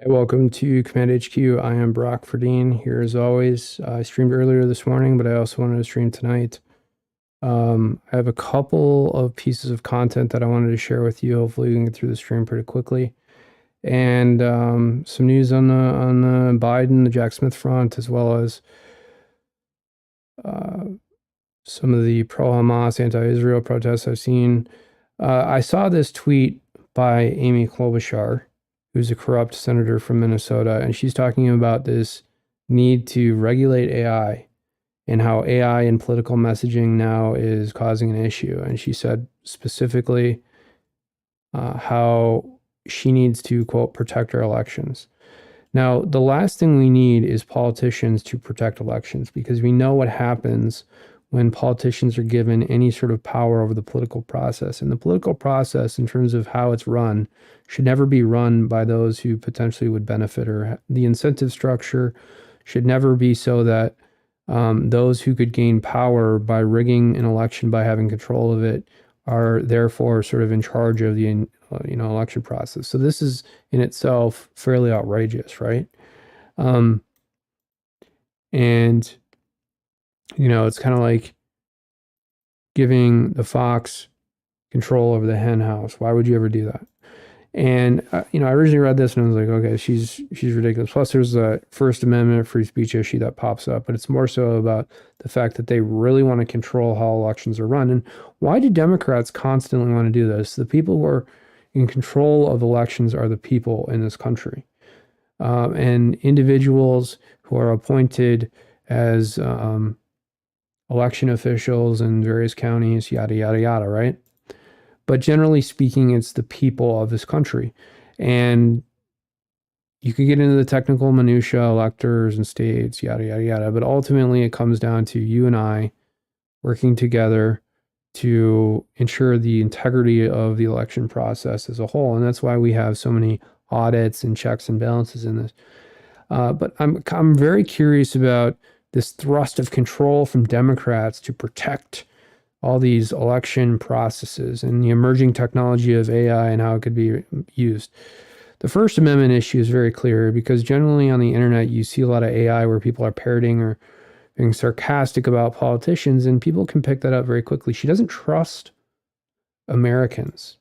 Hey, welcome to Command HQ. I am Brock Ferdine here as always. I streamed earlier this morning, but I also wanted to stream tonight. I have a couple of pieces of content that I wanted to share with you. Hopefully, we can get through the stream pretty quickly. And some news on the Biden, the Jack Smith front, as well as uh, some of the pro-Hamas, anti-Israel protests I've seen. I saw this tweet by Amy Klobuchar, who's a corrupt senator from Minnesota, and she's talking about this need to regulate AI and how AI in political messaging now is causing an issue. And she said specifically how she needs to, quote, protect our elections. Now, the last thing we need is politicians to protect elections, because we know what happens when politicians are given any sort of power over the political process. And the political process, in terms of how it's run, should never be run by those who potentially would benefit, or the incentive structure should never be so that those who could gain power by rigging an election, by having control of it, are therefore sort of in charge of the election process. So this is in itself fairly outrageous, right? And it's kind of like giving the fox control over the hen house. Why would you ever do that? And I originally read this and I was like, okay, she's ridiculous. Plus, there's a First Amendment free speech issue that pops up, but it's more so about the fact that they really want to control how elections are run. And why do Democrats constantly want to do this? The people who are in control of elections are the people in this country, and individuals who are appointed as election officials in various counties, yada yada yada, right? But generally speaking, it's the people of this country. And you could get into the technical minutia, electors and states, yada, yada, yada. But ultimately, it comes down to you and I working together to ensure the integrity of the election process as a whole. And that's why we have so many audits and checks and balances in this. But I'm very curious about this thrust of control from Democrats to protect all these election processes and the emerging technology of AI and how it could be used. The First Amendment issue is very clear, because generally on the internet, you see a lot of AI where people are parroting or being sarcastic about politicians, and people can pick that up very quickly. She doesn't trust Americans.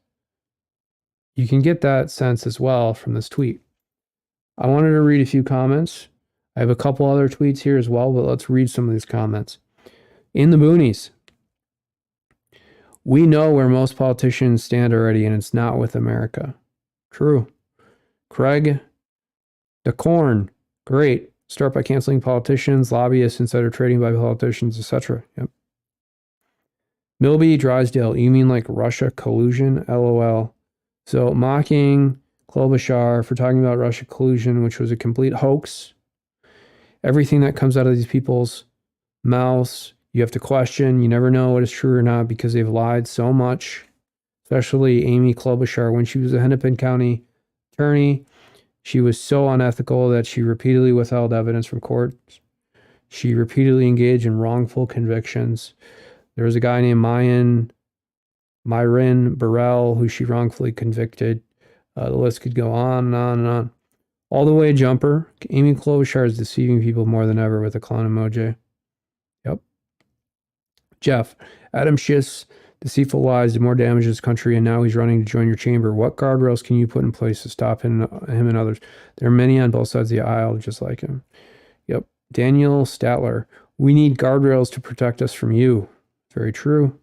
You can get that sense as well from this tweet. I wanted to read a few comments. I have a couple other tweets here as well, but let's read some of these comments. In the boonies, we know where most politicians stand already, and it's not with America. True. Craig, the corn, great. Start by canceling politicians, lobbyists, insider trading by politicians, etc. Yep. Milby Drysdale, you mean like Russia collusion? LOL. So mocking Klobuchar for talking about Russia collusion, which was a complete hoax. Everything that comes out of these people's mouths, you have to question. You never know what is true or not, because they've lied so much, especially Amy Klobuchar. When she was a Hennepin County attorney, she was so unethical that she repeatedly withheld evidence from courts. She repeatedly engaged in wrongful convictions. There was a guy named Myron Burrell, who she wrongfully convicted. The list could go on and on and on. All the way jumper. Amy Klobuchar is deceiving people more than ever with a clown emoji. Yep. Jeff, Adam Schiff's deceitful lies did more damage to this country, and now he's running to join your chamber. What guardrails can you put in place to stop him and others? There are many on both sides of the aisle just like him. Yep. Daniel Statler, we need guardrails to protect us from you. Very true.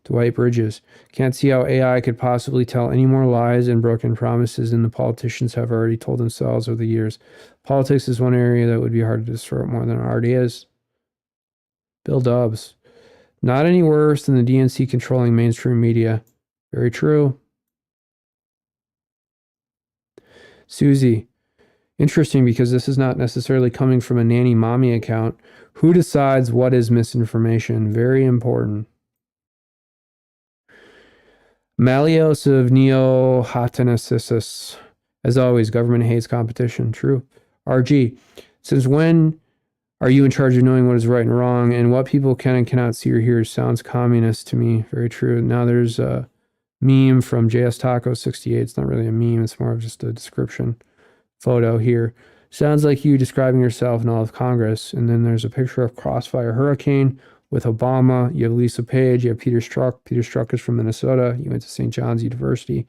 Dwight Bridges, can't see how AI could possibly tell any more lies and broken promises than the politicians have already told themselves over the years. Politics is one area that would be hard to distort more than it already is. Bill Dobbs, not any worse than the DNC controlling mainstream media. Very true. Susie, interesting, because this is not necessarily coming from a nanny mommy account. Who decides what is misinformation? Very important. Malios of Neo-Hatanesis. As always, government hates competition. True. RG, since when are you in charge of knowing what is right and wrong, and what people can and cannot see or hear? Sounds communist to me. Very true. Now there's a meme from JS Taco 68. It's not really a meme. It's more of just a description. photo here. Sounds like you describing yourself in all of Congress. And then there's a picture of Crossfire Hurricane with Obama. You have Lisa Page. You have Peter Strzok. Peter Strzok is from Minnesota. He went to St. John's University.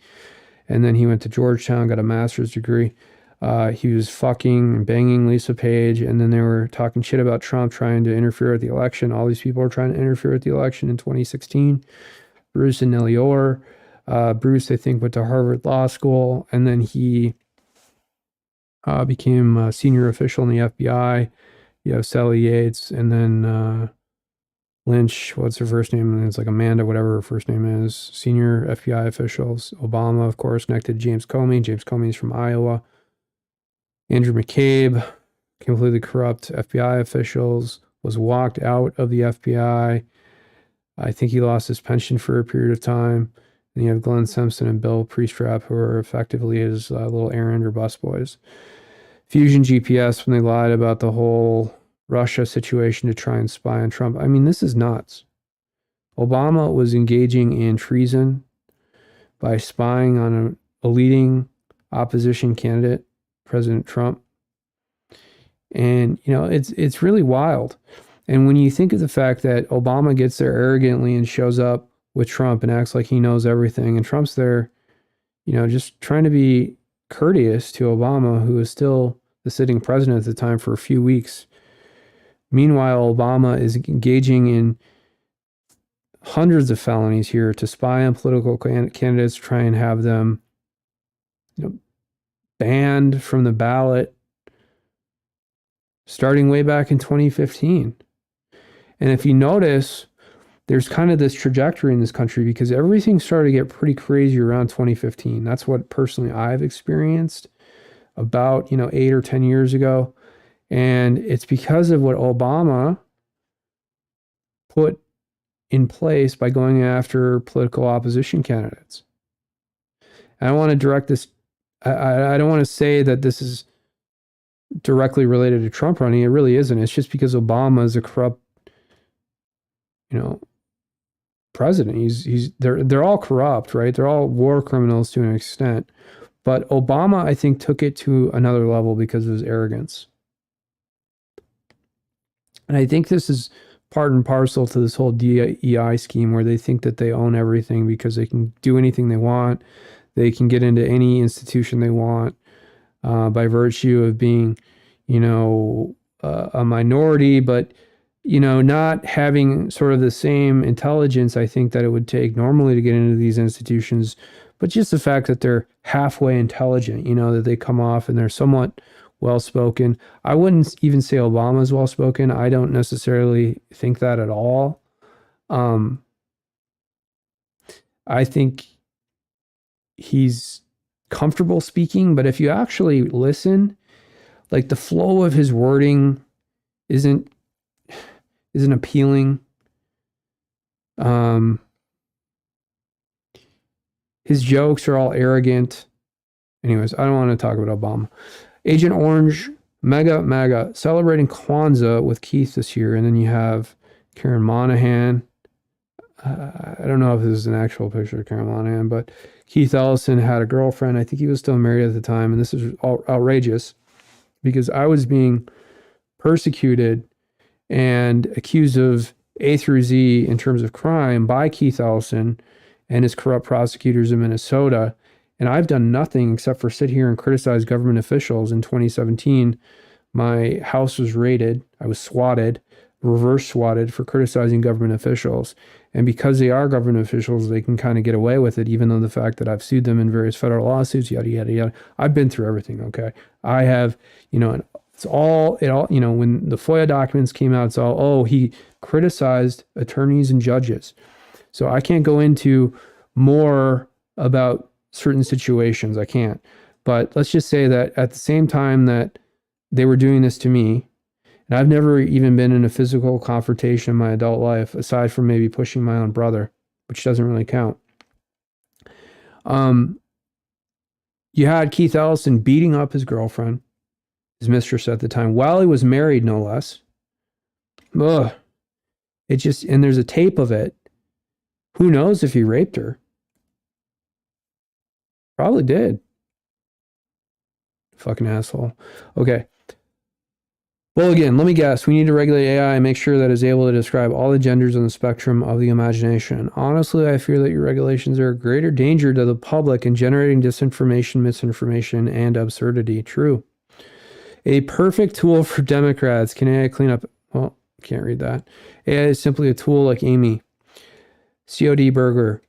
And then he went to Georgetown, got a master's degree. He was fucking and banging Lisa Page. And then they were talking shit about Trump trying to interfere with the election. All these people were trying to interfere with the election in 2016. Bruce and Nellie Orr. Bruce, I think, went to Harvard Law School. And then he became a senior official in the FBI. You have Sally Yates, and then Lynch, what's her first name? It's like Amanda, whatever her first name is. Senior FBI officials. Obama, of course, connected to James Comey. James Comey is from Iowa. Andrew McCabe, completely corrupt FBI officials, was walked out of the FBI. I think he lost his pension for a period of time. And you have Glenn Simpson and Bill Priestrap, who are effectively his little errand or busboys. Fusion GPS, when they lied about the whole Russia situation to try and spy on Trump. I mean, this is nuts. Obama was engaging in treason by spying on a leading opposition candidate, President Trump. And, you know, it's really wild. And when you think of the fact that Obama gets there arrogantly and shows up with Trump and acts like he knows everything, and Trump's there, you know, just trying to be courteous to Obama, who is still the sitting president at the time, for a few weeks. Meanwhile, Obama is engaging in hundreds of felonies here to spy on political candidates, try and have them, you know, banned from the ballot, starting way back in 2015. And if you notice, there's kind of this trajectory in this country because everything started to get pretty crazy around 2015. That's what personally I've experienced about, 8 or 10 years ago. And it's because of what Obama put in place by going after political opposition candidates. And I want to direct this, I don't want to say that this is directly related to Trump running. It really isn't. It's just because Obama is a corrupt, president. They're all corrupt, right? They're all war criminals to an extent. But Obama, I think, took it to another level because of his arrogance. And I think this is part and parcel to this whole DEI scheme where they think that they own everything because they can do anything they want. They can get into any institution they want by virtue of being, a minority, but, not having sort of the same intelligence I think that it would take normally to get into these institutions, but just the fact that they're halfway intelligent, that they come off and they're somewhat well-spoken. I wouldn't even say Obama is well-spoken. I don't necessarily think that at all. I think he's comfortable speaking, but if you actually listen, like the flow of his wording isn't appealing. His jokes are all arrogant. Anyways, I don't want to talk about Obama. Agent Orange, mega, celebrating Kwanzaa with Keith this year. And then you have Karen Monahan. I don't know if this is an actual picture of Karen Monahan, but Keith Ellison had a girlfriend. I think he was still married at the time. And this is outrageous because I was being persecuted and accused of A through Z in terms of crime by Keith Ellison and his corrupt prosecutors in Minnesota. And I've done nothing except for sit here and criticize government officials. In 2017, my house was raided. I was swatted, reverse swatted for criticizing government officials. And because they are government officials, they can kind of get away with it, even though the fact that I've sued them in various federal lawsuits, yada, yada, yada. I've been through everything, okay? I have, it's all, when the FOIA documents came out, it's all, he criticized attorneys and judges. So I can't go into more about certain situations. I can't. But let's just say that at the same time that they were doing this to me, and I've never even been in a physical confrontation in my adult life, aside from maybe pushing my own brother, which doesn't really count. You had Keith Ellison beating up his girlfriend, his mistress at the time, while he was married, no less. Ugh. And there's a tape of it. Who knows if he raped her? Probably did. Fucking asshole. Okay. Well, again, let me guess. We need to regulate AI and make sure that it's able to describe all the genders on the spectrum of the imagination. Honestly, I fear that your regulations are a greater danger to the public in generating disinformation, misinformation, and absurdity. True. A perfect tool for Democrats. Can AI clean up? Well, can't read that. AI is simply a tool like Amy. COD Burger.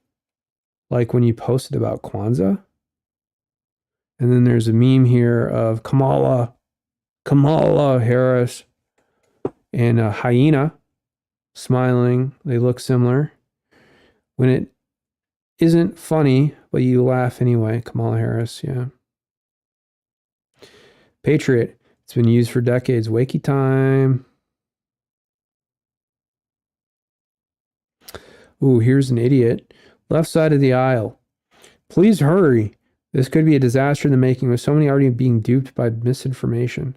Like when you posted about Kwanzaa. And then there's a meme here of Kamala Harris and a hyena smiling. They look similar. When it isn't funny, but you laugh anyway. Kamala Harris, yeah. Patriot. It's been used for decades. Wakey time. Ooh, here's an idiot. Left side of the aisle. Please hurry. This could be a disaster in the making with so many already being duped by misinformation.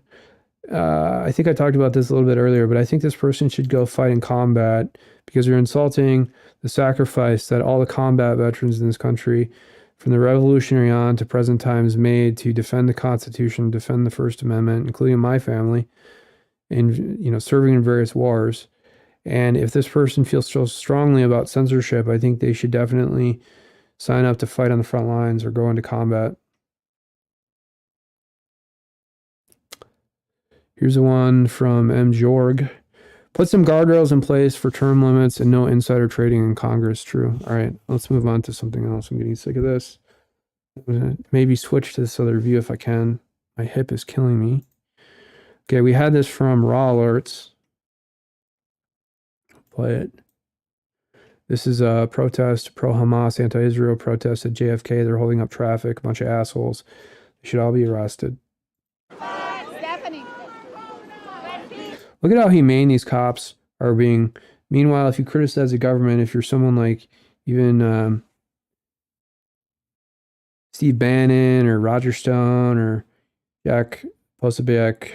I think I talked about this a little bit earlier, but I think this person should go fight in combat because they're insulting the sacrifice that all the combat veterans in this country, from the Revolutionary on to present times, made to defend the Constitution, defend the First Amendment, including my family, and serving in various wars. And if this person feels so strongly about censorship, I think they should definitely sign up to fight on the front lines or go into combat. Here's a one from M. Jorg. Put some guardrails in place for term limits and no insider trading in Congress. True. All right, let's move on to something else. I'm getting sick of this. I'm gonna maybe switch to this other view if I can. My hip is killing me. Okay, we had this from Raw Alerts. Play it. This is a protest, pro-Hamas, anti-Israel protest at JFK. They're holding up traffic, a bunch of assholes. They should all be arrested. Look at how humane these cops are being. Meanwhile, if you criticize the government, if you're someone like even Steve Bannon or Roger Stone or Jack Posobiec,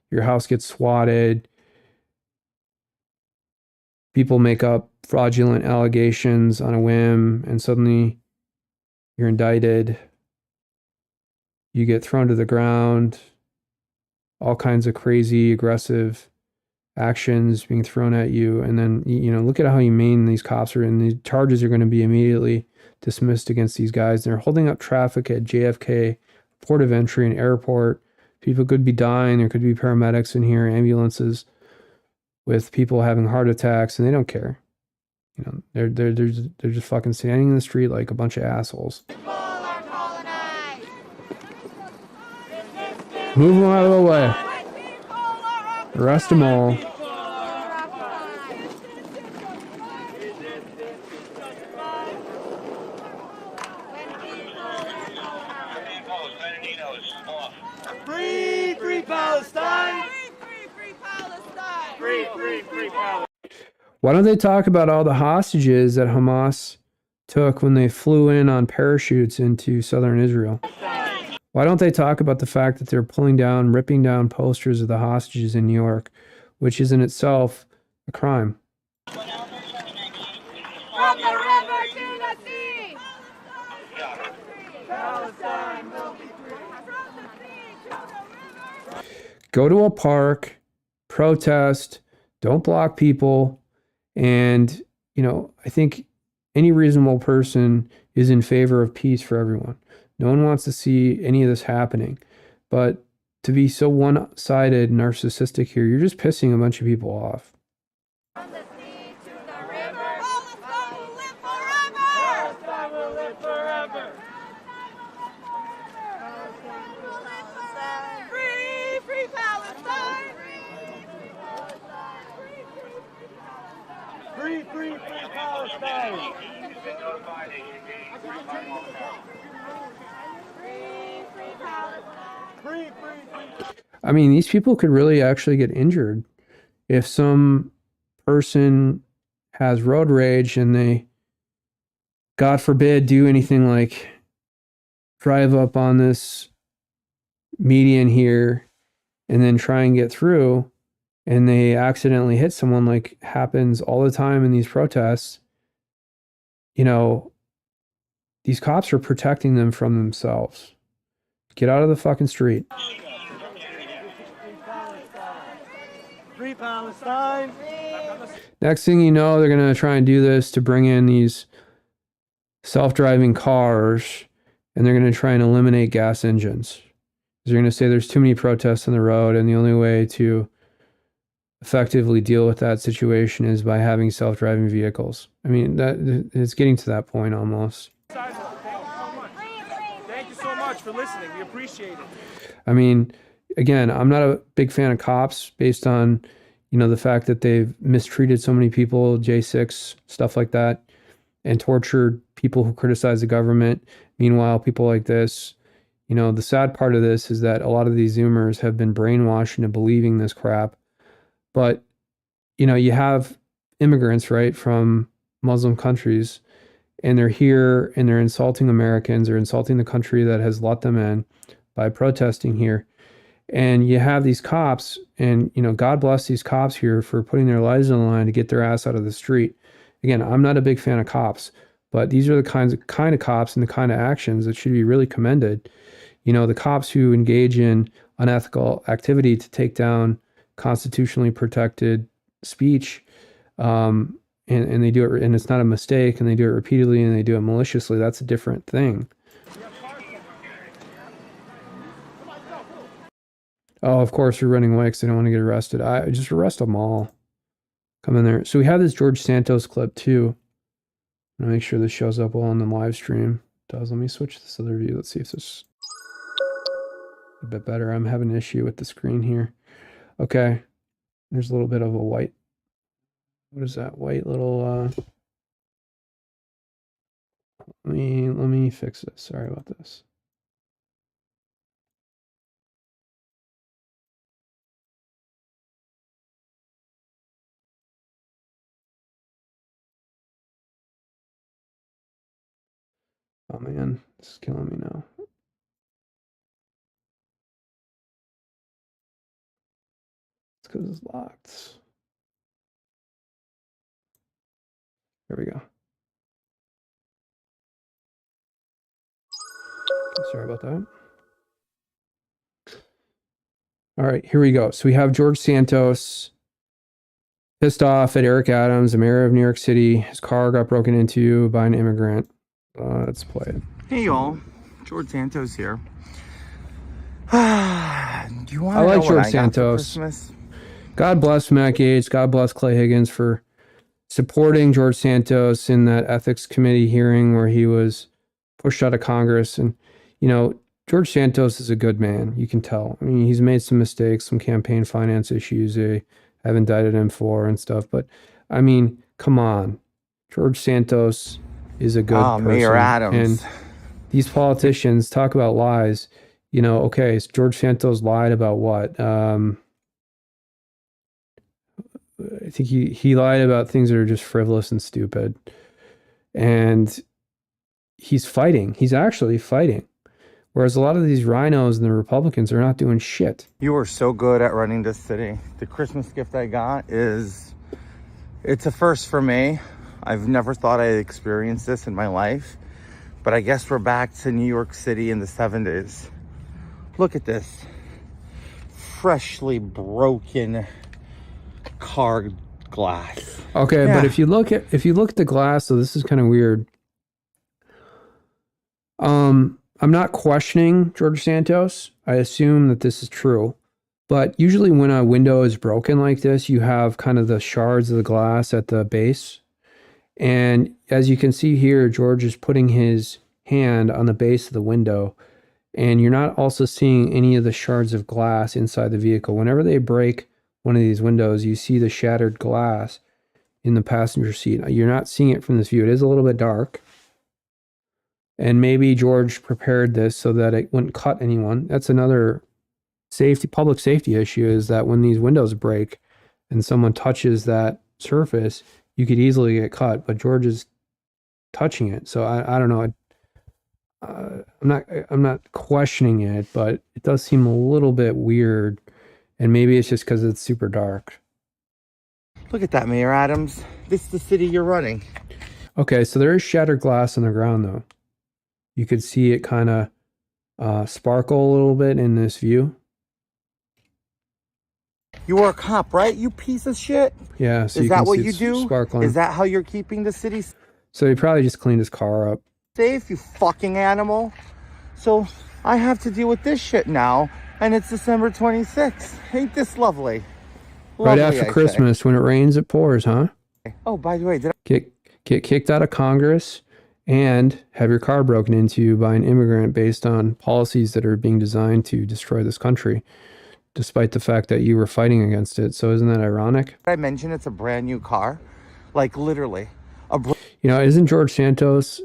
your house gets swatted. People make up fraudulent allegations on a whim, and suddenly you're indicted. You get thrown to the ground. All kinds of crazy, aggressive actions being thrown at you. And then, look at how humane these cops are, and the charges are going to be immediately dismissed against these guys. They're holding up traffic at JFK, port of entry and airport. People could be dying. There could be paramedics in here, ambulances with people having heart attacks, and they don't care. They're just fucking standing in the street like a bunch of assholes. Move them out of the way. Arrest them all. Free Palestine! Free Palestine! Free Palestine! Why don't they talk about all the hostages that Hamas took when they flew in on parachutes into southern Israel? Why don't they talk about the fact that they're ripping down posters of the hostages in New York, which is in itself a crime? From the river to the sea! Palestine will be free. From the sea to the river. Go to a park, protest, don't block people. And, I think any reasonable person is in favor of peace for everyone. No one wants to see any of this happening. But to be so one-sided, narcissistic here, you're just pissing a bunch of people off. From the sea to the river. Palestine will live forever! Palestine will live forever! Free Palestine! Free Palestine! I mean, these people could really actually get injured if some person has road rage and they, God forbid, do anything like drive up on this median here and then try and get through, and they accidentally hit someone, like happens all the time in these protests. these cops are protecting them from themselves. Get out of the fucking street. Free Palestine. Next thing you know, they're going to try and do this to bring in these self-driving cars, and they're going to try and eliminate gas engines. They're going to say there's too many protests on the road, and the only way to effectively deal with that situation is by having self-driving vehicles. I mean, that it's getting to that point almost. Thank you so much for listening. We appreciate it. I mean, again, I'm not a big fan of cops based on, the fact that they've mistreated so many people, J6, stuff like that, and tortured people who criticize the government. Meanwhile, people like this, the sad part of this is that a lot of these Zoomers have been brainwashed into believing this crap. But, you have immigrants, right, from Muslim countries, and they're here and they're insulting Americans, they're insulting the country that has let them in by protesting here. And you have these cops, and, God bless these cops here for putting their lives on the line to get their ass out of the street. Again, I'm not a big fan of cops, but these are the kind of cops and the kind of actions that should be really commended. The cops who engage in unethical activity to take down constitutionally protected speech, and they do it, and it's not a mistake, and they do it repeatedly, and they do it maliciously. That's a different thing. Oh, of course, you're running away because they don't want to get arrested. I just arrest them all. Come in there. So we have this George Santos clip too. I'm gonna make sure this shows up well on the live stream. It does. Let me switch this other view. Let's see if this a bit better. I'm having an issue with the screen here. Okay. There's a little bit of a white. What is that white little? Let me fix this. Sorry about this. Oh man, this is killing me now. It's because it's locked. There we go. Sorry about that. All right, here we go. So we have George Santos pissed off at Eric Adams, the mayor of New York City. His car got broken into by an immigrant. Let's play it. Hey y'all, George Santos here. Do you want to I like know George what I got for Santos. Christmas? God bless Matt Gaetz. God bless Clay Higgins for supporting George Santos in that ethics committee hearing where he was pushed out of Congress. And, George Santos is a good man. You can tell. I mean, he's made some mistakes, some campaign finance issues they have indicted him for and stuff. But, I mean, come on. George Santos is a good person. Mayor Adams. And these politicians talk about lies. Okay, so George Santos lied about what? I think he lied about things that are just frivolous and stupid. And he's fighting. He's actually fighting. Whereas a lot of these rhinos and the Republicans are not doing shit. You are so good at running this city. The Christmas gift I got it's a first for me. I've never thought I'd experience this in my life. But I guess we're back to New York City in the 70s. Look at this. Freshly broken car glass. Okay, Yeah. but if you look at the glass, so this is kind of weird. I'm not questioning George Santos. I assume that this is true. But usually when a window is broken like this, you have kind of the shards of the glass at the base. And as you can see here, George is putting his hand on the base of the window. And you're not also seeing any of the shards of glass inside the vehicle. Whenever they break one of these windows, you see the shattered glass in the passenger seat. You're not seeing it from this view. It is a little bit dark. And maybe George prepared this so that it wouldn't cut anyone. That's another public safety issue, is that when these windows break and someone touches that surface, you could easily get cut. But George is touching it. So I don't know. I'm not questioning it, but it does seem a little bit weird. And maybe it's just because it's super dark. Look at that, Mayor Adams. This is the city you're running. Okay, so there is shattered glass on the ground, though. You could see it kind of sparkle a little bit in this view. You were a cop, right? You piece of shit. Yeah, so Is you that can what see you it's do? sparkling. Is that how you're keeping the city So he probably just cleaned his car up. safe, you fucking animal? So I have to deal with this shit now, and it's December 26th. Ain't this lovely? Right Lovely, after I Christmas, when it rains, it pours, huh? say. Oh, by the way, did Get kicked out of Congress and have your car broken into by an immigrant based on policies that are being designed to destroy this country, despite the fact that you were fighting against it. So isn't that ironic? I mention it's a brand new car? Like literally, You know, isn't George Santos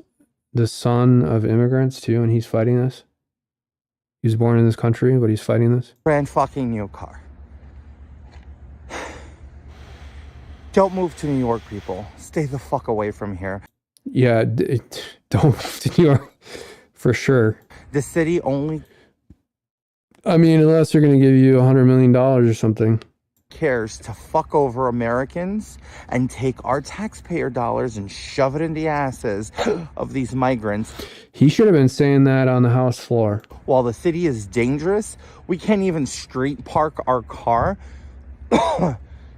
the son of immigrants too, and he's fighting this? He was born in this country, but he's fighting this. brand fucking new car. Don't move to New York, people. Stay the fuck away from here. Yeah, don't move to New York for sure. The city only I mean, unless they're going to give you $100 million or something. cares to fuck over Americans and take our taxpayer dollars and shove it in the asses of these migrants. He should have been saying that on the House floor. While the city is dangerous, we can't even street park our car.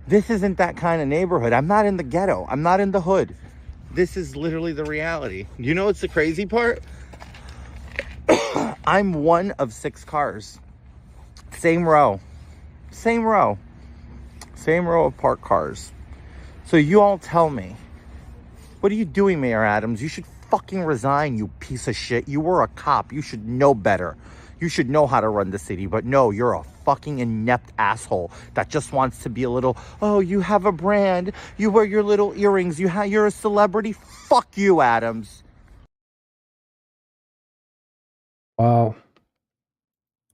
This isn't that kind of neighborhood. I'm not in the ghetto. I'm not in the hood. This is literally the reality. You know what's the crazy part? I'm one of 6 cars. Same row. Same row. Same row of parked cars. So you all tell me, what are you doing, Mayor Adams? You should fucking resign, you piece of shit. You were a cop. You should know better. You should know how to run the city. But no, you're a fucking inept asshole that just wants to be a little, oh, you have a brand. You wear your little earrings. You're a celebrity. Fuck you, Adams. Wow.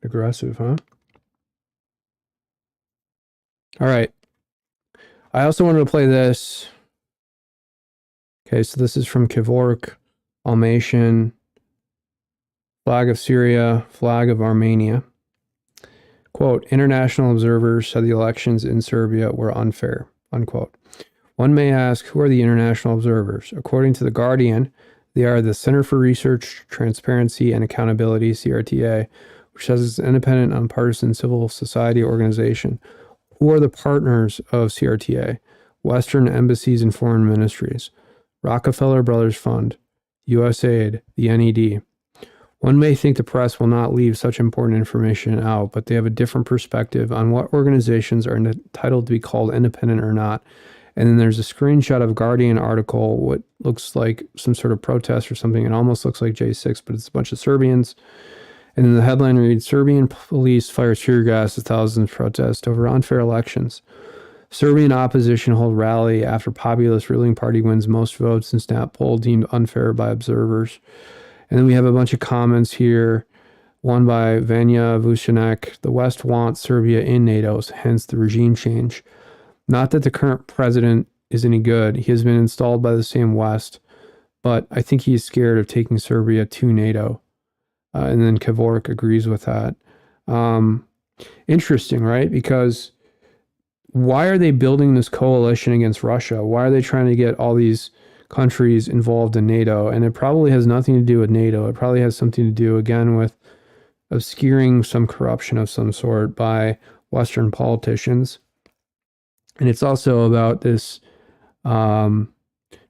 Aggressive, huh? All right. I also wanted to play this. Okay, so this is from Kevork, Almatian, flag of Syria, flag of Armenia. Quote, international observers said the elections in Serbia were unfair, unquote. One may ask, who are the international observers? According to The Guardian, they are the Center for Research, Transparency, and Accountability, CRTA, which says it's an independent, nonpartisan civil society organization. Who are the partners of CRTA? Western embassies and foreign ministries, Rockefeller Brothers Fund, USAID, the NED. One may think the press will not leave such important information out, but they have a different perspective on what organizations are entitled to be called independent or not. And then there's a screenshot of Guardian article, what looks like some sort of protest or something. It almost looks like J6, but it's a bunch of Serbians. And then the headline reads, Serbian police fire tear gas as thousands protest over unfair elections. Serbian opposition hold rally after populist ruling party wins most votes in snap poll deemed unfair by observers. And then we have a bunch of comments here. One by Vanya Vucinek. The West wants Serbia in NATO, hence the regime change. Not that the current president is any good. He has been installed by the same West, but I think he is scared of taking Serbia to NATO. And then Kevork agrees with that. Interesting, right? Because why are they building this coalition against Russia? Why are they trying to get all these countries involved in NATO? And it probably has nothing to do with NATO. It probably has something to do, again, with obscuring some corruption of some sort by Western politicians. And it's also about this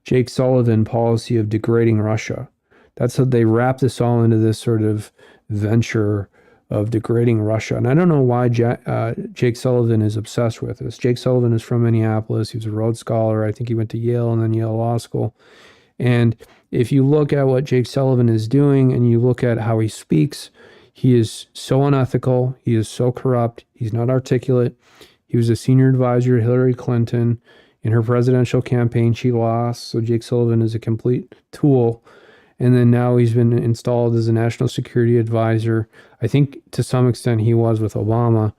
Jake Sullivan policy of degrading Russia. That's how they wrap this all into this sort of venture of degrading Russia. And I don't know why Jake Sullivan is obsessed with this. Jake Sullivan is from Minneapolis. He was a Rhodes Scholar. I think he went to Yale and then Yale Law School. And if you look at what Jake Sullivan is doing and you look at how he speaks, he is so unethical. He is so corrupt. He's not articulate. He was a senior advisor to Hillary Clinton. In her presidential campaign, she lost. So Jake Sullivan is a complete tool. And then now he's been installed as a national security advisor. I think to some extent he was with Obama,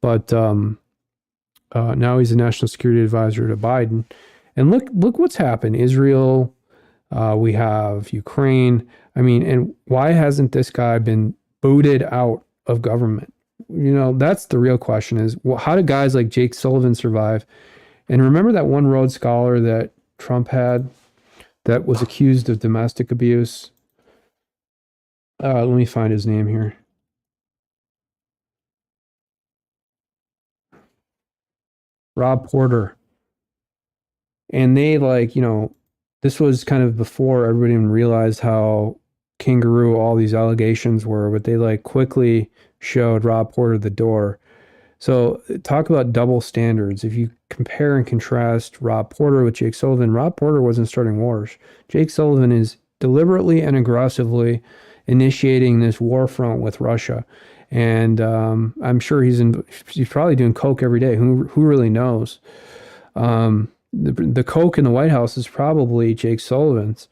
but now he's a national security advisor to Biden. And look what's happened. Israel, we have Ukraine. I mean, and why hasn't this guy been booted out of government? You know, that's the real question is, well, how do guys like Jake Sullivan survive? And remember that one Rhodes Scholar that Trump had that was accused of domestic abuse? Let me find his name here. Rob Porter. And they this was kind of before everybody even realized how kangaroo all these allegations were, but they quickly showed Rob Porter the door. So talk about double standards. If you compare and contrast Rob Porter with Jake Sullivan, Rob Porter wasn't starting wars. Jake Sullivan is deliberately and aggressively initiating this war front with Russia. And I'm sure he's probably doing coke every day. Who really knows? The coke in the White House is probably Jake Sullivan's.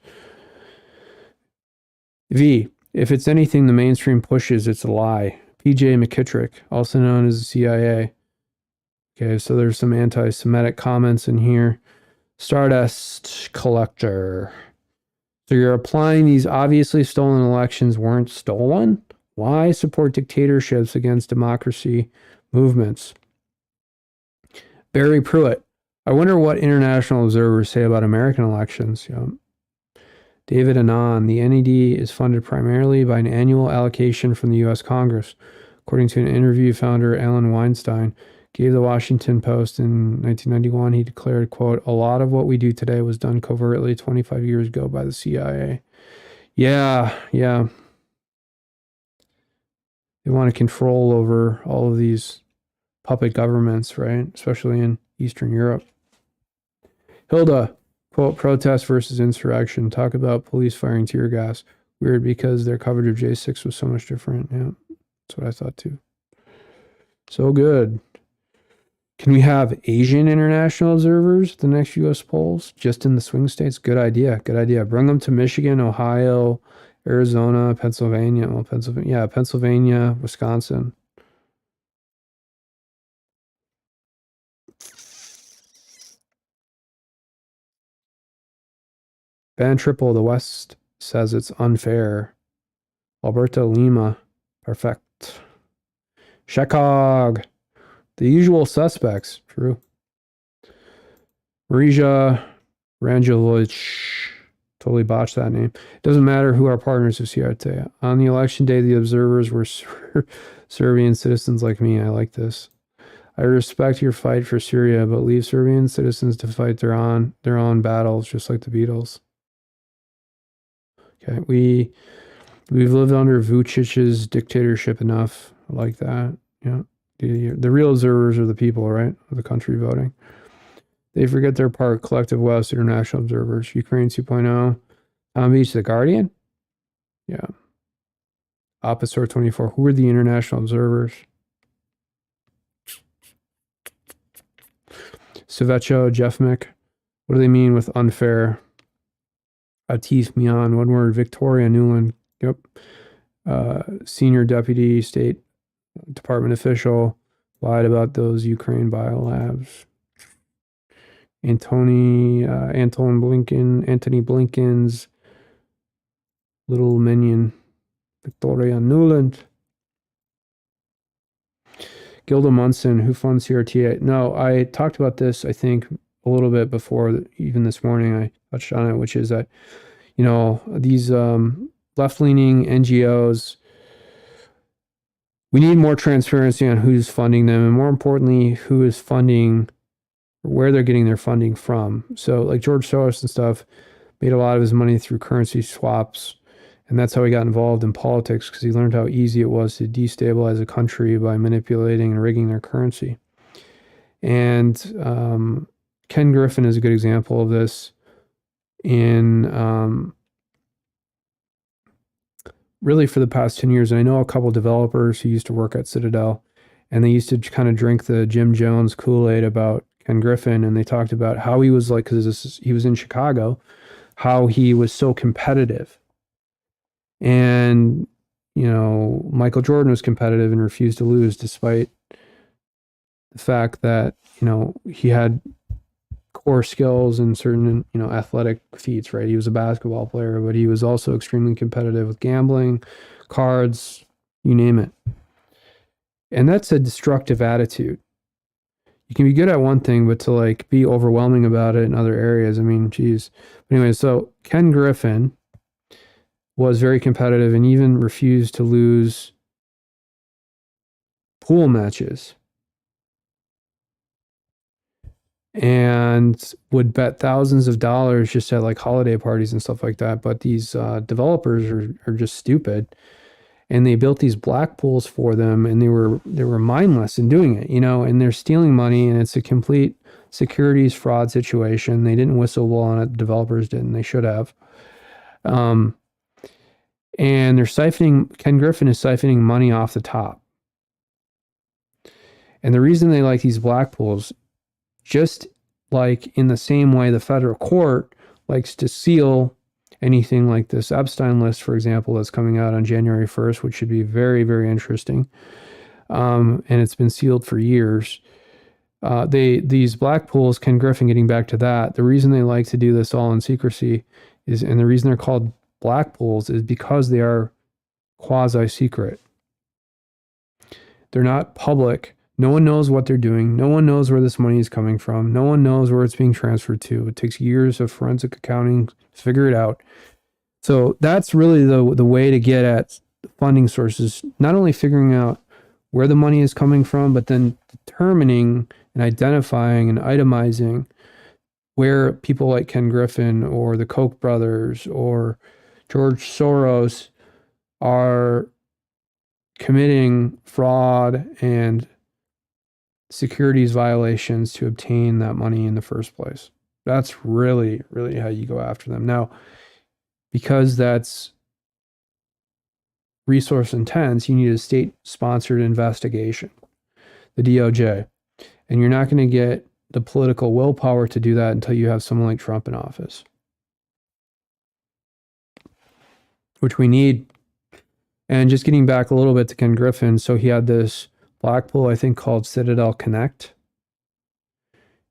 If it's anything the mainstream pushes, it's a lie. P.J. McKittrick, also known as the CIA. Okay, so there's some anti-Semitic comments in here. Stardust Collector. So you're applying these obviously stolen elections weren't stolen? Why support dictatorships against democracy movements? Barry Pruitt. I wonder what international observers say about American elections. David Anand. The NED is funded primarily by an annual allocation from the U.S. Congress. According to an interview, founder Alan Weinstein gave the Washington Post in 1991, he declared, quote, "A lot of what we do today was done covertly 25 years ago by the CIA." Yeah. They want to control over all of these puppet governments, right? Especially in Eastern Europe. Hilda, quote, "Protest versus insurrection. Talk about police firing tear gas. Weird because their coverage of J6 was so much different." Yeah, that's what I thought too. So good. Can we have Asian international observers at the next U.S. polls just in the swing states? Good idea. Bring them to Michigan, Ohio, Arizona, Pennsylvania. Well, Pennsylvania, Wisconsin. Ben Triple, the West says it's unfair. Alberto Lima, perfect. Shekog, the usual suspects, true. Marija Rangelovich, totally botched that name. It doesn't matter who our partners of CRT. On the election day, the observers were Serbian citizens like me. I like this. I respect your fight for Syria, but leave Serbian citizens to fight their own battles, just like the Beatles. Okay, we've lived under Vucic's dictatorship enough. I like that. Yeah, the real observers are the people, right, of the country voting. They forget their part. Collective West, international observers. Ukraine 2.0. Palm Beach, The Guardian. Yeah. Opposite 24. Who are the international observers? Savecho, Jeff Mick. What do they mean with unfair? Atif Mian, one word. Victoria Newland. Yep. Senior deputy State Department official lied about those Ukraine biolabs. Anthony Blinken's little minion, Victoria Nuland. Gilda Munson, who funds CRTA? No, I talked about this, I think, a little bit before, even this morning I touched on it, which is that, these left-leaning NGOs, we need more transparency on who's funding them, and more importantly, who is funding, where they're getting their funding from. So like George Soros and stuff made a lot of his money through currency swaps. And that's how he got involved in politics, because he learned how easy it was to destabilize a country by manipulating and rigging their currency. And Ken Griffin is a good example of this in really for the past 10 years. And I know a couple developers who used to work at Citadel, and they used to kind of drink the Jim Jones Kool-Aid about Ken Griffin. And they talked about how he was like, because he was in Chicago, how he was so competitive. And, Michael Jordan was competitive and refused to lose despite the fact that, he had core skills and certain, athletic feats, right? He was a basketball player, but he was also extremely competitive with gambling, cards, you name it. And that's a destructive attitude. You can be good at one thing, but to be overwhelming about it in other areas, I mean, geez. But anyway, so Ken Griffin was very competitive and even refused to lose pool matches, and would bet thousands of dollars just at like holiday parties and stuff like that. But these developers are just stupid, and they built these black pools for them, and they were mindless in doing it, and they're stealing money, and it's a complete securities fraud situation. They didn't whistle on it. The developers didn't. They should have. And they're siphoning. Ken Griffin is siphoning money off the top. And the reason they like these black pools, just like in the same way the federal court likes to seal anything like this Epstein list, for example, that's coming out on January 1st, which should be very, very interesting. And it's been sealed for years. These black pools, Ken Griffin, getting back to that, the reason they like to do this all in secrecy is, and the reason they're called black pools is because they are quasi-secret. They're not public. No one knows what they're doing. No one knows where this money is coming from. No one knows where it's being transferred to. It takes years of forensic accounting to figure it out. So that's really the way to get at funding sources, not only figuring out where the money is coming from, but then determining and identifying and itemizing where people like Ken Griffin or the Koch brothers or George Soros are committing fraud and securities violations to obtain that money in the first place. That's really, really how you go after them. Now, because that's resource intense, you need a state-sponsored investigation, the DOJ. And you're not going to get the political willpower to do that until you have someone like Trump in office, which we need. And just getting back a little bit to Ken Griffin, so he had this black pool, I think, called Citadel Connect.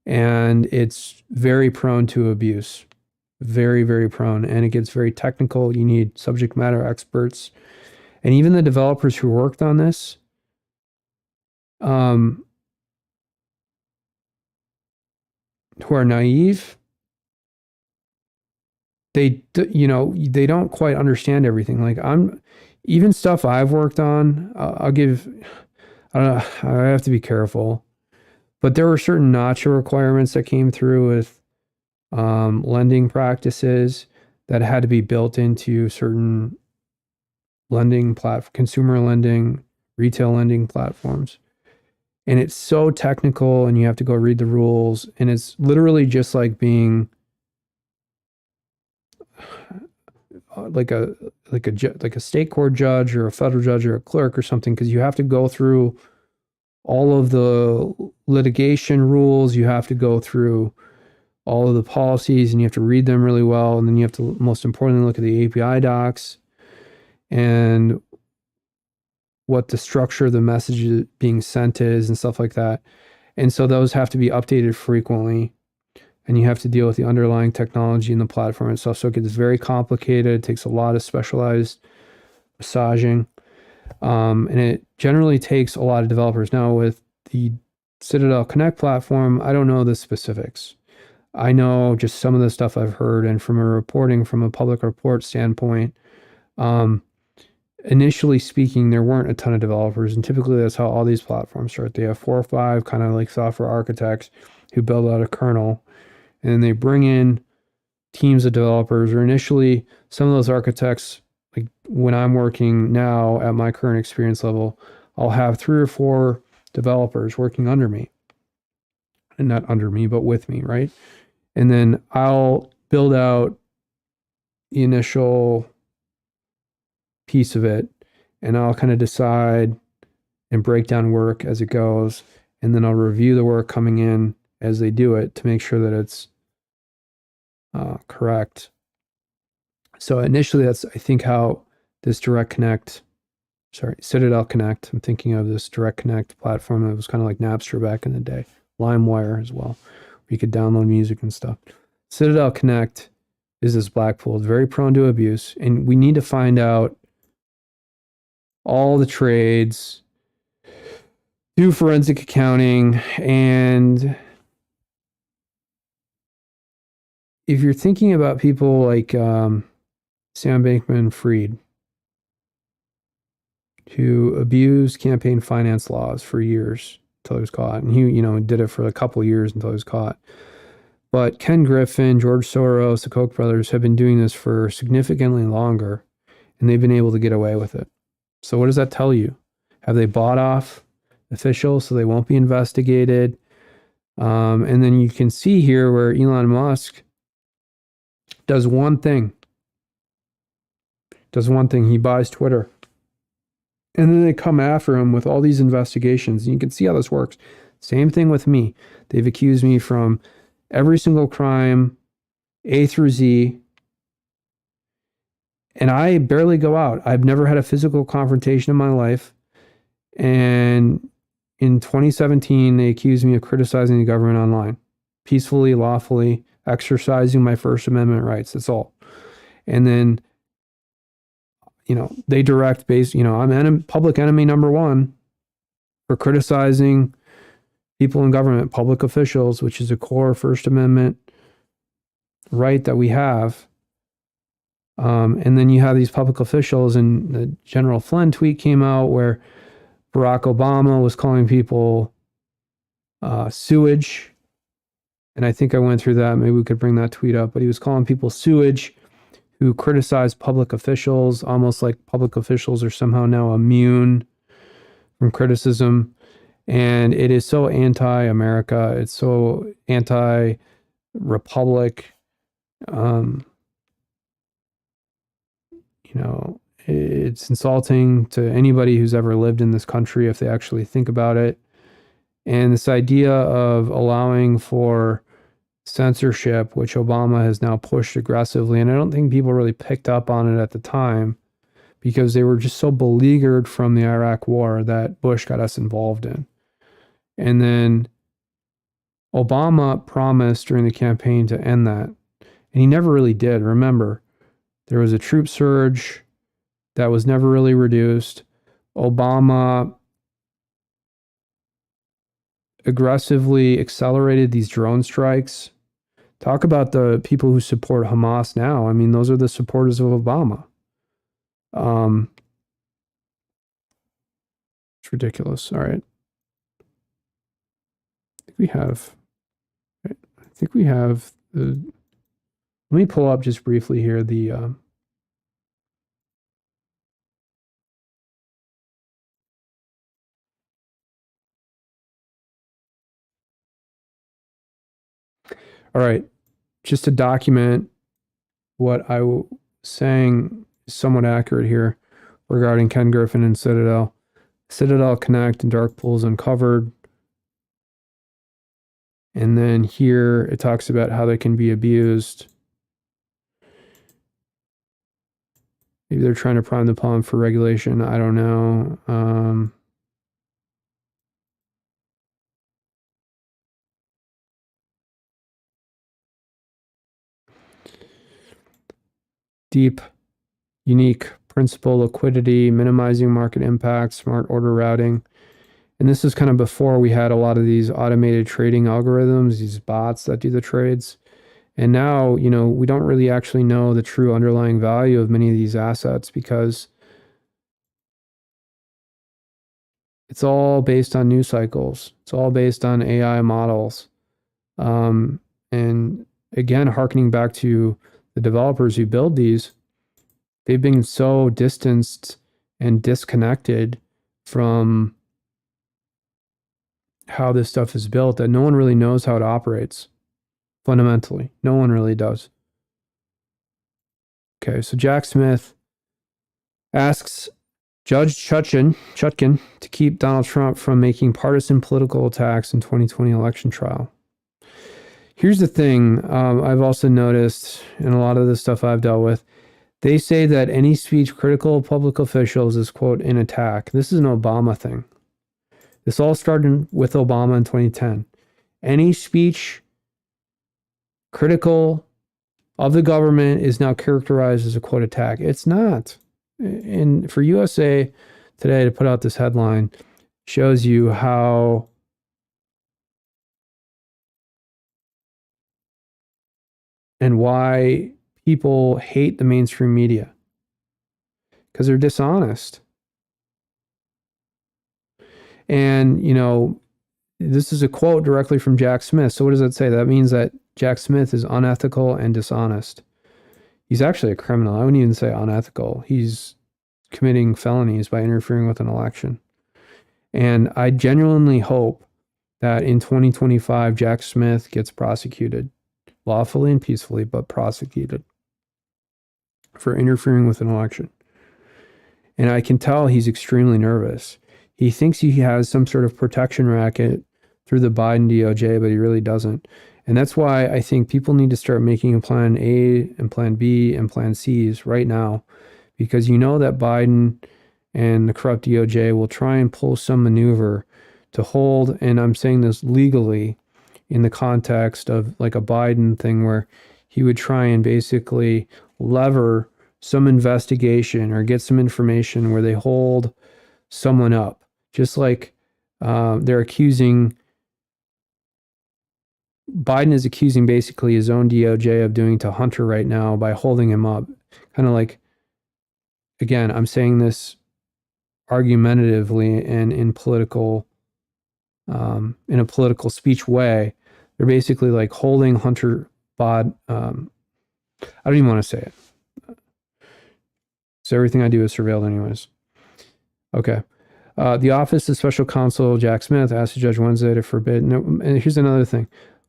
And it's very prone to abuse. Very, very prone. And it gets very technical. You need subject matter experts. And even the developers who worked on this, who are naive, they don't quite understand everything. Like even stuff I've worked on, I don't know, I have to be careful, but there were certain nacho requirements that came through with lending practices that had to be built into certain lending consumer lending, retail lending platforms. And it's so technical, and you have to go read the rules, and it's literally just like being like a state court judge or a federal judge or a clerk or something, because you have to go through all of the litigation rules, you have to go through all of the policies, and you have to read them really well, and then you have to, most importantly, look at the API docs and what the structure of the message being sent is and stuff like that. And so those have to be updated frequently, and you have to deal with the underlying technology and the platform itself. So it gets very complicated. It takes a lot of specialized massaging. And it generally takes a lot of developers. Now, with the Citadel Connect platform, I don't know the specifics. I know just some of the stuff I've heard, and from a public report standpoint, initially speaking, there weren't a ton of developers, and typically that's how all these platforms start. They have 4 or 5 kind of like software architects who build out a kernel, and then they bring in teams of developers, or initially some of those architects, like when I'm working now at my current experience level, I'll have 3 or 4 developers working under me, and not under me, but with me, right? And then I'll build out the initial piece of it, and I'll kind of decide and break down work as it goes, and then I'll review the work coming in as they do it to make sure that it's correct. So initially, that's, I think, how this Citadel Connect, I'm thinking of this Direct Connect platform that was kind of like Napster back in the day, LimeWire as well, where you could download music and stuff. Citadel Connect is this black pool. It's very prone to abuse, and we need to find out all the trades, do forensic accounting, and if you're thinking about people like Sam Bankman-Fried, who abused campaign finance laws for years until he was caught. And he, did it for a couple years until he was caught. But Ken Griffin, George Soros, the Koch brothers have been doing this for significantly longer, and they've been able to get away with it. So what does that tell you? Have they bought off officials so they won't be investigated? And then you can see here where Elon Musk does one thing. He buys Twitter. And then they come after him with all these investigations. And you can see how this works. Same thing with me. They've accused me from every single crime, A through Z. And I barely go out. I've never had a physical confrontation in my life. And in 2017, they accused me of criticizing the government online, peacefully, lawfully, exercising my First Amendment rights. That's all. And then, they direct I'm public enemy number one for criticizing people in government, public officials, which is a core First Amendment right that we have. And then you have these public officials, and the General Flynn tweet came out where Barack Obama was calling people sewage. And I think I went through that. Maybe we could bring that tweet up. But he was calling people sewage who criticized public officials, almost like public officials are somehow now immune from criticism. And it is so anti-America. It's so anti-republic. It's insulting to anybody who's ever lived in this country if they actually think about it. And this idea of allowing for censorship, which Obama has now pushed aggressively, and I don't think people really picked up on it at the time because they were just so beleaguered from the Iraq war that Bush got us involved in. And then Obama promised during the campaign to end that, and he never really did. Remember, there was a troop surge that was never really reduced. Obama aggressively accelerated these drone strikes. Talk about the people who support Hamas now. I mean, those are the supporters of Obama. It's ridiculous. All right. I think we have the, let me pull up just briefly here the, all right, just to document what I was saying is somewhat accurate here regarding Ken Griffin and Citadel. Citadel Connect and Dark Pools Uncovered. And then here it talks about how they can be abused. Maybe they're trying to prime the pump for regulation. I don't know. Deep, unique principal liquidity, minimizing market impact, smart order routing. And this is kind of before we had a lot of these automated trading algorithms, these bots that do the trades. And now, we don't really actually know the true underlying value of many of these assets because it's all based on news cycles. It's all based on AI models. And again, harkening back to the developers who build these, they've been so distanced and disconnected from how this stuff is built that no one really knows how it operates fundamentally. No one really does. Okay, so Jack Smith asks Judge Chutkin to keep Donald Trump from making partisan political attacks in 2020 election trial. Here's the thing I've also noticed in a lot of the stuff I've dealt with. They say that any speech critical of public officials is, quote, an attack. This is an Obama thing. This all started with Obama in 2010. Any speech critical of the government is now characterized as a, quote, attack. It's not. And for USA Today to put out this headline shows you how and why people hate the mainstream media because they're dishonest. And, you know, this is a quote directly from Jack Smith. So what does that say? That means that Jack Smith is unethical and dishonest. He's actually a criminal. I wouldn't even say unethical. He's committing felonies by interfering with an election. And I genuinely hope that in 2025, Jack Smith gets prosecuted lawfully and peacefully, but prosecuted for interfering with an election. And I can tell he's extremely nervous. He thinks he has some sort of protection racket through the Biden DOJ, but he really doesn't. And that's why I think people need to start making a plan A and plan B and plan C's right now, because you know that Biden and the corrupt DOJ will try and pull some maneuver to hold, and I'm saying this legally in the context of like a Biden thing where he would try and basically lever some investigation or get some information where they hold someone up, just like they're accusing, Biden is accusing basically his own DOJ of doing to Hunter right now by holding him up. Kind of like, again, I'm saying this argumentatively and in a political speech way. They're basically like holding Hunter Bod. I don't even want to say it. So everything I do is surveilled anyways. Okay. The Office of Special Counsel Jack Smith asked the judge Wednesday to forbid. And here's another thing.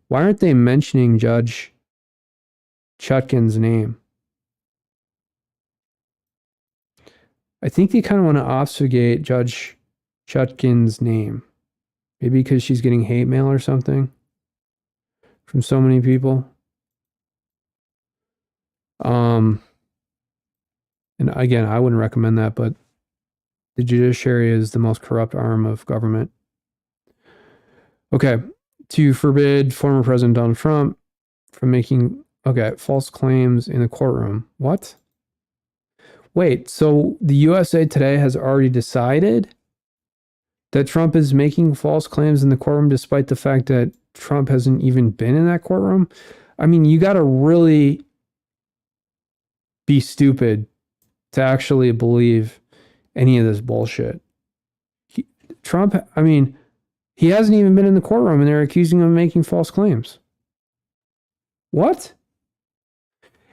Why aren't they mentioning Judge Chutkan's name? I think they kind of want to obfuscate Judge Chutkan's name. Maybe because she's getting hate mail or something from so many people. And again, I wouldn't recommend that, but the judiciary is the most corrupt arm of government. Okay. To forbid former President Donald Trump from making, false claims in the courtroom. What? Wait, so the USA Today has already decided that Trump is making false claims in the courtroom despite the fact that Trump hasn't even been in that courtroom? I mean, you got to really be stupid to actually believe any of this bullshit. Trump, I mean, he hasn't even been in the courtroom and they're accusing him of making false claims. What?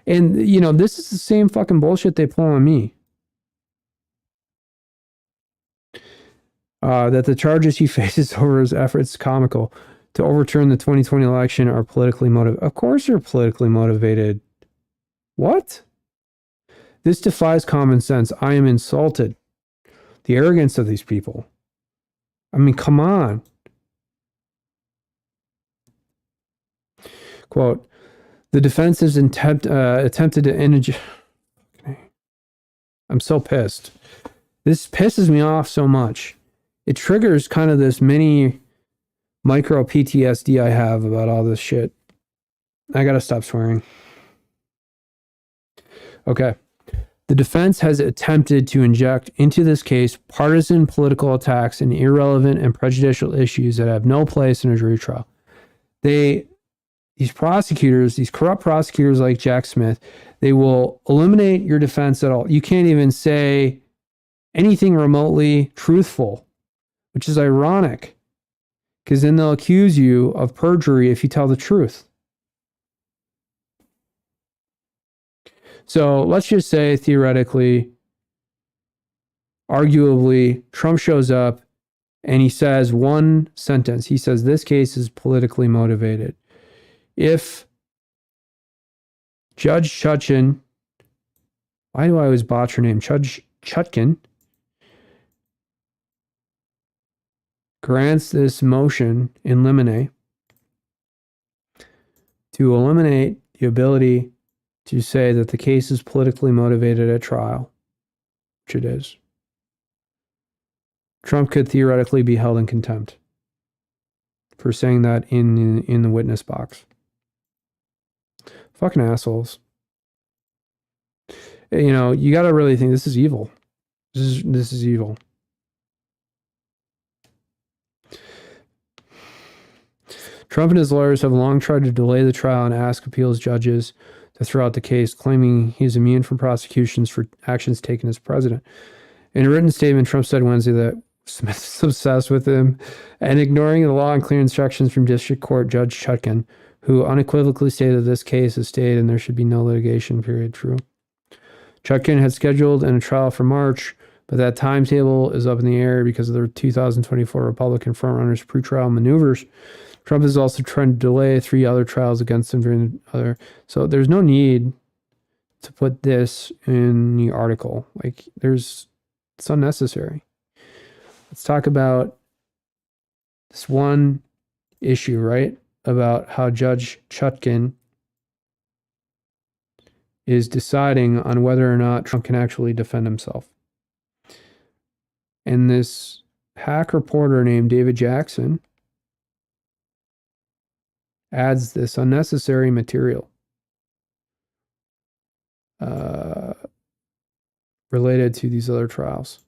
And, you know, this is the same fucking bullshit they pull on me. That the charges he faces over his efforts comical to overturn the 2020 election are politically motivated. Of course they're politically motivated. What? This defies common sense. I am insulted. The arrogance of these people. I mean, come on. Quote, the defense has attempted to I'm so pissed. This pisses me off so much. It triggers kind of this mini micro PTSD I have about all this shit. I gotta stop swearing. Okay. The defense has attempted to inject into this case partisan political attacks and irrelevant and prejudicial issues that have no place in a jury trial. These prosecutors, these corrupt prosecutors like Jack Smith, they will eliminate your defense at all. You can't even say anything remotely truthful, which is ironic, because then they'll accuse you of perjury if you tell the truth. So let's just say, theoretically, arguably, Trump shows up and he says one sentence. He says, this case is politically motivated. If Judge Chutkan, why do I always botch her name? Judge Chutkan grants this motion in limine to eliminate the ability to say that the case is politically motivated at trial, which it is. Trump could theoretically be held in contempt for saying that in the witness box. Fucking assholes. You know, you got to really think this is evil. This is evil. Trump and his lawyers have long tried to delay the trial and ask appeals judges to throw out the case, claiming he's immune from prosecutions for actions taken as president. In a written statement, Trump said Wednesday that Smith is obsessed with him and ignoring the law and clear instructions from District Court Judge Chutkan, who unequivocally stated this case is stayed and there should be no litigation, period. True. Chutkan had scheduled a trial for March, but that timetable is up in the air because of the 2024 Republican frontrunners' pretrial maneuvers. Trump is also trying to delay 3 other trials against him during the other. So there's no need to put this in the article. Like, it's unnecessary. Let's talk about this one issue, right? About how Judge Chutkan is deciding on whether or not Trump can actually defend himself. And this hack reporter named David Jackson adds this unnecessary material related to these other trials.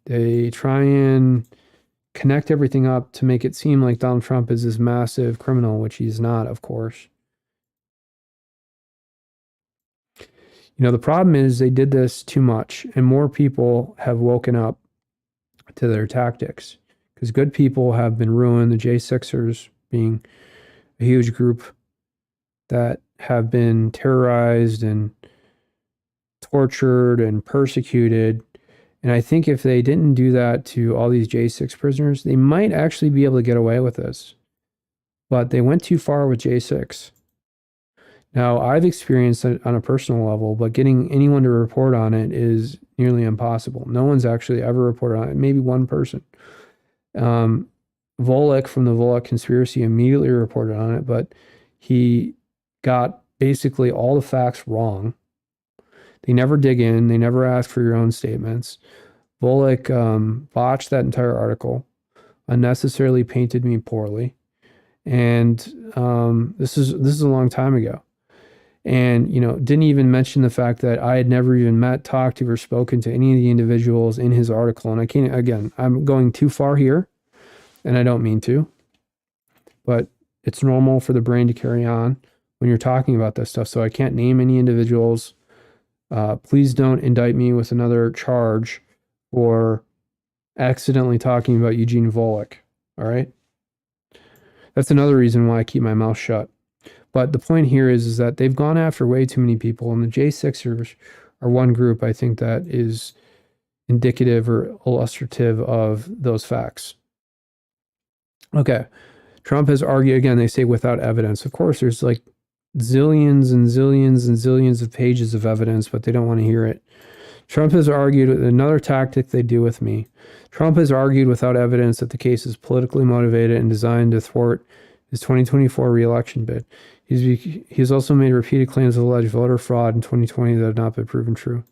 They try and connect everything up to make it seem like Donald Trump is this massive criminal, which he's not, of course. The problem is they did this too much, and more people have woken up to their tactics because good people have been ruined. The J6ers being a huge group that have been terrorized and tortured and persecuted. And I think if they didn't do that to all these J6 prisoners, they might actually be able to get away with this. But they went too far with J6. Now, I've experienced it on a personal level, but getting anyone to report on it is nearly impossible. No one's actually ever reported on it, maybe one person. Volek from the Volek conspiracy immediately reported on it, but he got basically all the facts wrong. They never dig in. They never ask for your own statements. Volek botched that entire article, unnecessarily painted me poorly. And this is a long time ago. And, didn't even mention the fact that I had never even met, talked to, or spoken to any of the individuals in his article. And I can't, again, I'm going too far here, and I don't mean to. But it's normal for the brain to carry on when you're talking about this stuff. So I can't name any individuals. Please don't indict me with another charge for accidentally talking about Eugene Volek. All right? That's another reason why I keep my mouth shut. But the point here is that they've gone after way too many people, and the J6ers are one group I think that is indicative or illustrative of those facts. Okay. Trump has argued, again, they say without evidence. Of course, there's like zillions and zillions and zillions of pages of evidence, but they don't want to hear it. Trump has argued, another tactic they do with me. Trump has argued without evidence that the case is politically motivated and designed to thwart his 2024 re-election bid. He's also made repeated claims of alleged voter fraud in 2020 that have not been proven true.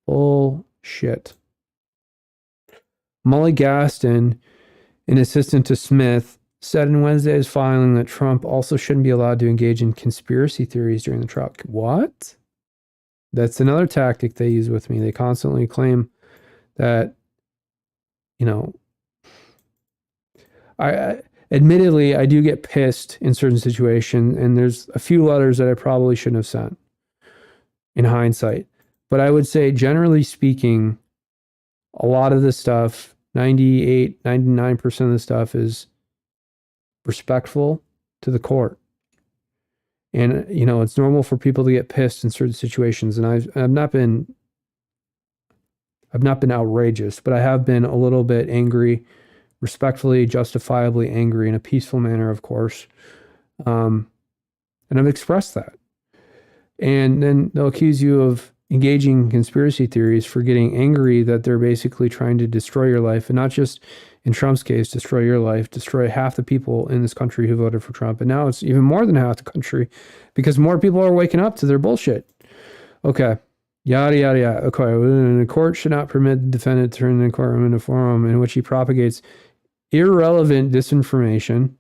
Bullshit. Molly Gaston, an assistant to Smith, said in Wednesday's filing that Trump also shouldn't be allowed to engage in conspiracy theories during the trial. What? That's another tactic they use with me. They constantly claim that, admittedly, I do get pissed in certain situations, and there's a few letters that I probably shouldn't have sent in hindsight. But I would say, generally speaking, a lot of this stuff, 98, 99% of the stuff is respectful to the court. And, it's normal for people to get pissed in certain situations. And I've not been outrageous, but I have been a little bit angry, respectfully, justifiably angry in a peaceful manner, of course. And I've expressed that. And then they'll accuse you of engaging in conspiracy theories for getting angry that they're basically trying to destroy your life. And not just, in Trump's case, destroy your life, destroy half the people in this country who voted for Trump. And now it's even more than half the country because more people are waking up to their bullshit. Okay. Yada, yada, yada. Okay. The court should not permit the defendant to turn the courtroom into a forum in which he propagates irrelevant disinformation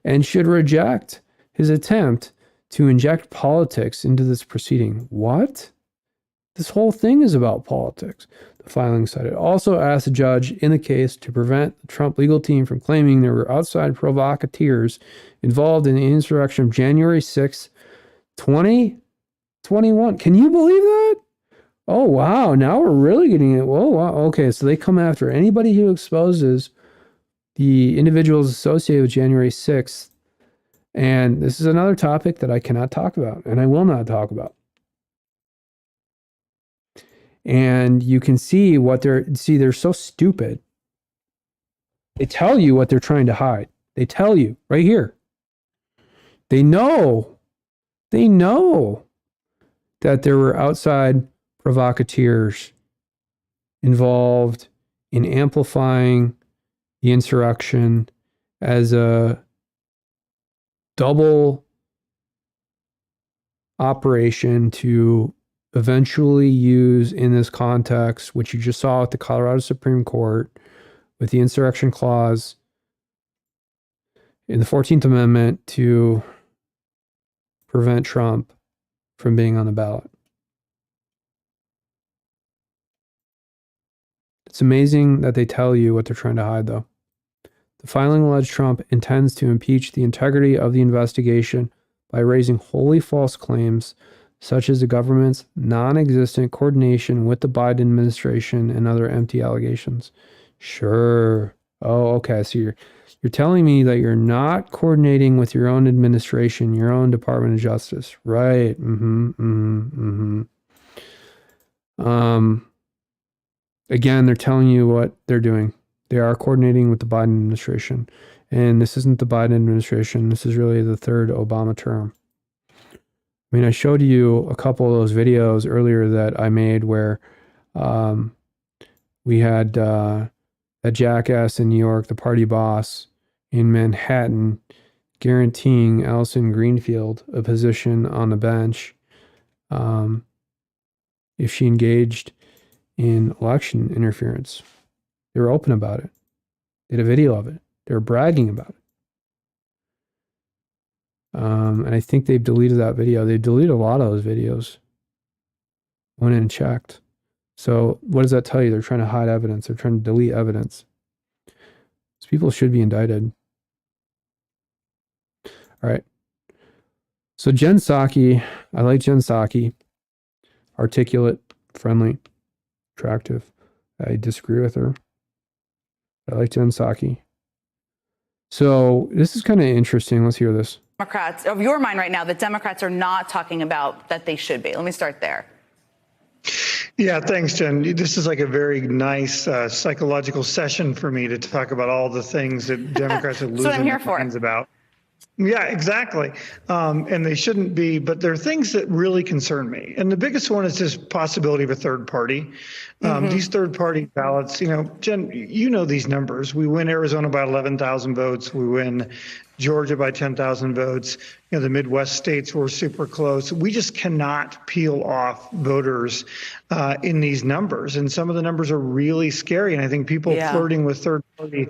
and should reject his attempt to inject politics into this proceeding. What? This whole thing is about politics. The filing said it also asked the judge in the case to prevent the Trump legal team from claiming there were outside provocateurs involved in the insurrection of January 6th, 2020. 21. Can you believe that? Oh, wow. Now we're really getting it. Whoa, wow. Okay, so they come after anybody who exposes the individuals associated with January 6th. And this is another topic that I cannot talk about, and I will not talk about. And you can see they're so stupid. They tell you what they're trying to hide. They tell you right here. They know that there were outside provocateurs involved in amplifying the insurrection as a double operation to eventually use in this context, which you just saw at the Colorado Supreme Court with the insurrection clause in the 14th Amendment to prevent Trump from being on the ballot. It's amazing that they tell you what they're trying to hide, though. The filing alleged Trump intends to impeach the integrity of the investigation by raising wholly false claims, such as the government's non-existent coordination with the Biden administration and other empty allegations. Sure. Oh, okay. So you're telling me that you're not coordinating with your own administration, your own Department of Justice, right? Again, they're telling you what they're doing. They are coordinating with the Biden administration. And this isn't the Biden administration. This is really the third Obama term. I mean, I showed you a couple of those videos earlier that I made where we had a jackass in New York, the party boss in Manhattan, guaranteeing Allison Greenfield a position on the bench if she engaged in election interference. They were open about it. They had a video of it. They were bragging about it. And I think they've deleted that video. They deleted a lot of those videos. Went in and checked. So what does that tell you? They're trying to hide evidence. They're trying to delete evidence. These people should be indicted. All right. So Jen Psaki, I like Jen Psaki. Articulate, friendly, attractive. I disagree with her. I like Jen Psaki. So this is kind of interesting. Let's hear this. Democrats, of your mind right now, that Democrats are not talking about that they should be. Let me start there. Yeah, thanks, Jen. This is like a very nice psychological session for me to talk about all the things that Democrats are losing their minds about. Yeah, exactly. And they shouldn't be, but there are things that really concern me. And the biggest one is this possibility of a third party. These third party ballots, Jen, you know these numbers. We win Arizona by 11,000 votes. We win Georgia by 10,000 votes. The Midwest states were super close. We just cannot peel off voters in these numbers. And some of the numbers are really scary. And I think people flirting with third party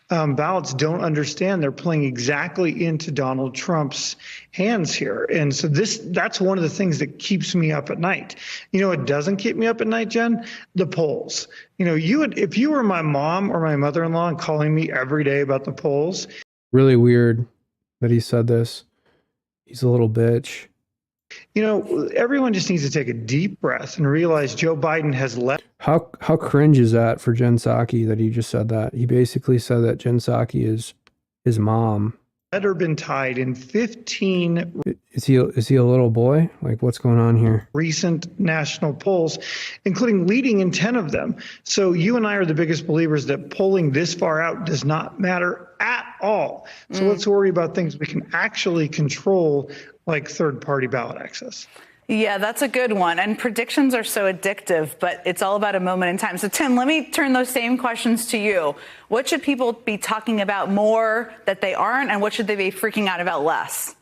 ballots don't understand they're playing exactly into Donald Trump's hands here. And so that's one of the things that keeps me up at night. It doesn't keep me up at night, Jen, the polls. If you were my mom or my mother-in-law and calling me every day about the polls. Really weird that he said this. He's a little bitch. Everyone just needs to take a deep breath and realize Joe Biden has left. How cringe is that for Jen Psaki that he just said that? He basically said that Jen Psaki is his mom. Had or been tied in 15. Is he a little boy? Like, what's going on here? Recent national polls, including leading in 10 of them. So you and I are the biggest believers that polling this far out does not matter at all. So let's worry about things we can actually control, like third-party ballot access. Yeah, that's a good one. And predictions are so addictive, but it's all about a moment in time. So, Tim, let me turn those same questions to you. What should people be talking about more that they aren't, and what should they be freaking out about less?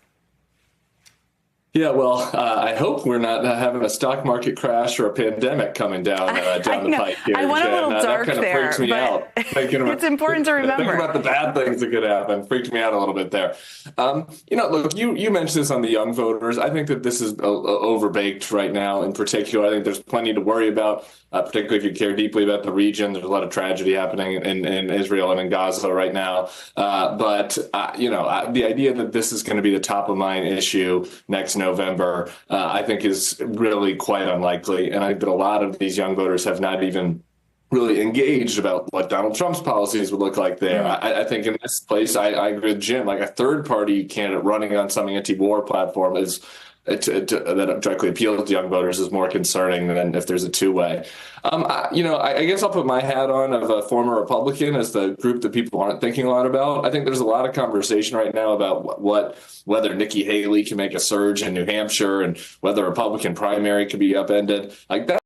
Yeah, well, I hope we're not having a stock market crash or a pandemic coming down the pike here. I went a little dark that kind there, of freaks me out. It's important to remember. Think about the bad things that could happen. Freaked me out a little bit there. Look, you mentioned this on the young voters. I think that this is overbaked right now. In particular, I think there's plenty to worry about particularly if you care deeply about the region. There's a lot of tragedy happening in Israel and in Gaza right now. But the idea that this is going to be the top of mind issue next November, I think is really quite unlikely. And I think that a lot of these young voters have not even really engaged about what Donald Trump's policies would look like there. I think in this place, I agree with Jim, like a third party candidate running on some anti-war platform that directly appeals to young voters is more concerning than if there's a two-way. I guess I'll put my hat on of a former Republican as the group that people aren't thinking a lot about. I think there's a lot of conversation right now about whether Nikki Haley can make a surge in New Hampshire and whether a Republican primary could be upended. Like that.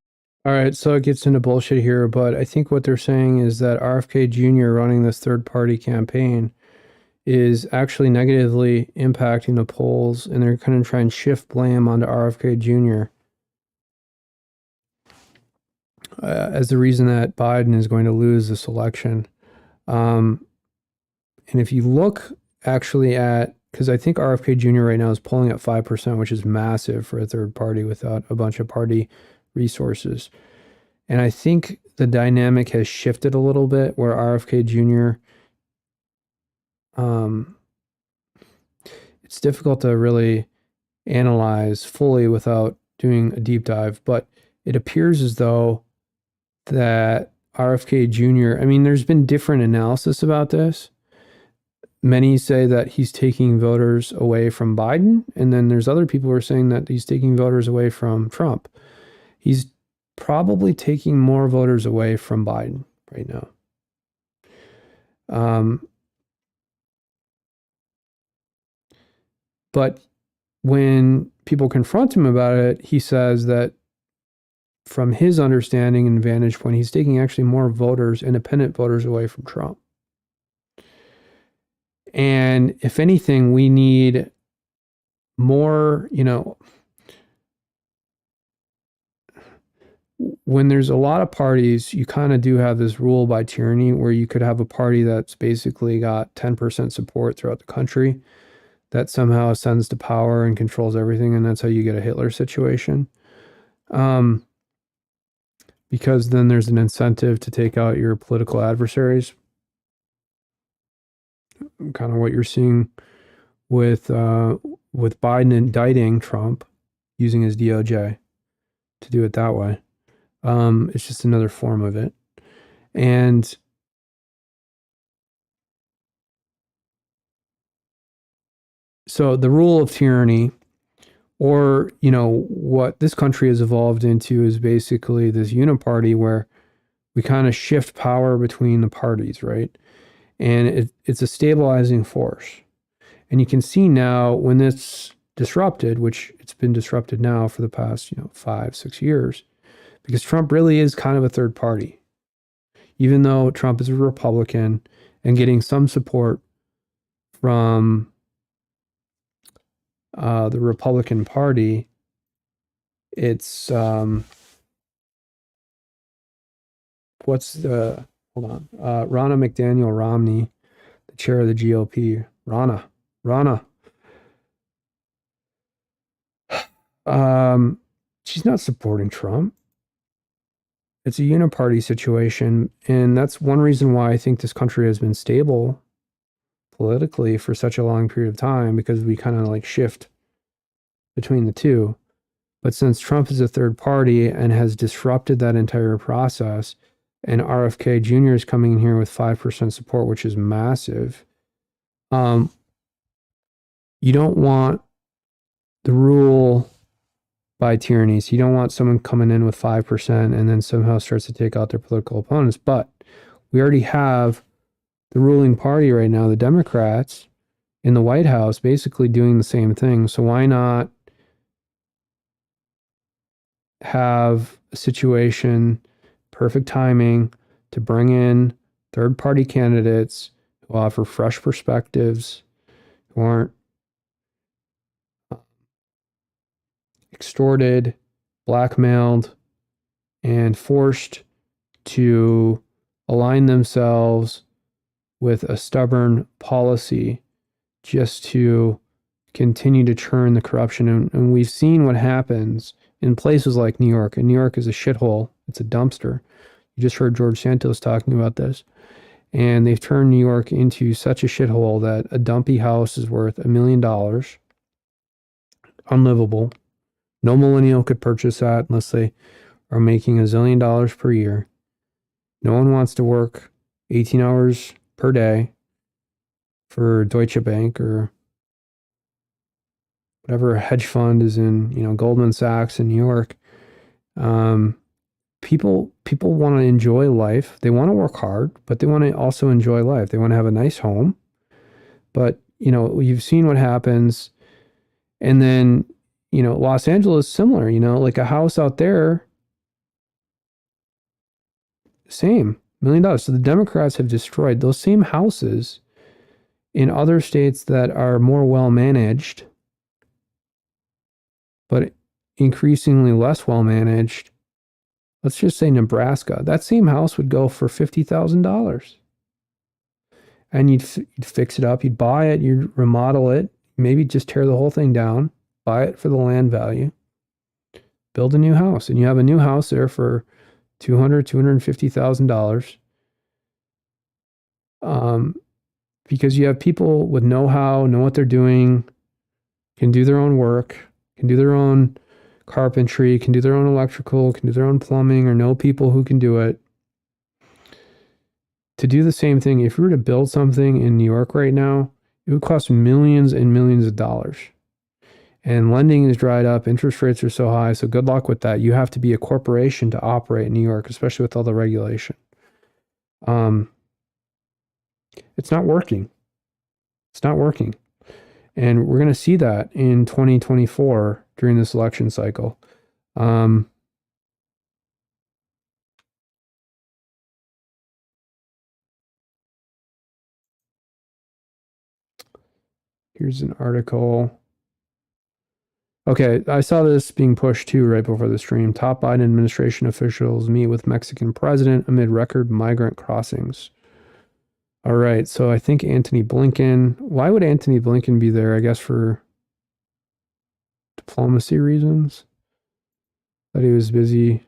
All right, so it gets into bullshit here, but I think what they're saying is that RFK Jr. running this third-party campaign is actually negatively impacting the polls, and they're going to try and shift blame onto RFK Jr. As the reason that Biden is going to lose this election. And if you look actually at, because I think RFK Jr. right now is polling at 5%, which is massive for a third party without a bunch of party resources. And I think the dynamic has shifted a little bit where RFK Jr., it's difficult to really analyze fully without doing a deep dive, but it appears as though that RFK Jr., I mean, there's been different analysis about this. Many say that he's taking voters away from Biden, and then there's other people who are saying that he's taking voters away from Trump. He's probably taking more voters away from Biden right now. But when people confront him about it, he says that from his understanding and vantage point, he's taking actually more voters, independent voters, away from Trump. And if anything, we need more, when there's a lot of parties, you kind of do have this rule by tyranny where you could have a party that's basically got 10% support throughout the country that somehow ascends to power and controls everything. And that's how you get a Hitler situation. Because then there's an incentive to take out your political adversaries. Kind of what you're seeing with Biden indicting Trump using his DOJ to do it that way. It's just another form of it. And so the rule of tyranny, or, what this country has evolved into is basically this uniparty where we kind of shift power between the parties, right? And it's a stabilizing force. And you can see now when it's disrupted, which it's been disrupted now for the past, 5-6 years, because Trump really is kind of a third party. Even though Trump is a Republican and getting some support from the Republican Party, it's Ronna McDaniel Romney, the chair of the GOP. Ronna. She's not supporting Trump. It's a uniparty situation, and that's one reason why I think this country has been stable politically for such a long period of time, because we kind of shift between the two. But since Trump is a third party and has disrupted that entire process, and RFK Jr. is coming in here with 5% support, which is massive, you don't want the rule by tyrannies. You don't want someone coming in with 5% and then somehow starts to take out their political opponents. But we already have the ruling party right now, the Democrats, in the White House basically doing the same thing. So why not have a situation, perfect timing, to bring in third-party candidates who offer fresh perspectives, who aren't extorted, blackmailed, and forced to align themselves with a stubborn policy just to continue to churn the corruption. And we've seen what happens in places like New York, and New York is a shithole It's a dumpster. You just heard George Santos talking about this. And they've turned New York into such a shithole that a dumpy house is worth $1 million. Unlivable. No millennial could purchase that unless they are making $1 zillion per year. No one wants to work 18 hours per day for Deutsche Bank or whatever hedge fund is in, Goldman Sachs in New York. People want to enjoy life. They want to work hard, but they want to also enjoy life. They want to have a nice home. But, you've seen what happens. And then, Los Angeles, similar, like a house out there, same, $1 million. So the Democrats have destroyed those same houses in other states that are more well managed, but increasingly less well managed. Let's just say Nebraska. That same house would go for $50,000. And you'd fix it up, you'd buy it, you'd remodel it, maybe just tear the whole thing down, buy it for the land value, build a new house, and you have a new house there for $250,000. Because you have people with know-how, know what they're doing, can do their own work, can do their own carpentry, can do their own electrical, can do their own plumbing, or know people who can do it. To do the same thing, if you were to build something in New York right now, it would cost millions and millions of dollars. And lending is dried up, interest rates are so high, so good luck with that. You have to be a corporation to operate in New York, especially with all the regulation. It's not working. It's not working. And we're going to see that in 2024 during this election cycle. Here's an article. Okay, I saw this being pushed too right before the stream. Top Biden administration officials meet with Mexican president amid record migrant crossings. All right, so I think Antony Blinken. Why would Antony Blinken be there? I guess for diplomacy reasons. That he was busy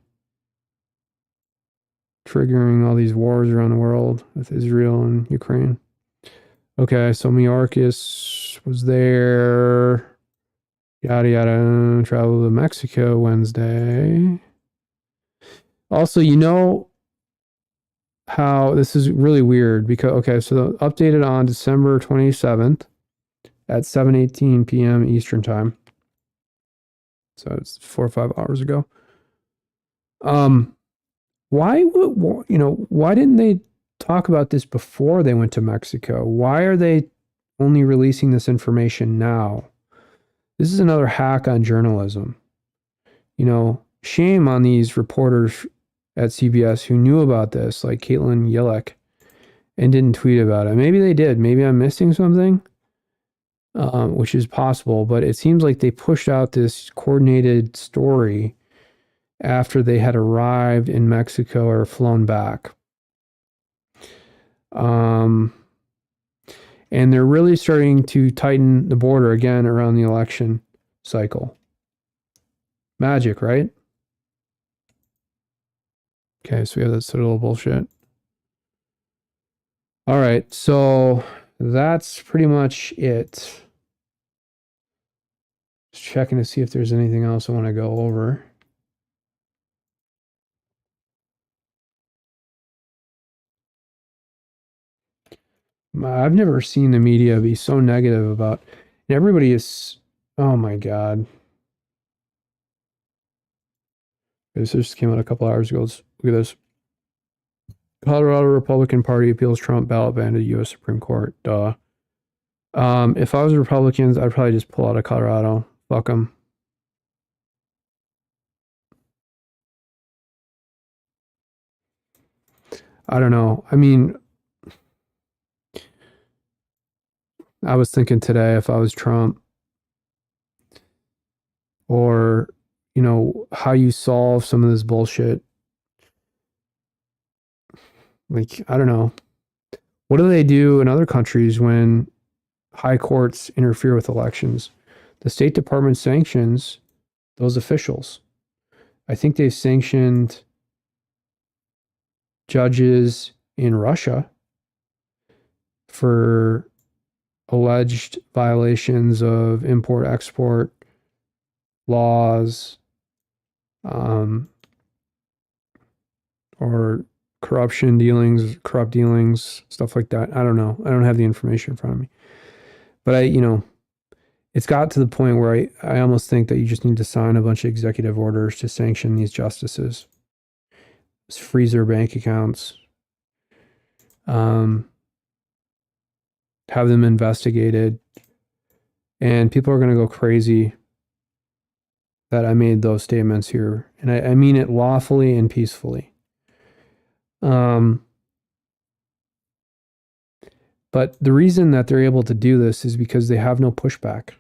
triggering all these wars around the world with Israel and Ukraine. Okay, so Mayorkas was there. Yada yada. Travel to Mexico Wednesday. Also, how this is really weird because, okay, so updated on December 27th at 7:18 p.m. Eastern time. So it's 4 or 5 hours ago. Why didn't they talk about this before they went to Mexico? Why are they only releasing this information now? This is another hack on journalism. Shame on these reporters at CBS who knew about this, like Caitlin Yellick, and didn't tweet about it. Maybe they did. Maybe I'm missing something, which is possible. But it seems like they pushed out this coordinated story after they had arrived in Mexico or flown back. And they're really starting to tighten the border again around the election cycle. Magic, right? Okay, so we have that sort of little bullshit. All right, so that's pretty much it. Just checking to see if there's anything else I want to go over. I've never seen the media be so negative about, and everybody is, oh my God. This just came out a couple hours ago. Let's look at this. Colorado Republican Party appeals Trump ballot ban to U.S. Supreme Court. Duh. If I was Republicans, I'd probably just pull out of Colorado. Fuck them. I don't know. I mean, I was thinking today if I was Trump, or, how you solve some of this bullshit. Like, I don't know. What do they do in other countries when high courts interfere with elections? The State Department sanctions those officials. I think they've sanctioned judges in Russia for alleged violations of import-export laws, or corrupt dealings, stuff like that. I don't know. I don't have the information in front of me. But it's got to the point where I almost think that you just need to sign a bunch of executive orders to sanction these justices, freeze their bank accounts, have them investigated, and people are going to go crazy that I made those statements here. And I mean it lawfully and peacefully. But the reason that they're able to do this is because they have no pushback.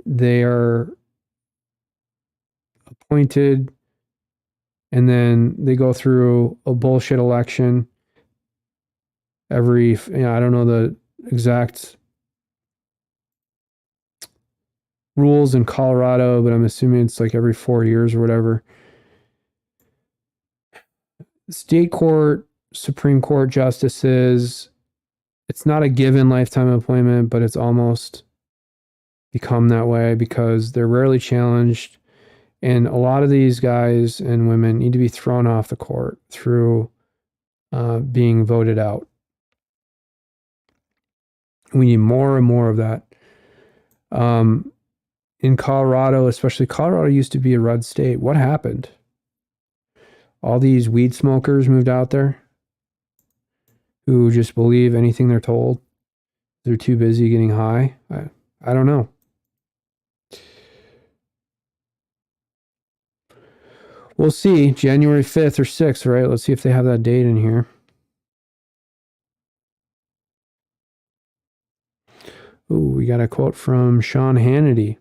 They are appointed, and then they go through a bullshit election every, I don't know the exact rules in Colorado, but I'm assuming it's like every 4 years or whatever. State court, Supreme Court justices, it's not a given lifetime appointment, but it's almost become that way because they're rarely challenged. And a lot of these guys and women need to be thrown off the court through being voted out. We need more and more of that. In Colorado, especially, Colorado used to be a red state. What happened? All these weed smokers moved out there who just believe anything they're told. They're too busy getting high. I don't know. We'll see. January 5th or 6th, right? Let's see if they have that date in here. Ooh, we got a quote from Sean Hannity.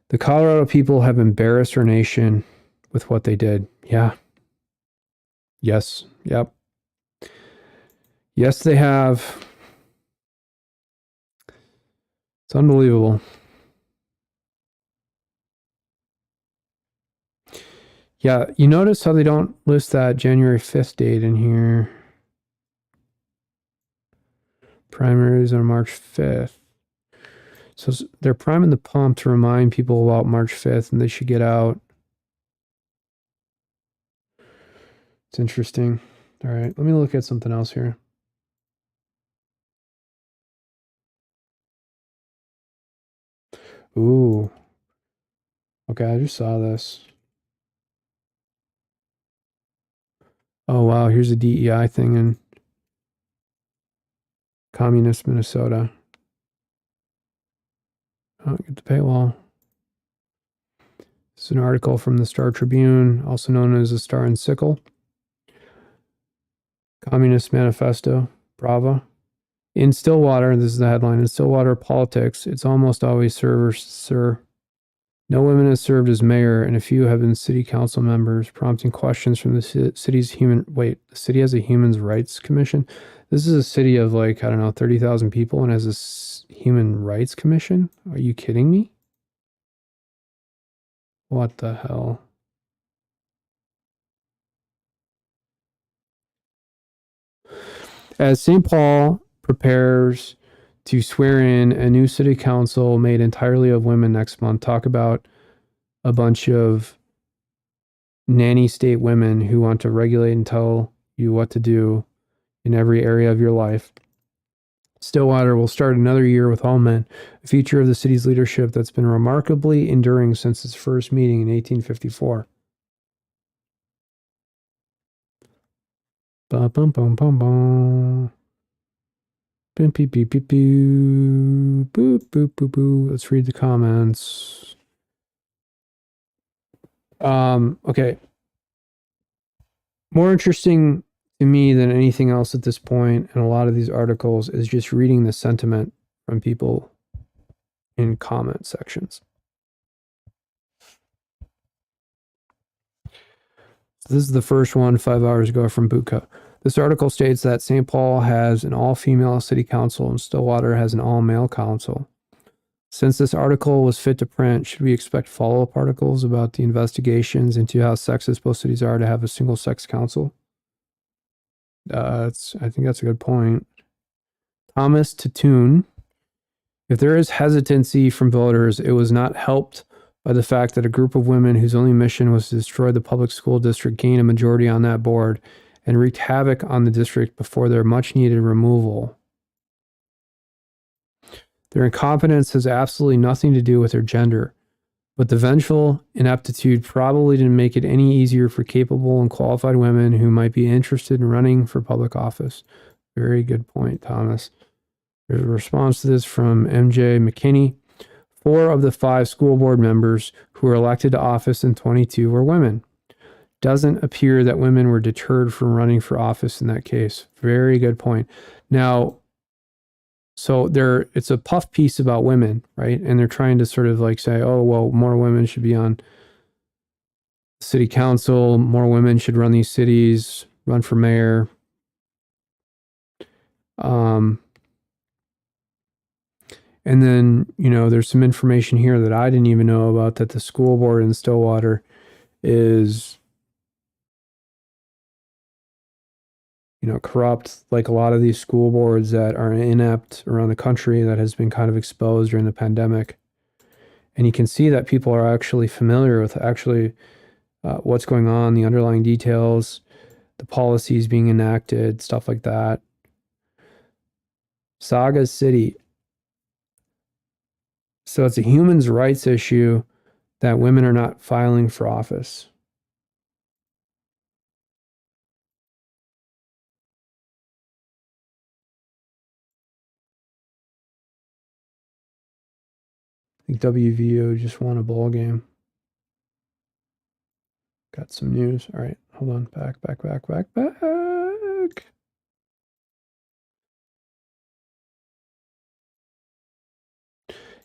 The Colorado people have embarrassed our nation with what they did. Yeah. Yes. Yep. Yes, they have. It's unbelievable. Yeah, you notice how they don't list that January 5th date in here. Primaries on March 5th. So they're priming the pump to remind people about March 5th, and they should get out. It's interesting. All right, let me look at something else here. Ooh. Okay, I just saw this. Oh, wow, here's a DEI thing in communist Minnesota. Oh, get the paywall. This is an article from the Star Tribune, also known as the Star and Sickle. Communist Manifesto, Brava. In Stillwater, this is the headline, in Stillwater politics, it's almost always sir. No women have served as mayor, and a few have been city council members, prompting questions from the city's the city has a human rights commission? This is a city of 30,000 people and has a human rights commission? Are you kidding me? What the hell? As St. Paul prepares to swear in a new city council made entirely of women next month, talk about a bunch of nanny state women who want to regulate and tell you what to do in every area of your life. Stillwater will start another year with all men, a feature of the city's leadership that's been remarkably enduring since its first meeting in 1854. Bum, bum, bum, bum, bum. Boop, beep, beep, beep, boop, boop, boop, boop, boop. Let's read the comments. Okay. More interesting to me than anything else at this point in a lot of these articles is just reading the sentiment from people in comment sections. So this is the first one 5 hours ago from Buka. This article states that St. Paul has an all-female city council and Stillwater has an all-male council. Since this article was fit to print, should we expect follow-up articles about the investigations into how sexist both cities are to have a single-sex council? I think that's a good point. Thomas Tattoon. If there is hesitancy from voters, it was not helped by the fact that a group of women whose only mission was to destroy the public school district gained a majority on that board and wreaked havoc on the district before their much needed removal. Their incompetence has absolutely nothing to do with their gender, but the vengeful ineptitude probably didn't make it any easier for capable and qualified women who might be interested in running for public office. Very good point, Thomas. There's a response to this from MJ McKinney. 4 of the 5 school board members who were elected to office in 22 were women. Doesn't appear that women were deterred from running for office in that case. Very good point. Now, so it's a puff piece about women, right? And they're trying to sort of like say, oh, well, more women should be on city council, more women should run these cities, run for mayor. And then, there's some information here that I didn't even know about, that the school board in Stillwater is, corrupt, like a lot of these school boards that are inept around the country that has been kind of exposed during the pandemic. And you can see that people are actually familiar with what's going on, the underlying details, the policies being enacted, stuff like that. Saga City. So it's a human rights issue that women are not filing for office. I think WVO just won a ball game. Got some news. All right, hold on. Back.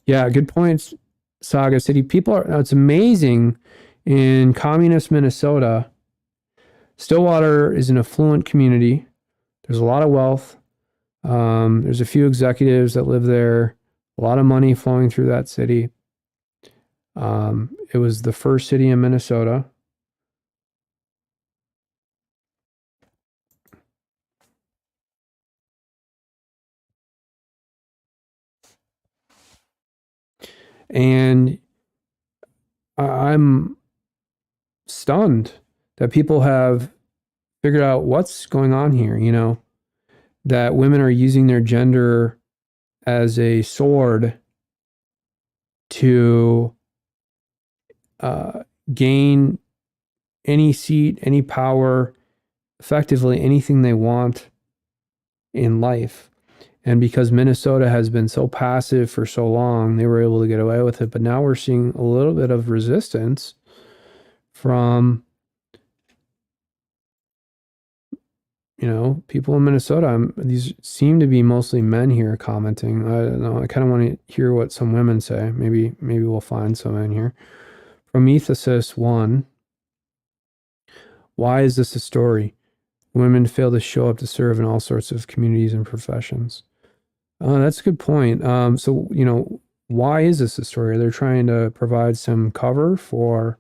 Yeah, good points, Saga City. It's amazing in communist Minnesota. Stillwater is an affluent community. There's a lot of wealth. There's a few executives that live there. A lot of money flowing through that city. It was the first city in Minnesota. And I'm stunned that people have figured out what's going on here, that women are using their gender as a sword to gain any seat, any power, effectively anything they want in life. And because Minnesota has been so passive for so long, they were able to get away with it. But now we're seeing a little bit of resistance from, people in Minnesota. These seem to be mostly men here commenting. I don't know. I kind of want to hear what some women say. Maybe we'll find some in here. Prometheus 1. Why is this a story? Women fail to show up to serve in all sorts of communities and professions. That's a good point. So, why is this a story? Are they trying to provide some cover for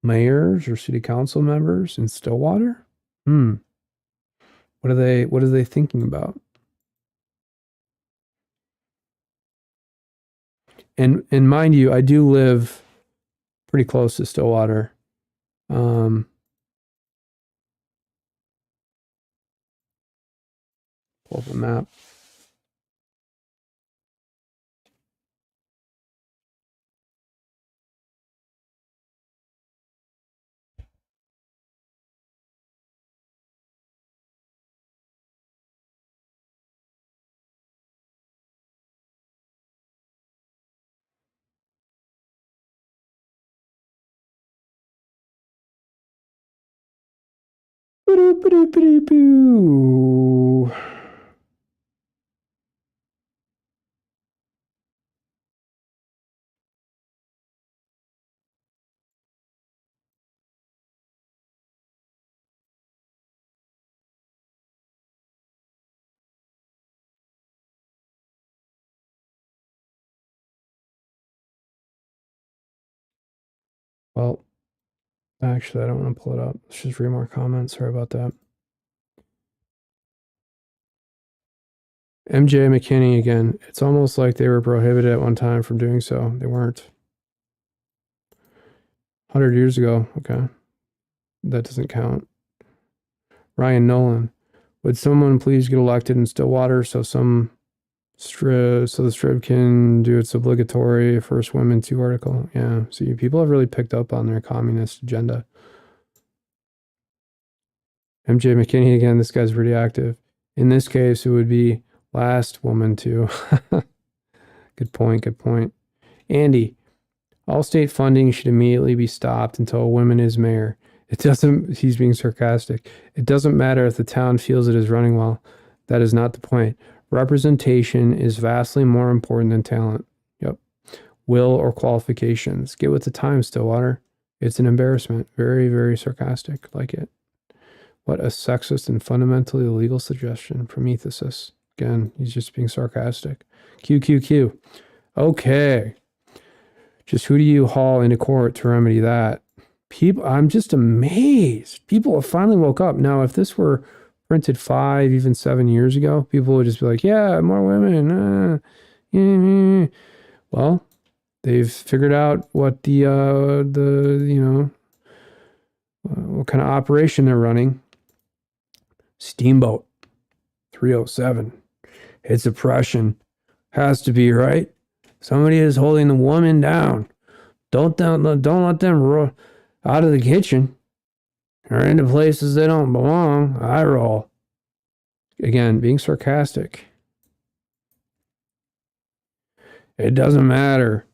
mayors or city council members in Stillwater? What are they thinking about? And mind you, I do live pretty close to Stillwater. Pull up a map. Well, actually, I don't want to pull it up. Let's just read more comments. Sorry about that. MJ McKinney again. It's almost like they were prohibited at one time from doing so. They weren't. 100 years ago. Okay. That doesn't count. Ryan Nolan. Would someone please get elected in Stillwater so the strip can do its obligatory first women 2 article? Yeah. See, people have really picked up on their communist agenda. MJ McKinney again. This guy's pretty active. In this case, it would be last woman 2. Good point. Good point. Andy. All state funding should immediately be stopped until a woman is mayor. It doesn't, he's being sarcastic. It doesn't matter if the town feels it is running well. That is not the point. Representation is vastly more important than talent. Yep. Will or qualifications. Get with the times, Stillwater. It's an embarrassment. Very, very sarcastic. Like it. What a sexist and fundamentally illegal suggestion. Prometheus. Again, he's just being sarcastic. QQQ. Okay. Just who do you haul into court to remedy that? People, I'm just amazed. People have finally woke up. Now, if this were printed 5, even 7 years ago, people would just be like, yeah, more women. Well, they've figured out what what kind of operation they're running. Steamboat 307. It's oppression. Has to be, right? Somebody is holding the woman down. Don't let them roll out of the kitchen or into places they don't belong. I roll. Again, being sarcastic. It doesn't matter.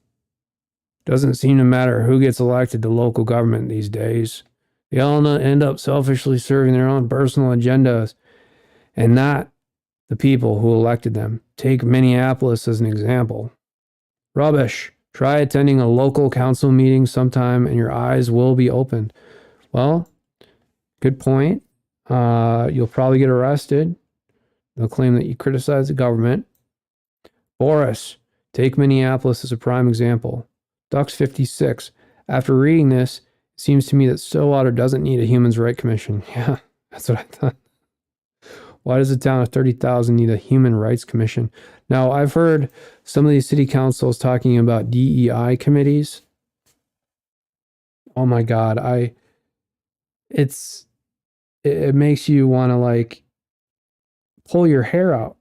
Doesn't seem to matter who gets elected to local government these days. They all end up selfishly serving their own personal agendas and not the people who elected them. Take Minneapolis as an example. Rubbish. Try attending a local council meeting sometime and your eyes will be opened. Well, good point. You'll probably get arrested. They'll claim that you criticize the government. Boris. Take Minneapolis as a prime example. Ducks 56. After reading this, it seems to me that Stillwater doesn't need a Human Rights Commission. Yeah, that's what I thought. Why does a town of 30,000 need a Human Rights Commission? Now, I've heard some of these city councils talking about DEI committees. Oh my God, it makes you want to like pull your hair out.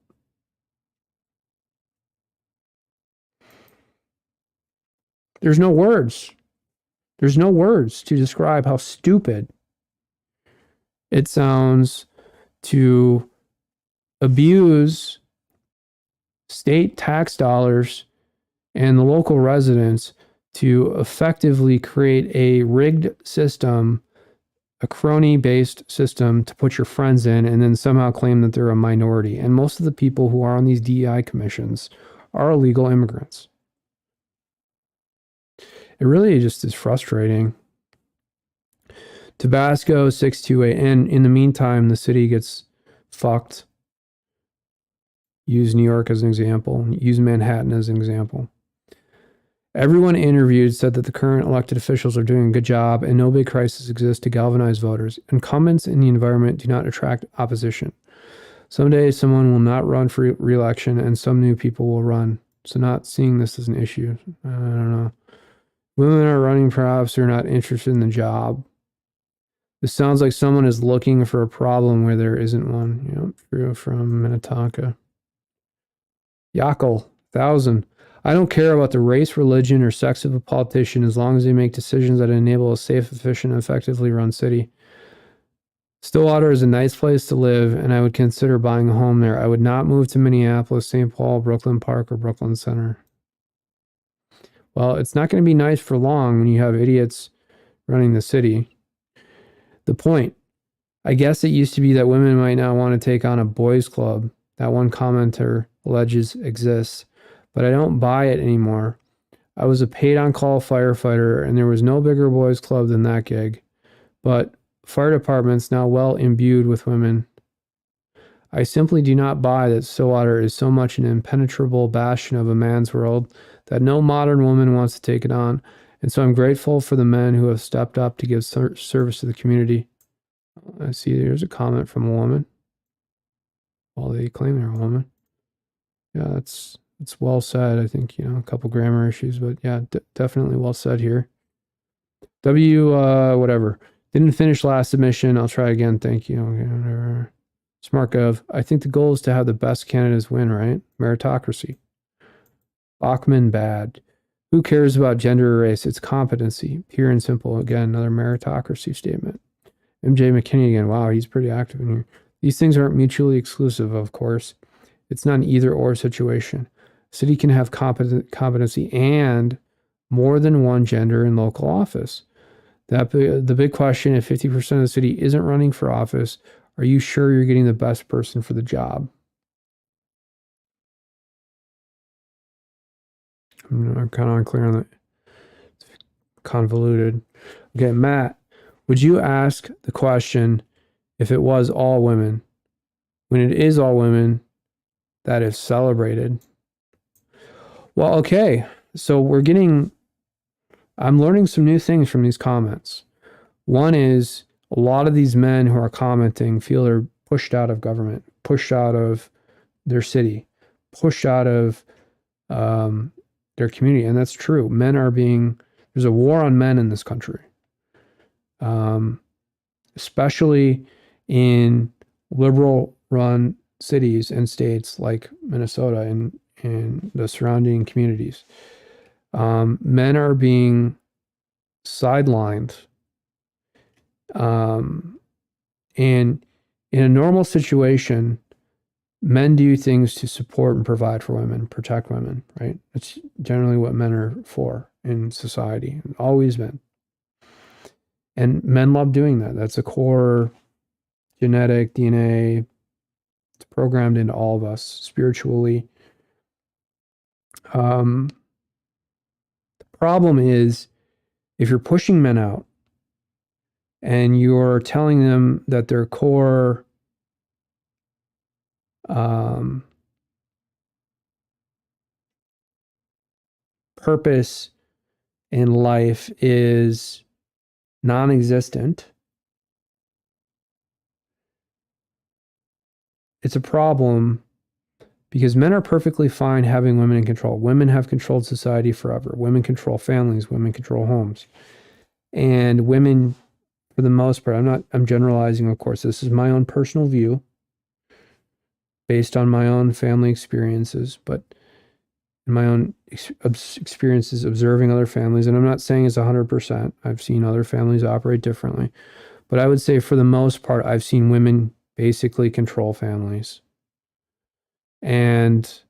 There's no words. There's no words to describe how stupid it sounds to abuse state tax dollars and the local residents to effectively create a rigged system, a crony-based system to put your friends in and then somehow claim that they're a minority. And most of the people who are on these DEI commissions are illegal immigrants. It really just is frustrating. Tabasco 628. And in the meantime, the city gets fucked. Use New York as an example. Use Manhattan as an example. Everyone interviewed said that the current elected officials are doing a good job and no big crisis exists to galvanize voters. Incumbents in the environment do not attract opposition. Someday someone will not run for re-election and some new people will run. So not seeing this as an issue. I don't know. Women are running, perhaps they're not interested in the job. This sounds like someone is looking for a problem where there isn't one. True from Minnetonka. Yakel, 1,000. I don't care about the race, religion, or sex of a politician as long as they make decisions that enable a safe, efficient, and effectively run city. Stillwater is a nice place to live, and I would consider buying a home there. I would not move to Minneapolis, St. Paul, Brooklyn Park, or Brooklyn Center. Well, it's not going to be nice for long when you have idiots running the city. The point. I guess it used to be that women might not want to take on a boys' club. That one commenter alleges exists. But I don't buy it anymore. I was a paid-on-call firefighter, and there was no bigger boys' club than that gig. But fire departments now well imbued with women. I simply do not buy that Stillwater is so much an impenetrable bastion of a man's world that no modern woman wants to take it on. And so I'm grateful for the men who have stepped up to give service to the community. I see there's a comment from a woman. Well, they claim they're a woman. Yeah, it's well said. I think, a couple grammar issues, but yeah, definitely well said here. Whatever. Didn't finish last submission. I'll try again. Thank you. Okay, whatever. Smart Gov. I think the goal is to have the best candidates win, right? Meritocracy. Bachman, bad. Who cares about gender or race? It's competency. Pure and simple. Again, another meritocracy statement. MJ McKinney again. Wow, he's pretty active in here. These things aren't mutually exclusive, of course. It's not an either or situation. City can have competency and more than one gender in local office. The big question, if 50% of the city isn't running for office, are you sure you're getting the best person for the job? I'm kind of unclear on that. It's convoluted. Okay, Matt, would you ask the question if it was all women? When it is all women, that is celebrated. Well, okay. So I'm learning some new things from these comments. One is a lot of these men who are commenting feel they're pushed out of government, pushed out of their city, pushed out of their community. And that's true. There's a war on men in this country, especially in liberal run cities and states like Minnesota and the surrounding communities. Men are being sidelined. And in a normal situation, men do things to support and provide for women, protect women, right? It's generally what men are for in society, always been. And men love doing that. That's a core genetic DNA. It's programmed into all of us spiritually. The problem is if you're pushing men out and you're telling them that their core purpose in life is non-existent, it's a problem because men are perfectly fine having women in control. Women have controlled society forever. Women control families. Women control homes. And women, for the most part, I'm generalizing, of course. This is my own personal view based on my own family experiences, but my own experiences observing other families. And I'm not saying it's 100%. I've seen other families operate differently. But I would say for the most part, I've seen women basically control families. And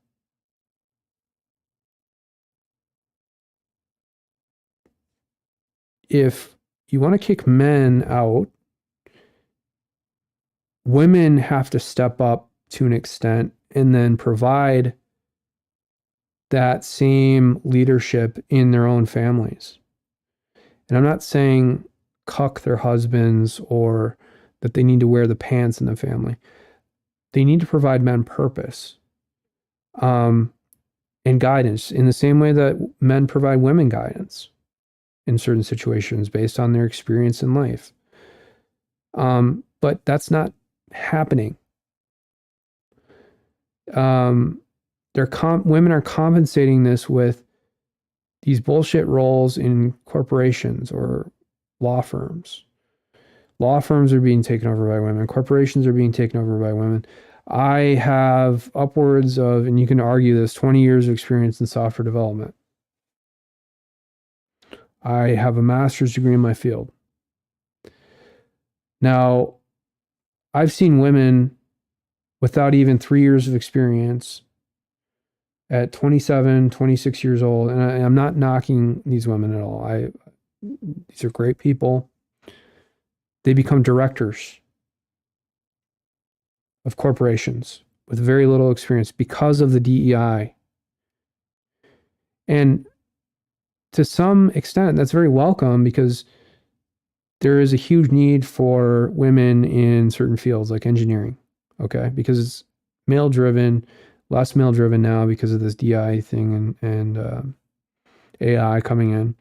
if you want to kick men out, women have to step up to an extent and then provide that same leadership in their own families. And I'm not saying cuck their husbands or that they need to wear the pants in the family. They need to provide men purpose and guidance in the same way that men provide women guidance in certain situations based on their experience in life. But that's not happening. Women are compensating this with these bullshit roles in corporations or law firms. Law firms are being taken over by women. Corporations are being taken over by women. I have upwards of, and you can argue this, 20 years of experience in software development. I have a master's degree in my field. Now, I've seen women without even 3 years of experience at 27, 26 years old, and I'm not knocking these women at all. These are great people. They become directors of corporations with very little experience because of the DEI. And to some extent, that's very welcome because there is a huge need for women in certain fields like engineering, okay? Because it's male-driven, less male-driven now because of this DEI thing and AI coming in.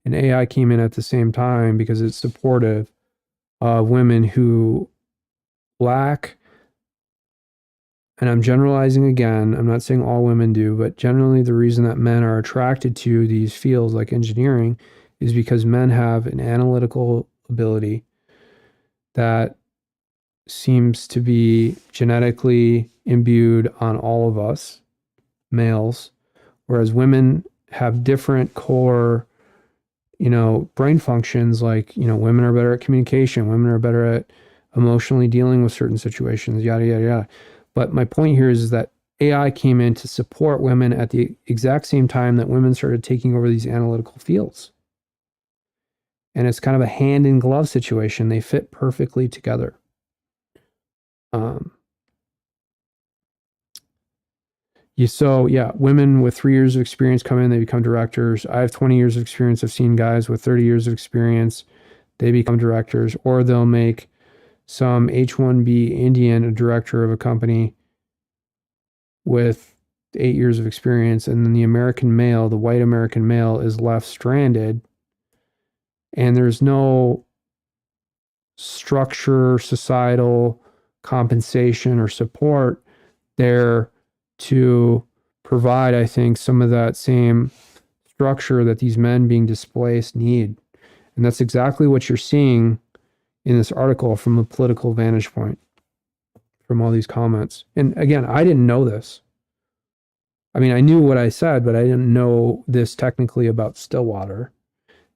And AI came in at the same time because it's supportive of women who lack, and I'm generalizing again, I'm not saying all women do, but generally the reason that men are attracted to these fields like engineering is because men have an analytical ability that seems to be genetically imbued on all of us males, whereas women have different core, brain functions. Like, women are better at communication, women are better at emotionally dealing with certain situations, yada, yada, yada. But my point here is that AI came in to support women at the exact same time that women started taking over these analytical fields. And it's kind of a hand in glove situation. They fit perfectly together. Women with 3 years of experience come in, they become directors. I have 20 years of experience. I've seen guys with 30 years of experience, they become directors, or they'll make some H-1B Indian a director of a company with 8 years of experience. And then the American male, the white American male, is left stranded. And there's no structure, societal compensation, or support there to provide, I think, some of that same structure that these men being displaced need. And that's exactly what you're seeing in this article from a political vantage point, from all these comments. And again, I didn't know this. I mean, I knew what I said, but I didn't know this technically about Stillwater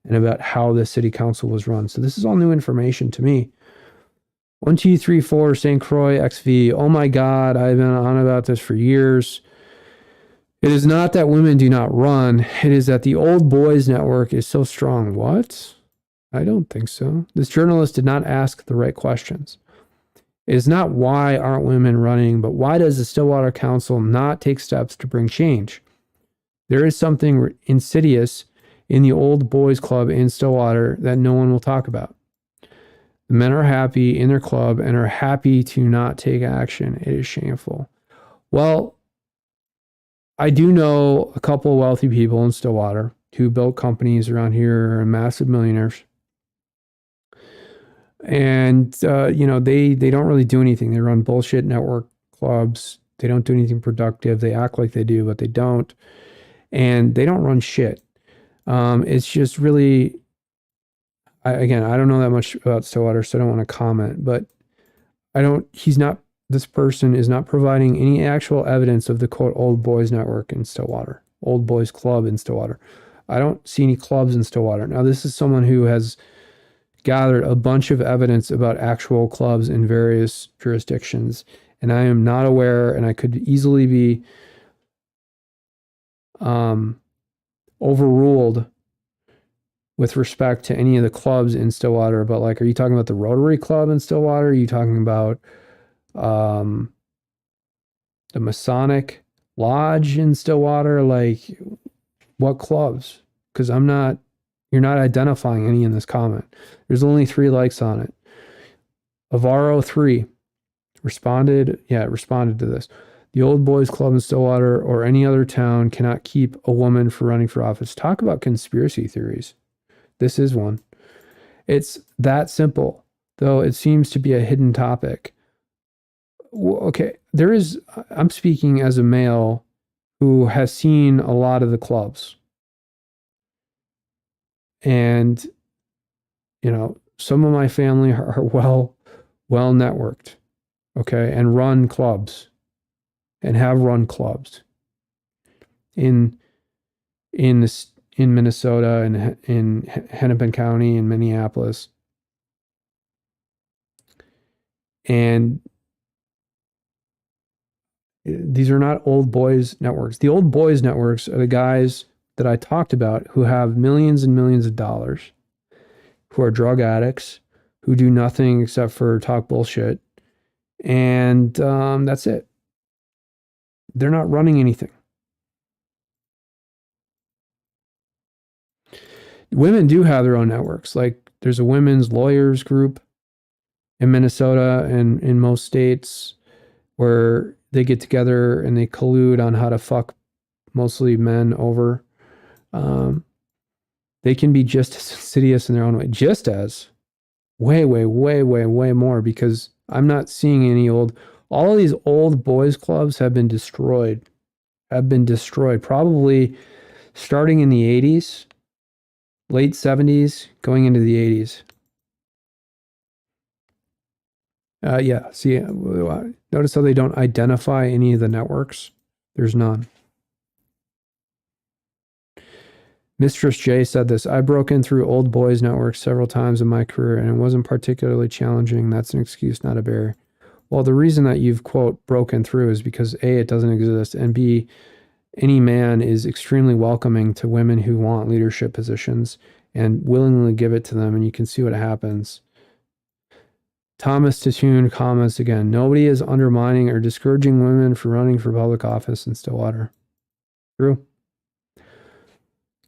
and about how the city council was run. So this is all new information to me. 1234 St. Croix XV. Oh my God, I've been on about this for years. It is not that women do not run. It is that the old boys network is so strong. What? I don't think so. This journalist did not ask the right questions. It is not why aren't women running, but why does the Stillwater Council not take steps to bring change? There is something insidious in the old boys club in Stillwater that no one will talk about. The men are happy in their club and are happy to not take action. It is shameful. Well, I do know a couple of wealthy people in Stillwater who built companies around here and massive millionaires. And, they don't really do anything. They run bullshit network clubs. They don't do anything productive. They act like they do, but they don't. And they don't run shit. It's just really, I don't know that much about Stillwater, so I don't want to comment, but this person is not providing any actual evidence of the quote old boys network in Stillwater, old boys club in Stillwater. I don't see any clubs in Stillwater. Now, this is someone who has gathered a bunch of evidence about actual clubs in various jurisdictions, and I am not aware, and I could easily be overruled with respect to any of the clubs in Stillwater. But like, are you talking about the Rotary Club in Stillwater? Are you talking about the Masonic Lodge in Stillwater? Like, what clubs? Because you're not identifying any in this comment. There's only 3 likes on it. Avaro 3 responded to this. The old boys club in Stillwater or any other town cannot keep a woman from running for office. Talk about conspiracy theories. This is one. It's that simple, though it seems to be a hidden topic. Okay, I'm speaking as a male who has seen a lot of the clubs. And, some of my family are well networked, okay, and run clubs and have run clubs in Minnesota and in Hennepin County and Minneapolis. And these are not old boys networks. The old boys networks are the guys that I talked about who have millions and millions of dollars, who are drug addicts, who do nothing except for talk bullshit. And that's it. They're not running anything. Women do have their own networks. Like, there's a women's lawyers group in Minnesota and in most states where they get together and they collude on how to fuck mostly men over. They can be just as insidious in their own way, just as way, way, way, way, way more, because I'm not seeing any all of these old boys clubs have been destroyed, probably starting in the 80s, late 70s, going into the 80s. Yeah, see, notice how they don't identify any of the networks? There's none. Mistress J said this, I broke in through old boys networks several times in my career, and it wasn't particularly challenging. That's an excuse, not a barrier. Well, the reason that you've, quote, broken through is because A, it doesn't exist, and B, any man is extremely welcoming to women who want leadership positions and willingly give it to them, and you can see what happens. Thomas Tattoon comments again, nobody is undermining or discouraging women for running for public office in Stillwater. True.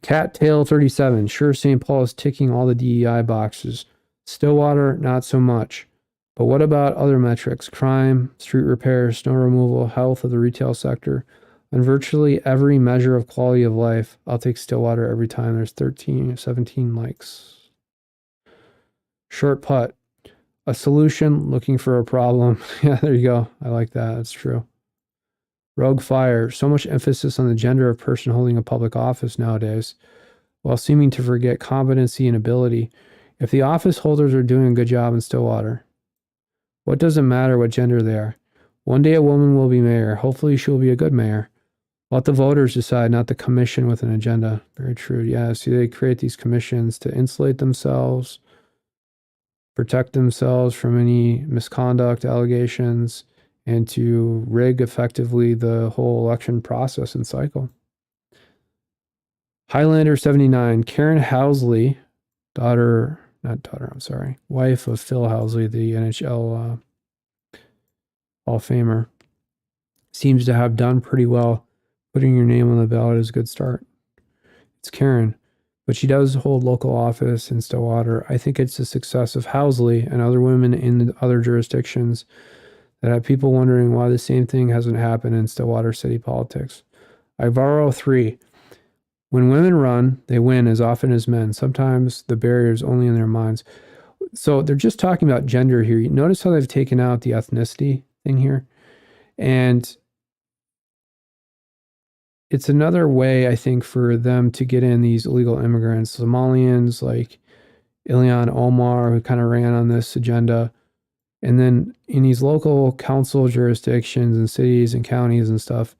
Cattail 37, sure, St. Paul is ticking all the DEI boxes. Stillwater, not so much. But what about other metrics? Crime, street repair, snow removal, health of the retail sector. On virtually every measure of quality of life, I'll take Stillwater every time. There's 17 likes. Short putt. A solution, looking for a problem. Yeah, there you go. I like that. That's true. Rogue Fire. So much emphasis on the gender of person holding a public office nowadays, while seeming to forget competency and ability. If the office holders are doing a good job in Stillwater, what does it matter what gender they are? One day a woman will be mayor. Hopefully she will be a good mayor. Let the voters decide, not the commission with an agenda. Very true. Yeah, see, they create these commissions to insulate themselves, protect themselves from any misconduct allegations, and to rig effectively the whole election process and cycle. Highlander 79, Karen Housley, wife of Phil Housley, the NHL Hall of Famer, seems to have done pretty well. Putting your name on the ballot is a good start. It's Karen, but she does hold local office in Stillwater. I think it's the success of Housley and other women in other jurisdictions that have people wondering why the same thing hasn't happened in Stillwater city politics. Ivaro 3. When women run, they win as often as men. Sometimes the barrier is only in their minds. So they're just talking about gender here. You notice how they've taken out the ethnicity thing here? And it's another way, I think, for them to get in these illegal immigrants, Somalians like Ilhan Omar, who kind of ran on this agenda. And then in these local council jurisdictions and cities and counties and stuff,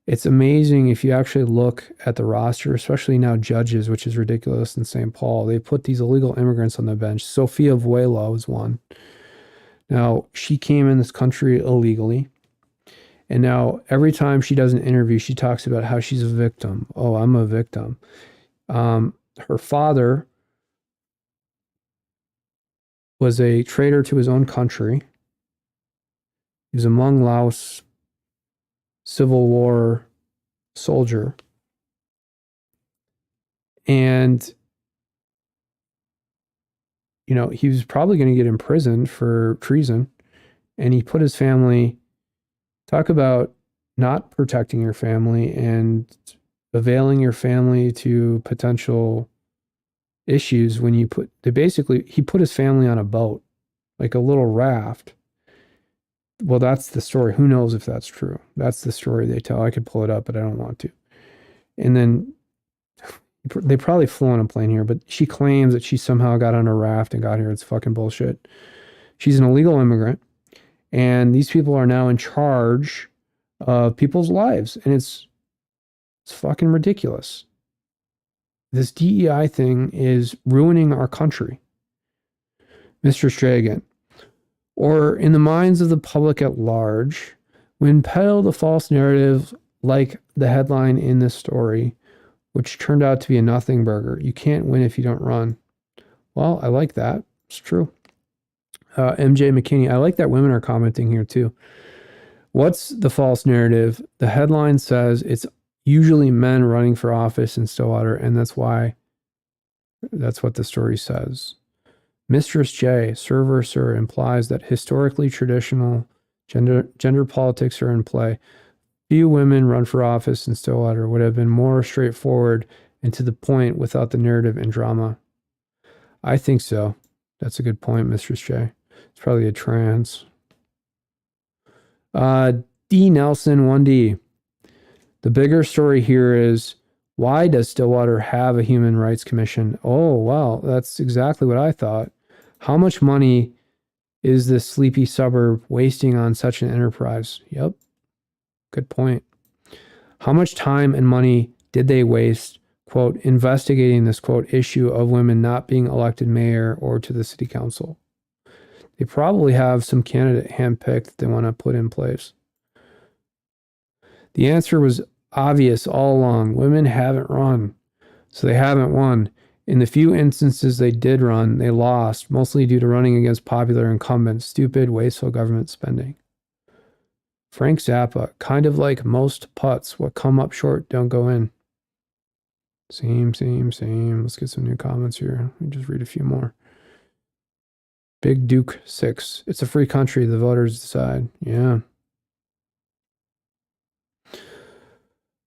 it's amazing if you actually look at the roster, especially now judges, which is ridiculous in St. Paul. They put these illegal immigrants on the bench. Sophia Vuelo was one. Now, she came in this country illegally. And now every time she does an interview, she talks about how she's a victim. Oh, I'm a victim. Her father was a traitor to his own country. He was a Hmong Laos Civil War soldier. And, you know, he was probably going to get imprisoned for treason. And he put his family, talk about not protecting your family and availing your family to potential issues when you he put his family on a boat, like a little raft. Well, that's the story. Who knows if that's true? That's the story they tell. I could pull it up, but I don't want to. And then they probably flew on a plane here, but she claims that she somehow got on a raft and got here. It's fucking bullshit. She's an illegal immigrant, and these people are now in charge of people's lives, and it's fucking ridiculous. This DEI thing is ruining our country. Mr. Stragan. Or in the minds of the public at large, when peddled a false narrative like the headline in this story, which turned out to be a nothing burger, you can't win if you don't run. Well, I like that. It's true. MJ McKinney, I like that women are commenting here too. What's the false narrative? The headline says it's usually men running for office in Stillwater, and that's what the story says. Mistress J, sir, implies that historically traditional gender politics are in play. Few women run for office in Stillwater. Would have been more straightforward and to the point without the narrative and drama? I think so. That's a good point, Mistress J. It's probably a trans. D. Nelson 1D. The bigger story here is, why does Stillwater have a human rights commission? Oh, wow. That's exactly what I thought. How much money is this sleepy suburb wasting on such an enterprise? Yep. Good point. How much time and money did they waste, quote, investigating this, quote, issue of women not being elected mayor or to the city council? They probably have some candidate handpicked that they want to put in place. The answer was obvious all along. Women haven't run, so they haven't won. In the few instances they did run, they lost, mostly due to running against popular incumbents, stupid, wasteful government spending. Frank Zappa, kind of like most putts, what come up short don't go in. Same. Let's get some new comments here. Let me just read a few more. Big Duke 6. It's a free country. The voters decide. Yeah.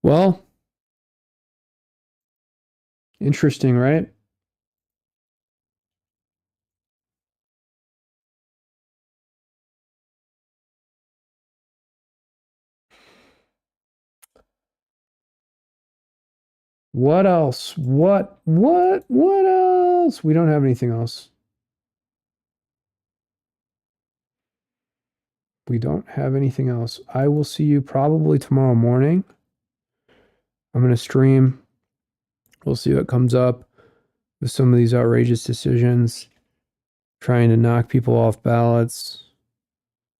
Well, interesting, right? What else? What else? We don't have anything else. We don't have anything else. I will see you probably tomorrow morning. I'm going to stream. We'll see what comes up with some of these outrageous decisions, trying to knock people off ballots,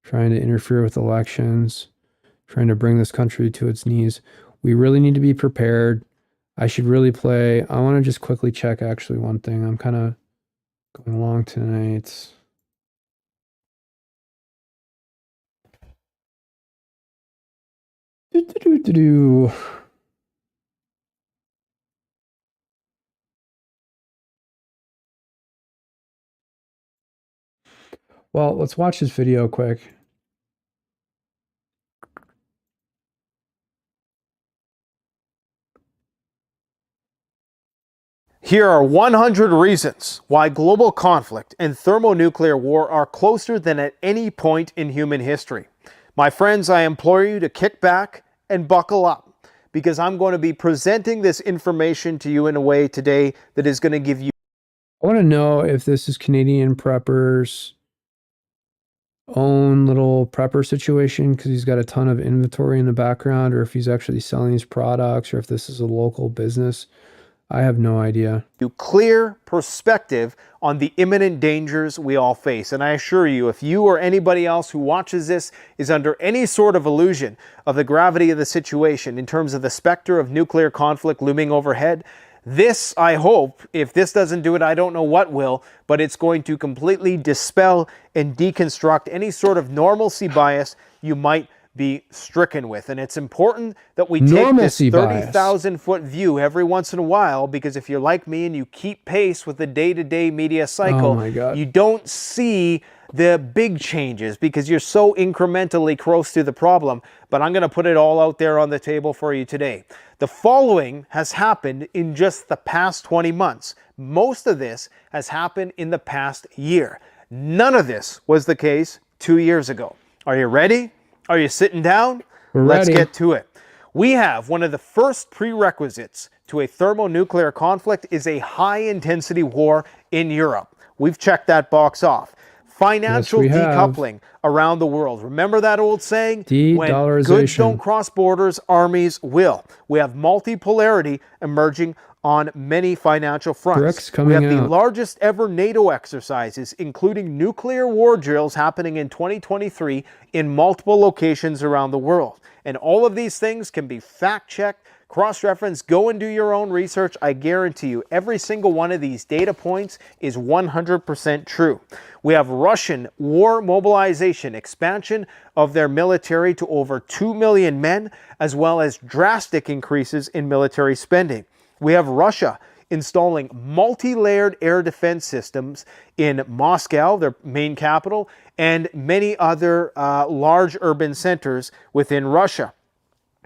trying to interfere with elections, trying to bring this country to its knees. We really need to be prepared. I should really play. I want to just quickly check actually one thing. I'm kind of going along tonight. Well, let's watch this video quick. Here are 100 reasons why global conflict and thermonuclear war are closer than at any point in human history. My friends, I implore you to kick back and buckle up, because I'm going to be presenting this information to you in a way today that is going to give you... I want to know if this is Canadian Prepper's own little prepper situation, because he's got a ton of inventory in the background, or if he's actually selling these products, or if this is a local business. I have no idea. Clear perspective on the imminent dangers we all face. And I assure you, if you or anybody else who watches this is under any sort of illusion of the gravity of the situation in terms of the specter of nuclear conflict looming overhead, this, I hope, if this doesn't do it, I don't know what will, but it's going to completely dispel and deconstruct any sort of normalcy bias you might be stricken with. And it's important that we take this 30,000-foot view every once in a while, because if you're like me and you keep pace with the day-to-day media cycle, you don't see the big changes because you're so incrementally close to the problem. But I'm going to put it all out there on the table for you today. The following has happened in just the past 20 months. Most of this has happened in the past year. None of this was the case 2 years ago. Are you ready? Are you sitting down? Let's get to it. We have one of the first prerequisites to a thermonuclear conflict is a high-intensity war in Europe. We've checked that box off. Financial decoupling around the world. Remember that old saying? When goods don't cross borders, armies will. We have multipolarity emerging on many financial fronts. We have the largest ever NATO exercises, including nuclear war drills happening in 2023 in multiple locations around the world. And all of these things can be fact-checked, cross-referenced. Go and do your own research. I guarantee you every single one of these data points is 100% true. We have Russian war mobilization, expansion of their military to over 2 million men, as well as drastic increases in military spending. We have Russia installing multi-layered air defense systems in Moscow, their main capital, and many other large urban centers within Russia.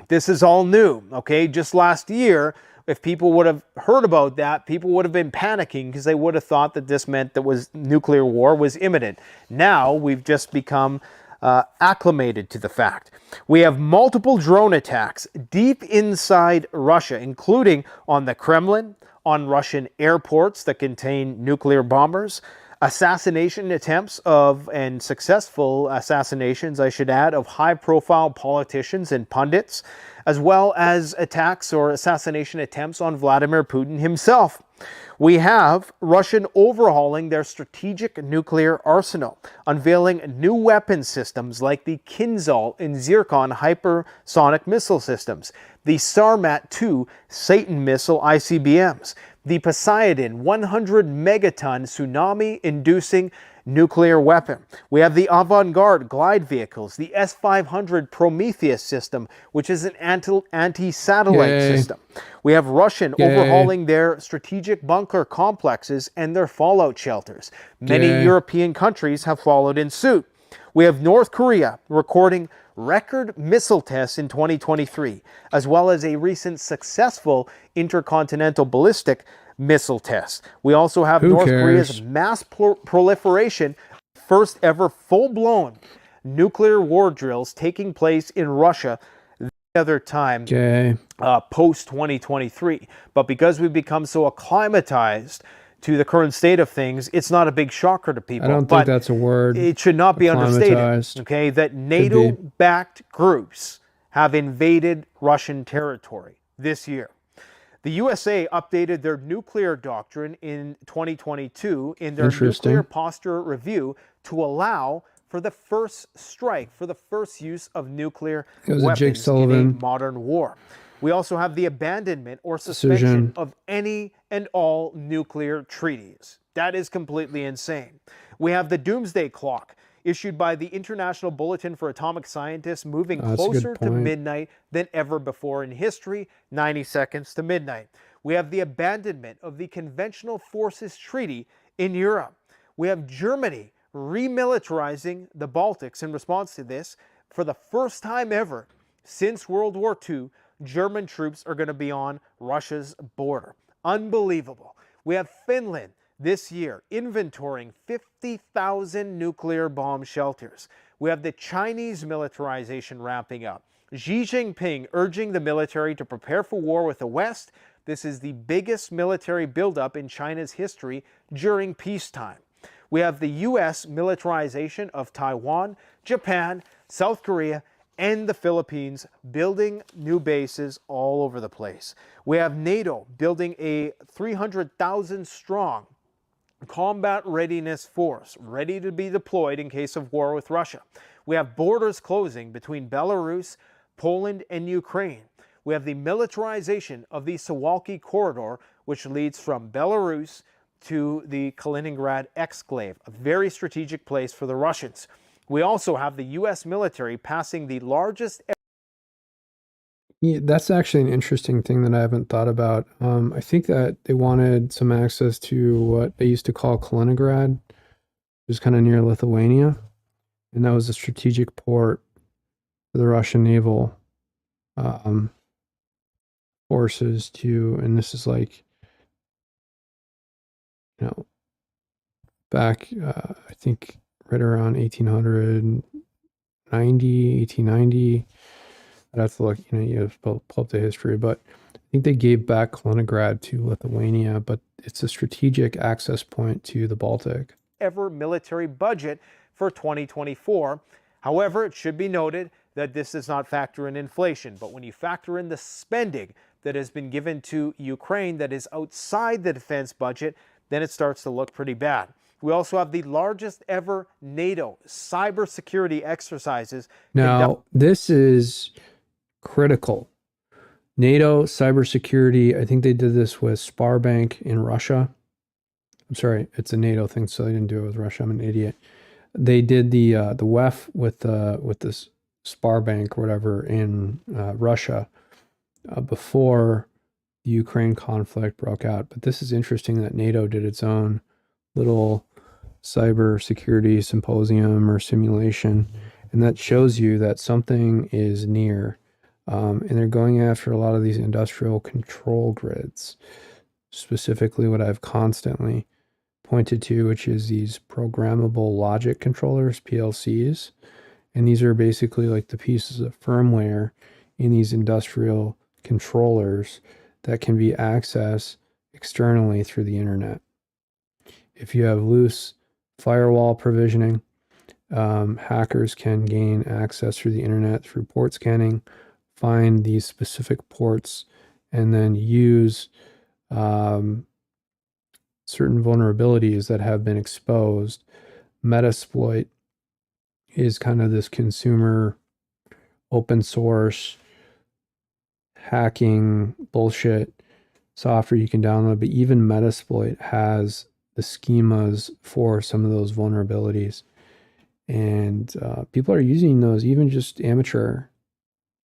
This is all new, okay? Just last year, if people would have heard about that, people would have been panicking because they would have thought that this meant that nuclear war was imminent. Now we've just become acclimated to the fact. We have multiple drone attacks deep inside Russia, including on the Kremlin, on Russian airports that contain nuclear bombers, assassination attempts and successful assassinations, I should add, of high-profile politicians and pundits, as well as attacks or assassination attempts on Vladimir Putin himself. We have Russian overhauling their strategic nuclear arsenal, unveiling new weapon systems like the Kinzhal and Zircon hypersonic missile systems, the Sarmat-2 Satan missile ICBMs, the Poseidon 100 megaton tsunami-inducing nuclear weapon. We have the Avant-Garde glide vehicles, the S-500 Prometheus system, which is an anti-satellite system. We have Russian overhauling their strategic bunker complexes and their fallout shelters. Many European countries have followed in suit. We have North Korea recording record missile tests in 2023, as well as a recent successful intercontinental ballistic missile test. We also have North Korea's mass proliferation, first ever full-blown nuclear war drills taking place in Russia the other time post-2023. But because we've become so acclimatized to the current state of things, it's not a big shocker to people. I don't think that's a word. It should not be understated, okay, that NATO-backed groups have invaded Russian territory this year. The USA updated their nuclear doctrine in 2022 in their nuclear posture review to allow for the first strike, for the first use of nuclear weapons in a modern war. We also have the abandonment or suspension of any and all nuclear treaties. That is completely insane. We have the doomsday clock issued by the International Bulletin for Atomic Scientists, moving closer to midnight than ever before in history, 90 seconds to midnight. We have the abandonment of the Conventional Forces Treaty in Europe. We have Germany remilitarizing the Baltics in response to this. For the first time ever since World War II, German troops are going to be on Russia's border. Unbelievable. We have Finland this year inventorying 50,000 nuclear bomb shelters. We have the Chinese militarization ramping up. Xi Jinping urging the military to prepare for war with the West. This is the biggest military buildup in China's history during peacetime. We have the U.S. militarization of Taiwan, Japan, South Korea, and the Philippines building new bases all over the place. We have NATO building a 300,000 strong combat readiness force ready to be deployed in case of war with Russia. We have borders closing between Belarus, Poland, and Ukraine. We have the militarization of the Suwalki corridor, which leads from Belarus to the Kaliningrad exclave, a very strategic place for the Russians. We also have the U.S. military passing the largest... Yeah, that's actually an interesting thing that I haven't thought about. I think that they wanted some access to what they used to call Kaliningrad, which is kind of near Lithuania. And that was a strategic port for the Russian naval forces to, and this is like, you know, back, I think, right around 1890. I'd have to look, you know, you have to pull up the history, but I think they gave back Kaliningrad to Lithuania, but it's a strategic access point to the Baltic. Ever military budget for 2024. However, it should be noted that this does not factor in inflation, but when you factor in the spending that has been given to Ukraine that is outside the defense budget, then it starts to look pretty bad. We also have the largest ever NATO cybersecurity exercises. Now, this is critical. NATO cybersecurity, I think they did this with Sparbank in Russia. I'm sorry, it's a NATO thing, so they didn't do it with Russia. I'm an idiot. They did the WEF with this Sparbank or whatever in Russia before the Ukraine conflict broke out. But this is interesting that NATO did its own little cybersecurity symposium or simulation, and that shows you that something is near. And they're going after a lot of these industrial control grids, specifically what I've constantly pointed to, which is these programmable logic controllers, PLCs. And these are basically like the pieces of firmware in these industrial controllers that can be accessed externally through the internet. If you have loose firewall provisioning, hackers can gain access through the internet through port scanning, find these specific ports, and then use certain vulnerabilities that have been exposed. Metasploit is kind of this consumer open source hacking bullshit software you can download, but even Metasploit has the schemas for some of those vulnerabilities. And people are using those, even just amateur,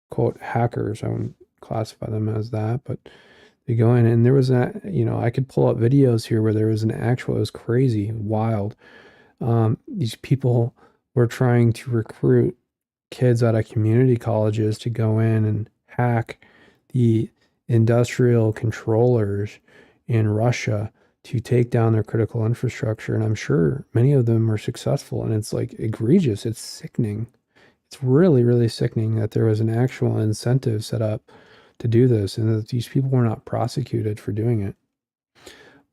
quote, hackers. I wouldn't classify them as that, but they go in, and there was that, I could pull up videos here where there was an actual, it was crazy, wild. These people were trying to recruit kids out of community colleges to go in and hack the industrial controllers in Russia to take down their critical infrastructure. And I'm sure many of them are successful. And it's like egregious. It's sickening. It's really, really sickening that there was an actual incentive set up to do this and that these people were not prosecuted for doing it.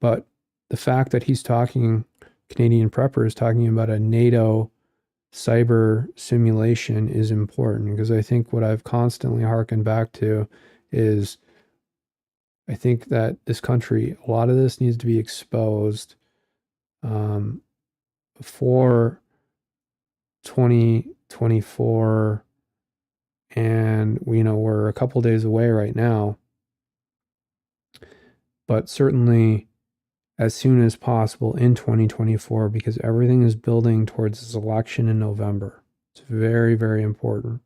But the fact that he's talking, Canadian Prepper is talking about a NATO cyber simulation is important, because I think what I've constantly harkened back to is I think that this country, a lot of this needs to be exposed for 2024. And we're a couple days away right now, but certainly as soon as possible in 2024, because everything is building towards this election in November. It's very, very important.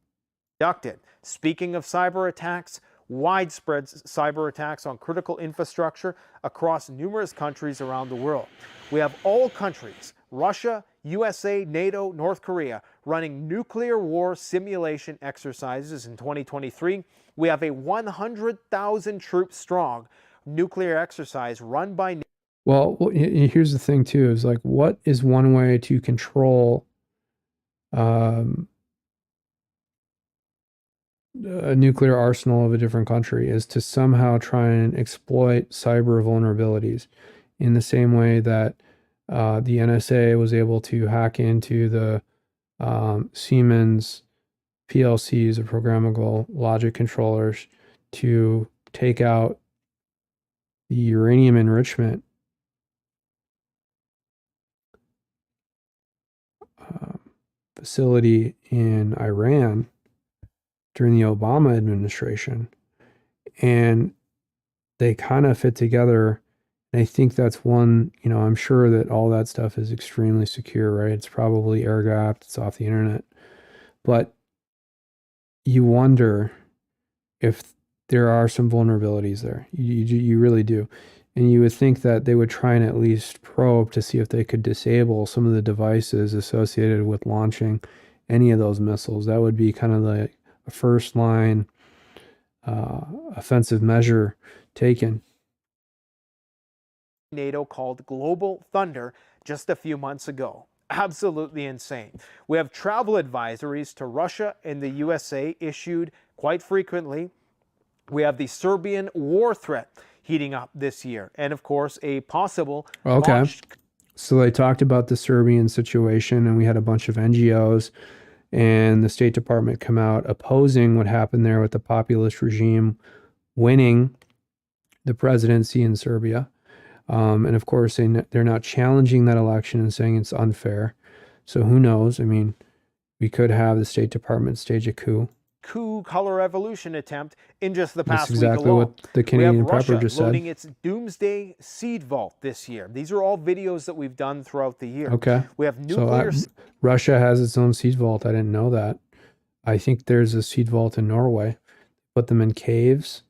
Conducted. Speaking of cyber attacks, widespread cyber attacks on critical infrastructure across numerous countries around the world. We have all countries, Russia, USA, NATO, North Korea, running nuclear war simulation exercises in 2023. We have a 100,000 troop strong nuclear exercise run by NATO. Well, here's the thing too, is like, what is one way to control a nuclear arsenal of a different country is to somehow try and exploit cyber vulnerabilities in the same way that the NSA was able to hack into the Siemens PLCs, or programmable logic controllers, to take out the uranium enrichment facility in Iran during the Obama administration. And they kind of fit together. And I think that's one, I'm sure that all that stuff is extremely secure, right? It's probably air gapped, it's off the internet. But you wonder if there are some vulnerabilities there. You really do. And you would think that they would try and at least probe to see if they could disable some of the devices associated with launching any of those missiles. That would be kind of like a first line offensive measure taken. NATO called Global Thunder just a few months ago. Absolutely insane. We have travel advisories to Russia and the USA issued quite frequently. We have the Serbian war threat heating up this year. And of course, a possible... Okay. So they talked about the Serbian situation, and we had a bunch of NGOs and the State Department come out opposing what happened there with the populist regime winning the presidency in Serbia. And of course, they're not challenging that election and saying it's unfair. So who knows? I mean, we could have the State Department stage a coup color revolution attempt in just the past week alone. That's exactly what the Canadian Prepper just said. Loading its doomsday seed vault this year. These are all videos that we've done throughout the year. Okay. We have nuclear... So Russia has its own seed vault. I didn't know that. I think there's a seed vault in Norway. Put them in caves.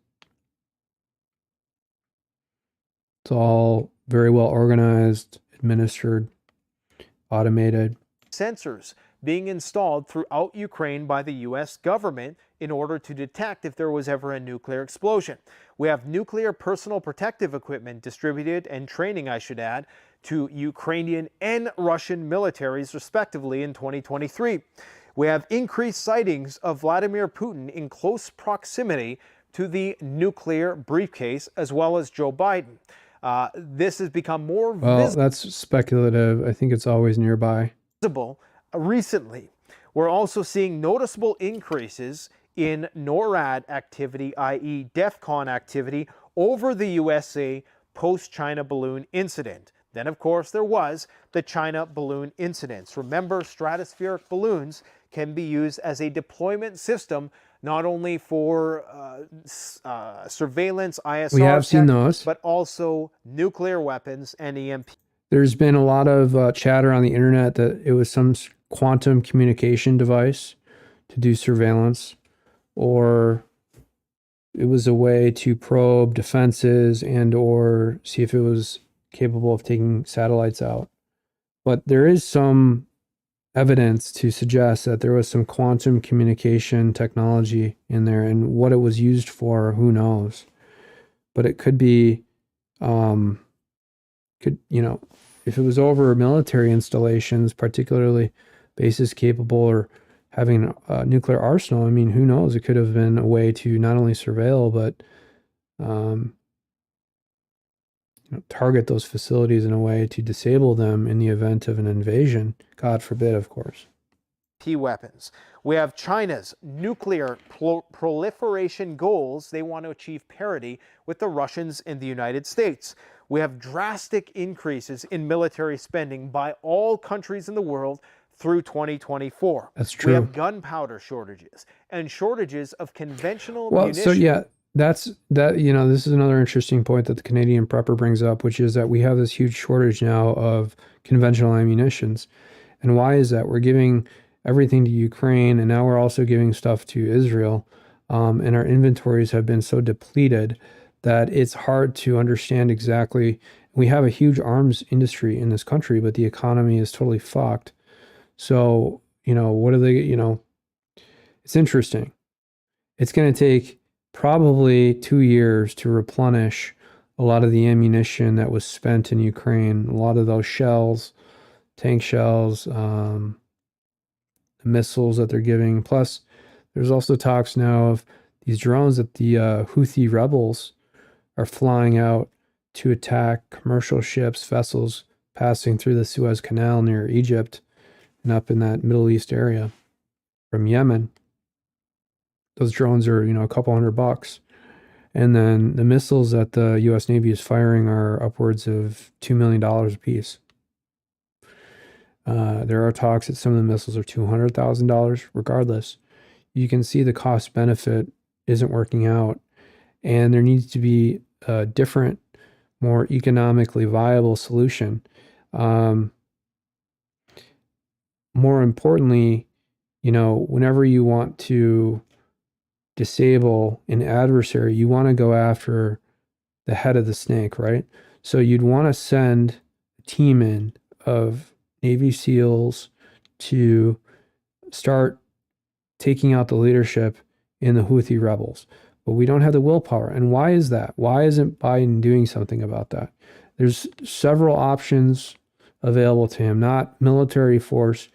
It's all very well organized, administered, automated. Sensors being installed throughout Ukraine by the U.S. government in order to detect if there was ever a nuclear explosion. We have nuclear personal protective equipment distributed and training, I should add, to Ukrainian and Russian militaries, respectively, in 2023. We have increased sightings of Vladimir Putin in close proximity to the nuclear briefcase, as well as Joe Biden. This has become more that's speculative. I think it's always nearby. Visible recently. We're also seeing noticeable increases in NORAD activity, i.e. DEFCON activity, over the USA post-China balloon incident. Then, of course, there was the China balloon incidents. Remember, stratospheric balloons can be used as a deployment system, not only for surveillance, ISR, we have seen those, but also nuclear weapons and EMP. There's been a lot of chatter on the internet that it was some quantum communication device to do surveillance, or it was a way to probe defenses and or see if it was capable of taking satellites out. But there is some evidence to suggest that there was some quantum communication technology in there, and what it was used for, who knows. But it could be, if it was over military installations, particularly bases capable or having a nuclear arsenal, I mean, who knows? It could have been a way to not only surveil, but target those facilities in a way to disable them in the event of an invasion. God forbid, of course. Weapons. We have China's nuclear proliferation goals. They want to achieve parity with the Russians and the United States. We have drastic increases in military spending by all countries in the world through 2024. That's true. We have gunpowder shortages and shortages of conventional munitions. So yeah, this is another interesting point that the Canadian prepper brings up, which is that we have this huge shortage now of conventional ammunitions. And why is that? We're giving everything to Ukraine, and now we're also giving stuff to Israel. And our inventories have been so depleted that it's hard to understand exactly. We have a huge arms industry in this country, but the economy is totally fucked. So, what are they, it's interesting. It's going to take probably 2 years to replenish a lot of the ammunition that was spent in Ukraine, a lot of those shells, tank shells, the missiles that they're giving. Plus, there's also talks now of these drones that the Houthi rebels are flying out to attack commercial ships, vessels passing through the Suez Canal near Egypt and up in that Middle East area from Yemen. Those drones are, a couple $100. And then the missiles that the U.S. Navy is firing are upwards of $2 million a piece. There are talks that some of the missiles are $200,000. Regardless, you can see the cost benefit isn't working out, and there needs to be a different, more economically viable solution. More importantly, whenever you want to disable an adversary, you want to go after the head of the snake, right? So you'd want to send a team in of Navy SEALs to start taking out the leadership in the Houthi rebels. But we don't have the willpower. And why is that? Why isn't Biden doing something about that? There's several options available to him, not military force,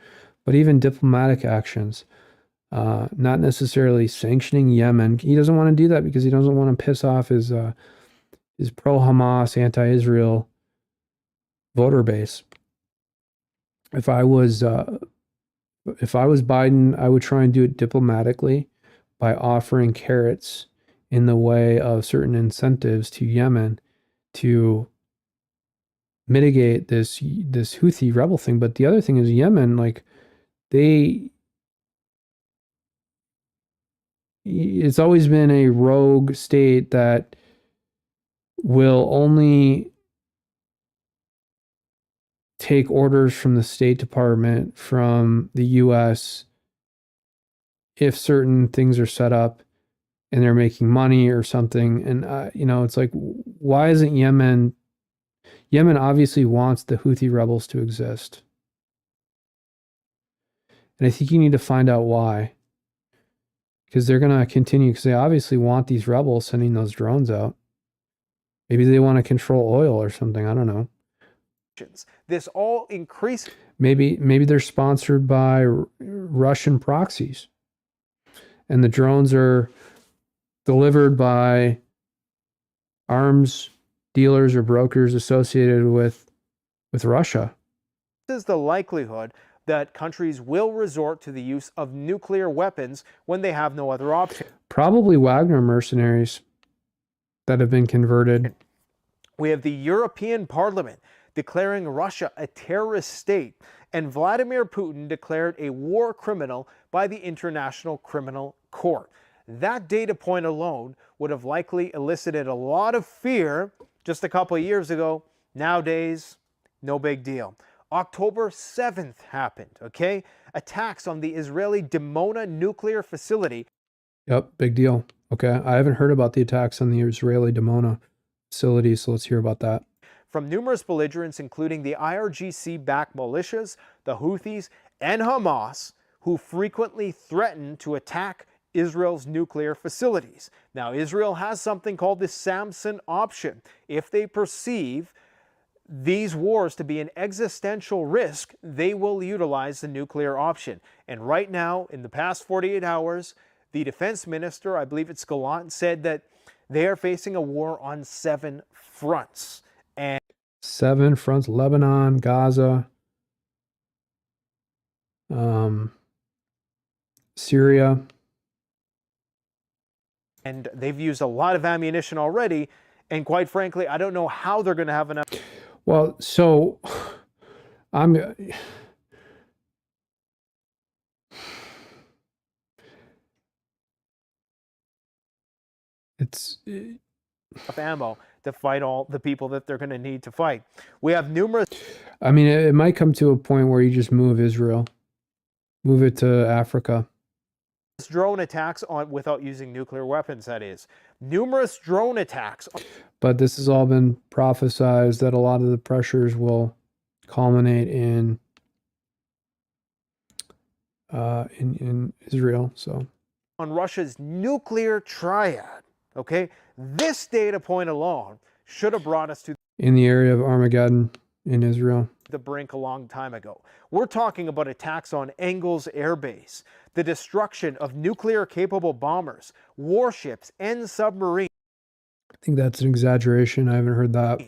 but even diplomatic actions. Not necessarily sanctioning Yemen. He doesn't want to do that because he doesn't want to piss off his pro-Hamas, anti-Israel voter base. If I was Biden, I would try and do it diplomatically by offering carrots in the way of certain incentives to Yemen to mitigate this Houthi rebel thing. But the other thing is Yemen, it's always been a rogue state that will only take orders from the State Department, from the U.S., if certain things are set up and they're making money or something. And, it's like, why isn't Yemen obviously wants the Houthi rebels to exist. And I think you need to find out why. Because they're going to continue, because they obviously want these rebels sending those drones out. Maybe they want to control oil or something. I don't know. This all increases. Maybe they're sponsored by Russian proxies. And the drones are delivered by arms dealers or brokers associated with Russia. This is the likelihood that countries will resort to the use of nuclear weapons when they have no other option. Probably Wagner mercenaries that have been converted. We have the European Parliament declaring Russia a terrorist state, and Vladimir Putin declared a war criminal by the International Criminal Court. That data point alone would have likely elicited a lot of fear just a couple of years ago. Nowadays, no big deal. October 7th happened, okay? Attacks on the Israeli Dimona nuclear facility. Yep, big deal. Okay, I haven't heard about the attacks on the Israeli Dimona facility, so let's hear about that. From numerous belligerents, including the IRGC-backed militias, the Houthis, and Hamas, who frequently threaten to attack Israel's nuclear facilities. Now, Israel has something called the Samson option. If they perceive these wars to be an existential risk, they will utilize the nuclear option. And right now, in the past 48 hours, the defense minister, I believe it's Gallant, said that they are facing a war on 7 fronts. And 7 fronts: Lebanon, Gaza, Syria. And they've used a lot of ammunition already. And quite frankly, I don't know how they're going to have enough. Well, so it's ammo to fight all the people that they're going to need to fight. We have numerous. I mean, it might come to a point where you just move Israel, move it to Africa. Drone attacks on without using nuclear weapons, that is. Numerous drone attacks. But this has all been prophesized that a lot of the pressures will culminate in Israel. So on Russia's nuclear triad, okay? This data point alone should have brought us to in the area of Armageddon in Israel. The brink a long time ago. We're talking about attacks on Engels Air Base, the destruction of nuclear-capable bombers, warships, and submarines. I think that's an exaggeration. I haven't heard that.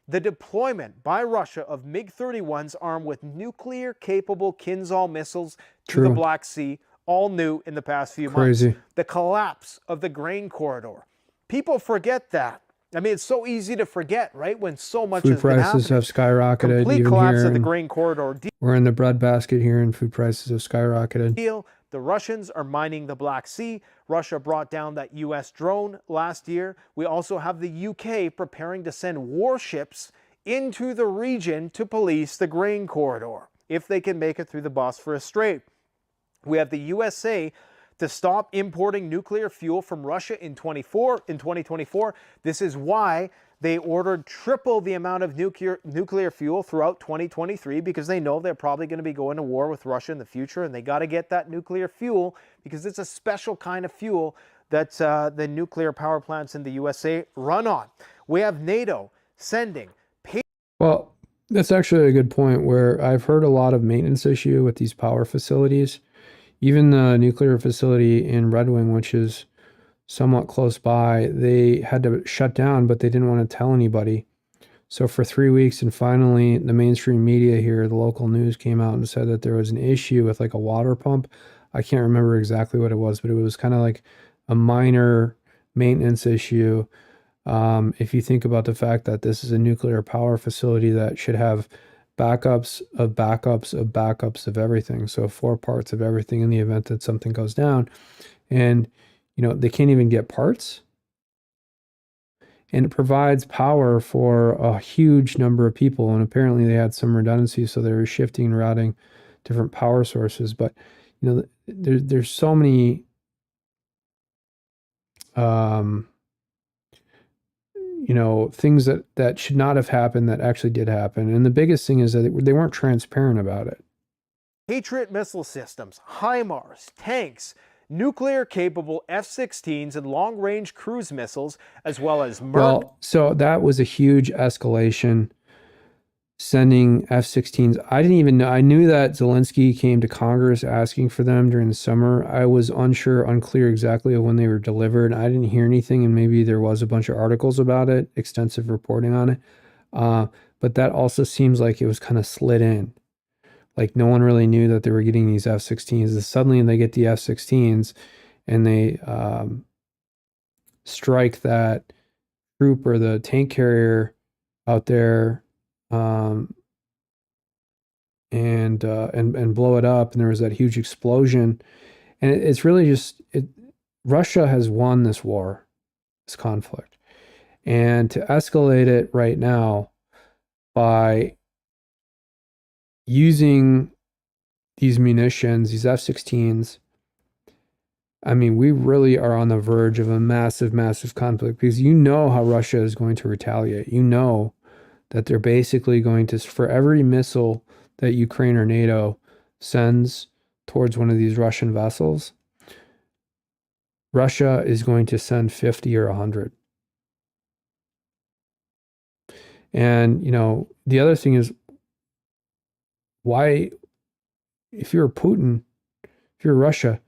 The deployment by Russia of MiG-31s armed with nuclear-capable Kinzhal missiles to the Black Sea, all new in the past few months. The collapse of the grain corridor. People forget that. I mean, it's so easy to forget, right? When so much has been happening. Food prices have skyrocketed. Complete even collapse here of the grain corridor. We're in the breadbasket here, and food prices have skyrocketed. The Russians are mining the Black Sea. Russia brought down that U.S. drone last year. We also have the U.K. preparing to send warships into the region to police the grain corridor, if they can make it through the Bosphorus Strait. We have the USA to stop importing nuclear fuel from Russia in 2024. This is why they ordered triple the amount of nuclear fuel throughout 2023, because they know they're probably going to be going to war with Russia in the future, and they got to get that nuclear fuel because it's a special kind of fuel that the nuclear power plants in the USA run on. We have NATO sending. Well, that's actually a good point, where I've heard a lot of maintenance issue with these power facilities. Even the nuclear facility in Red Wing, which is somewhat close by, they had to shut down, but they didn't want to tell anybody. So for 3 weeks, and finally the mainstream media here, the local news, came out and said that there was an issue with like a water pump. I can't remember exactly what it was, but it was kind of like a minor maintenance issue. If you think about the fact that this is a nuclear power facility that should have backups of backups of backups of everything. So 4 parts of everything in the event that something goes down. And, you know, they can't even get parts. And it provides power for a huge number of people. And apparently they had some redundancy, so they were shifting and routing different power sources. But, you know, there's so many you know, things that should not have happened that actually did happen. And the biggest thing is that they weren't transparent about it. Patriot missile systems, HIMARS, tanks, nuclear-capable F-16s and long-range cruise missiles, as well as Well, so that was a huge escalation, sending F-16s. I didn't even know. I knew that Zelensky came to Congress asking for them during the summer. I was unclear exactly of when they were delivered. I didn't hear anything, and maybe there was a bunch of articles about it, extensive reporting on it. But that also seems like it was kind of slid in. Like no one really knew that they were getting these F-16s. And suddenly they get the F-16s and they strike that troop or the tank carrier out there and blow it up. And there was that huge explosion. And it's really just Russia has won this war, this conflict. And to escalate it right now by using these munitions, these F-16s, I mean, we really are on the verge of a massive, massive conflict because you know how Russia is going to retaliate. You know that they're basically going to, for every missile that Ukraine or NATO sends towards one of these Russian vessels, Russia is going to send 50 or 100. And, you know, the other thing is, why, if you're Putin, if you're Russia,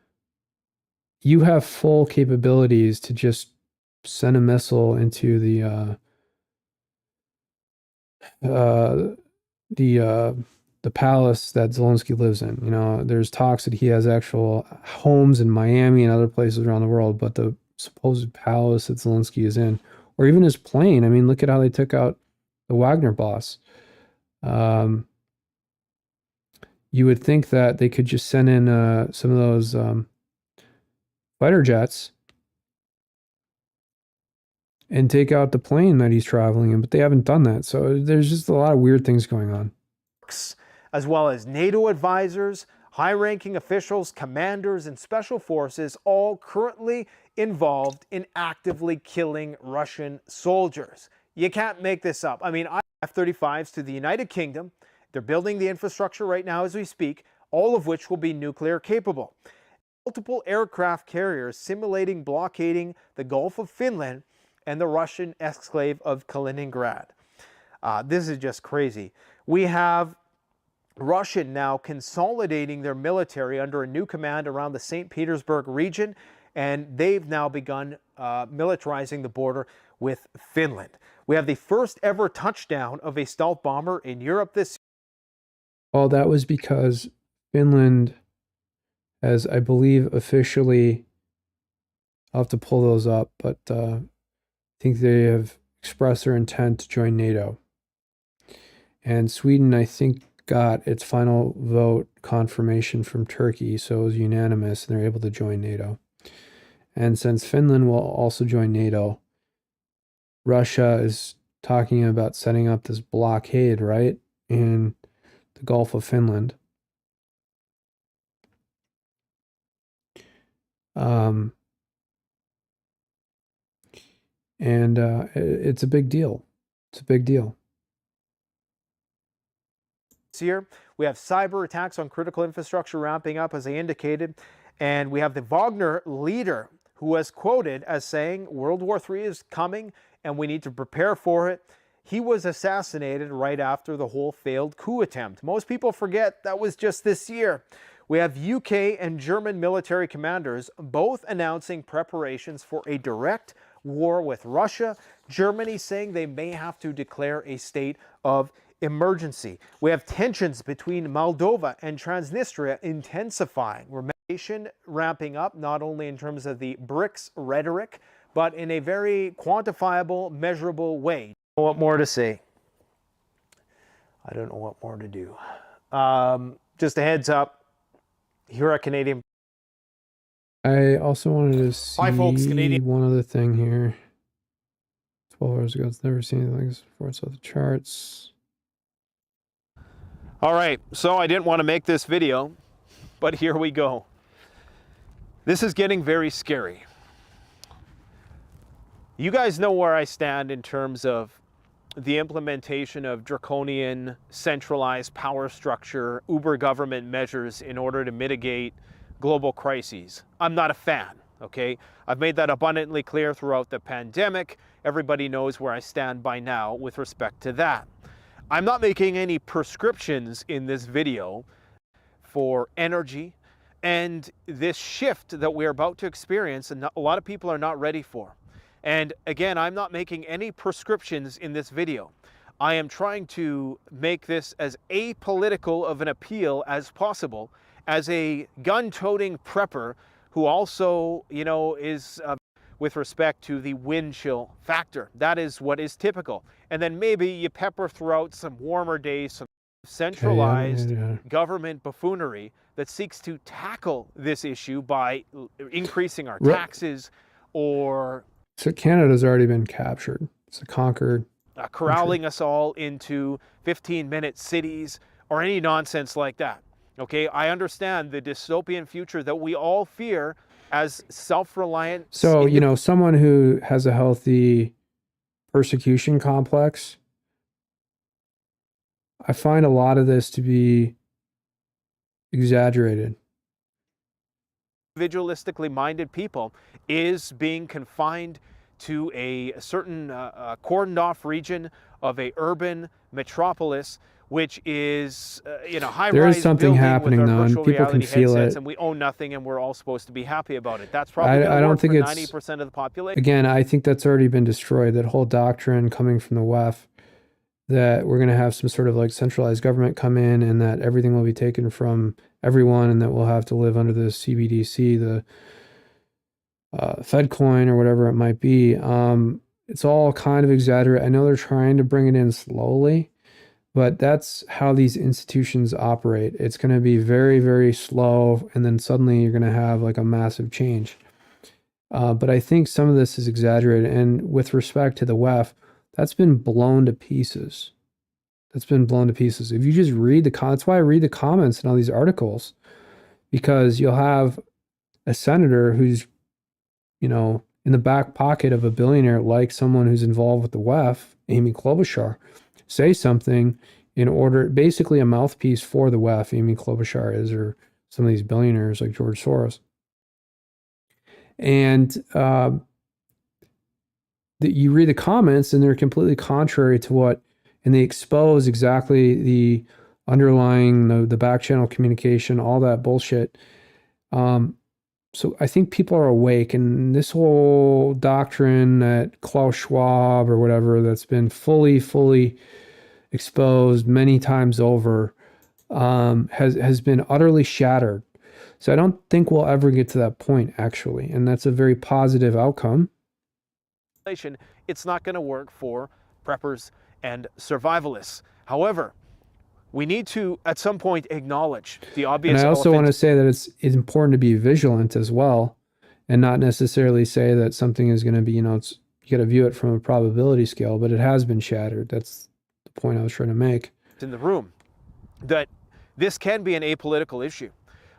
you have full capabilities to just send a missile into the palace that Zelensky lives in. You know, there's talks that he has actual homes in Miami and other places around the world, but the supposed palace that Zelensky is in, or even his plane. I mean, look at how they took out the Wagner boss. You would think that they could just send in some of those fighter jets and take out the plane that he's traveling in, but they haven't done that. So there's just a lot of weird things going on. As well as NATO advisors, high-ranking officials, commanders, and special forces, all currently involved in actively killing Russian soldiers. You can't make this up. I mean, F-35s to the United Kingdom. They're building the infrastructure right now as we speak, all of which will be nuclear capable. Multiple aircraft carriers simulating blockading the Gulf of Finland and the Russian exclave of Kaliningrad. This is just crazy. We have Russia now consolidating their military under a new command around the St. Petersburg region, and they've now begun militarizing the border with Finland. We have the first ever touchdown of a stealth bomber in Europe this year. Well, that was because Finland has, I believe, officially, I'll have to pull those up, but I think they have expressed their intent to join NATO. And Sweden, I think, got its final vote confirmation from Turkey, so it was unanimous, and they're able to join NATO. And since Finland will also join NATO, Russia is talking about setting up this blockade, right, in the Gulf of Finland. It's a big deal. It's a big deal. This year, we have cyber attacks on critical infrastructure ramping up, as I indicated, and we have the Wagner leader who was quoted as saying World War III is coming and we need to prepare for it. He was assassinated right after the whole failed coup attempt. Most people forget that was just this year. We have UK and German military commanders both announcing preparations for a direct war with Russia. Germany saying they may have to declare a state of emergency. We have tensions between Moldova and Transnistria intensifying. Remediation ramping up, not only in terms of the BRICS rhetoric, but in a very quantifiable, measurable way. I don't know what more to say. I don't know what more to do. Just a heads up, here at Canadian. I also wanted to see one other thing here. 12 hours ago, it's never seen anything like this before. It's on the charts. All right, so I didn't want to make this video, but here we go. This is getting very scary. You guys know where I stand in terms of the implementation of draconian centralized power structure, uber government measures in order to mitigate global crises. I'm not a fan, okay? I've made that abundantly clear throughout the pandemic. Everybody knows where I stand by now with respect to that. I'm not making any prescriptions in this video for energy and this shift that we're about to experience, and a lot of people are not ready for. And again, I'm not making any prescriptions in this video. I am trying to make this as apolitical of an appeal as possible, as a gun-toting prepper who also, you know, is with respect to the wind chill factor. That is what is typical. And then maybe you pepper throughout some warmer days, some centralized government buffoonery that seeks to tackle this issue by increasing our taxes or... So Canada's already been captured. It's a conquered corralling us all into 15-minute cities or any nonsense like that. Okay, I understand the dystopian future that we all fear as self-reliant. So, you know, someone who has a healthy persecution complex, I find a lot of this to be exaggerated. Individualistically minded people is being confined to a certain cordoned off region of a urban metropolis, which is you know, high-rise. There is something happening though, and people can feel it. And we own nothing, and we're all supposed to be happy about it. That's probably I don't think for it's 90% of the population. Again, I think that's already been destroyed. That whole doctrine coming from the WEF that we're going to have some sort of like centralized government come in, and that everything will be taken from everyone, and that we'll have to live under the CBDC, the Fed coin or whatever it might be. It's all kind of exaggerated. I know they're trying to bring it in slowly, but that's how these institutions operate. It's going to be very, very slow, and then suddenly you're going to have like a massive change. But I think some of this is exaggerated. And with respect to the WEF, that's been blown to pieces. That's been blown to pieces. If you just read the that's why I read the comments in all these articles, because you'll have a senator who's, you know, in the back pocket of a billionaire, like someone who's involved with the WEF, Amy Klobuchar, say something in order, basically a mouthpiece for the WEF, Amy Klobuchar is, or some of these billionaires like George Soros. And you read the comments and they're completely contrary to what, and they expose exactly the underlying, the back channel communication, all that bullshit. So I think people are awake, and this whole doctrine that Klaus Schwab or whatever that's been fully exposed many times over has been utterly shattered. So I don't think we'll ever get to that point, actually, and that's a very positive outcome. It's not going to work for preppers and survivalists. However, we need to, at some point, acknowledge the obvious. And I also want to say that it's important to be vigilant as well, and not necessarily say that something is going to be, you know, you got to view it from a probability scale, but it has been shattered. That's the point I was trying to make. In the room, that this can be an apolitical issue.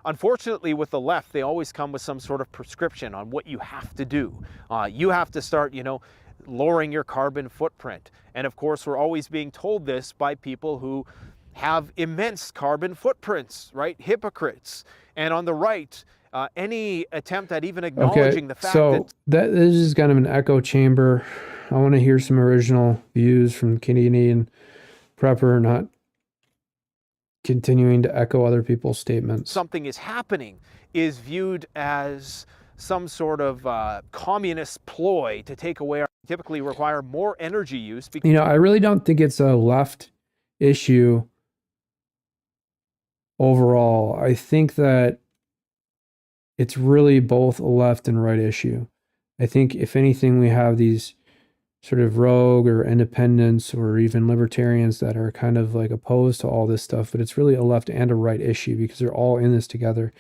Unfortunately, with the left, they always come with some sort of prescription on what you have to do. You have to start, you know, lowering your carbon footprint. And of course, we're always being told this by people who have immense carbon footprints, right? Hypocrites. And on the right, any attempt at even acknowledging the fact that this is kind of an echo chamber. I want to hear some original views from Canadian prepper, not continuing to echo other people's statements. Something is happening is viewed as some sort of communist ploy to take away our typically require more energy use. You know, I really don't think it's a left issue overall. I think that it's really both a left and right issue. I think if anything, we have these sort of rogue or independents or even libertarians that are kind of like opposed to all this stuff, but it's really a left and a right issue because they're all in this together.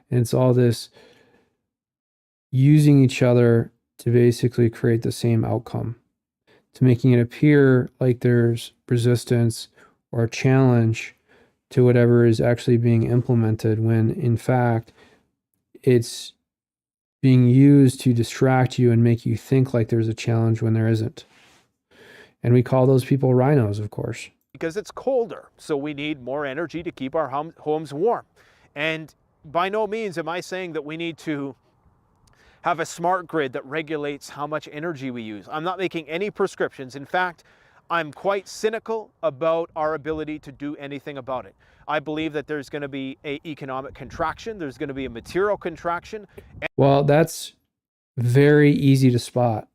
And it's all this using each other to basically create the same outcome, to making it appear like there's resistance or a challenge to whatever is actually being implemented, when in fact it's being used to distract you and make you think like there's a challenge when there isn't. And we call those people rhinos, of course. Because it's colder, so we need more energy to keep our homes warm. And by no means am I saying that we need to have a smart grid that regulates how much energy we use. I'm not making any prescriptions. In fact, I'm quite cynical about our ability to do anything about it. I believe that there's going to be an economic contraction, there's going to be a material contraction. Well, that's very easy to spot.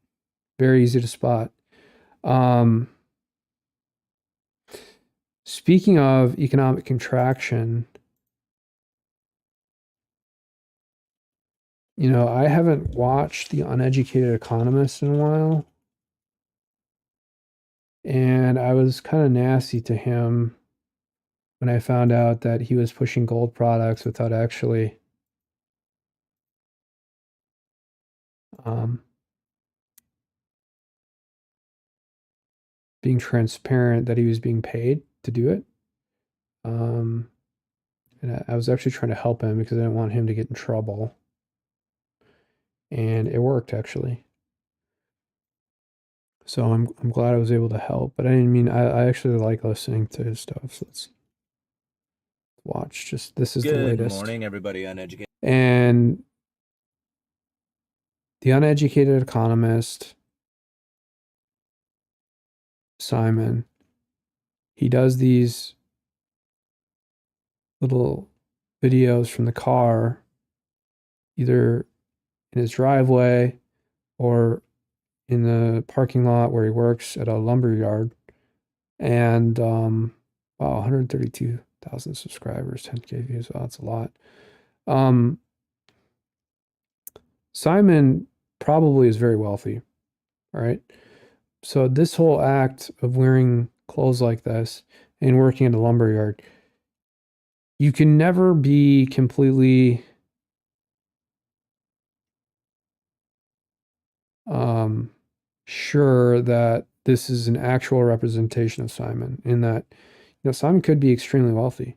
Very easy to spot. Speaking of economic contraction, you know, I haven't watched The Uneducated Economist in a while. And I was kind of nasty to him when I found out that he was pushing gold products without actually being transparent that he was being paid to do it. And I was actually trying to help him because I didn't want him to get in trouble. And it worked, actually. So I'm glad I was able to help. But I didn't mean, I actually like listening to his stuff. So let's watch. Just, this is the latest. Good morning, everybody. Uneducated. And The Uneducated Economist, Simon, he does these little videos from the car, either in his driveway or in the parking lot where he works at a lumber yard. And wow, 132,000 subscribers, 10K views. Wow, that's a lot. Simon probably is very wealthy. All right. So this whole act of wearing clothes like this and working at a lumber yard, you can never be completely sure that this is an actual representation of Simon, in that, you know, Simon could be extremely wealthy.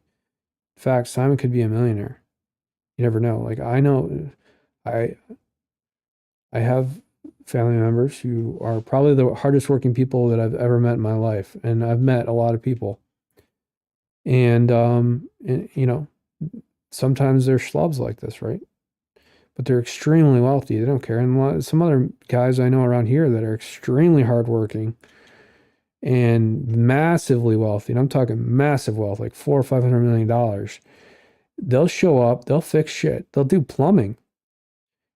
In fact, Simon could be a millionaire. You never know. Like, I know, I have family members who are probably the hardest working people that I've ever met in my life. And I've met a lot of people. And you know, sometimes they're schlubs like this, right? But they're extremely wealthy. They don't care. And some other guys I know around here that are extremely hardworking and massively wealthy, and I'm talking massive wealth, like $400 or $500 million. They'll show up, they'll fix shit, they'll do plumbing.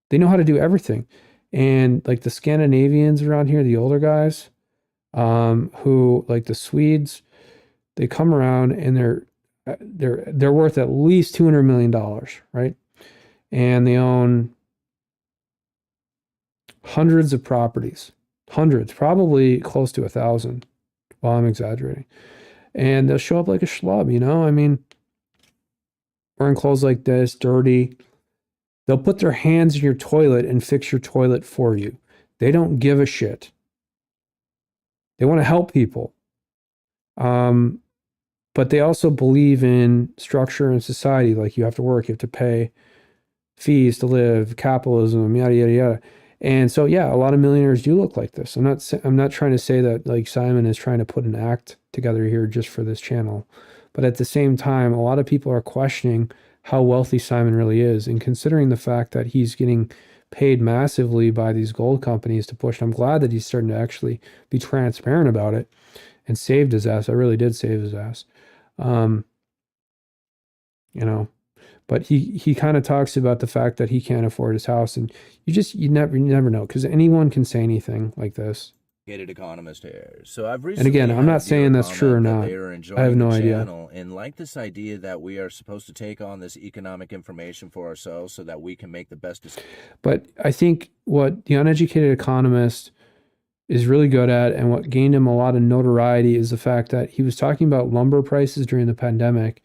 They know how to do everything. And like the Scandinavians around here, the older guys, who, like the Swedes, they come around and they're worth at least $200 million, right? And they own hundreds of properties, hundreds, probably close to 1,000. Well, I'm exaggerating. And they'll show up like a schlub, you know? I mean, wearing clothes like this, dirty. They'll put their hands in your toilet and fix your toilet for you. They don't give a shit. They want to help people. But they also believe in structure and society. Like, you have to work, you have to pay fees to live, capitalism, yada, yada, yada. And so, yeah, a lot of millionaires do look like this. I'm not trying to say that like Simon is trying to put an act together here just for this channel. But at the same time, a lot of people are questioning how wealthy Simon really is. And considering the fact that he's getting paid massively by these gold companies to push, I'm glad that he's starting to actually be transparent about it and saved his ass. I really did save his ass. You know, but he kind of talks about the fact that he can't afford his house, and you never know, because anyone can say anything like this. Economist here. So I've and again, I'm not saying that's true or not. I have no idea. And like this idea that we are supposed to take on this economic information for ourselves so that we can make the best decision. But I think what The Uneducated Economist is really good at, and what gained him a lot of notoriety, is the fact that he was talking about lumber prices during the pandemic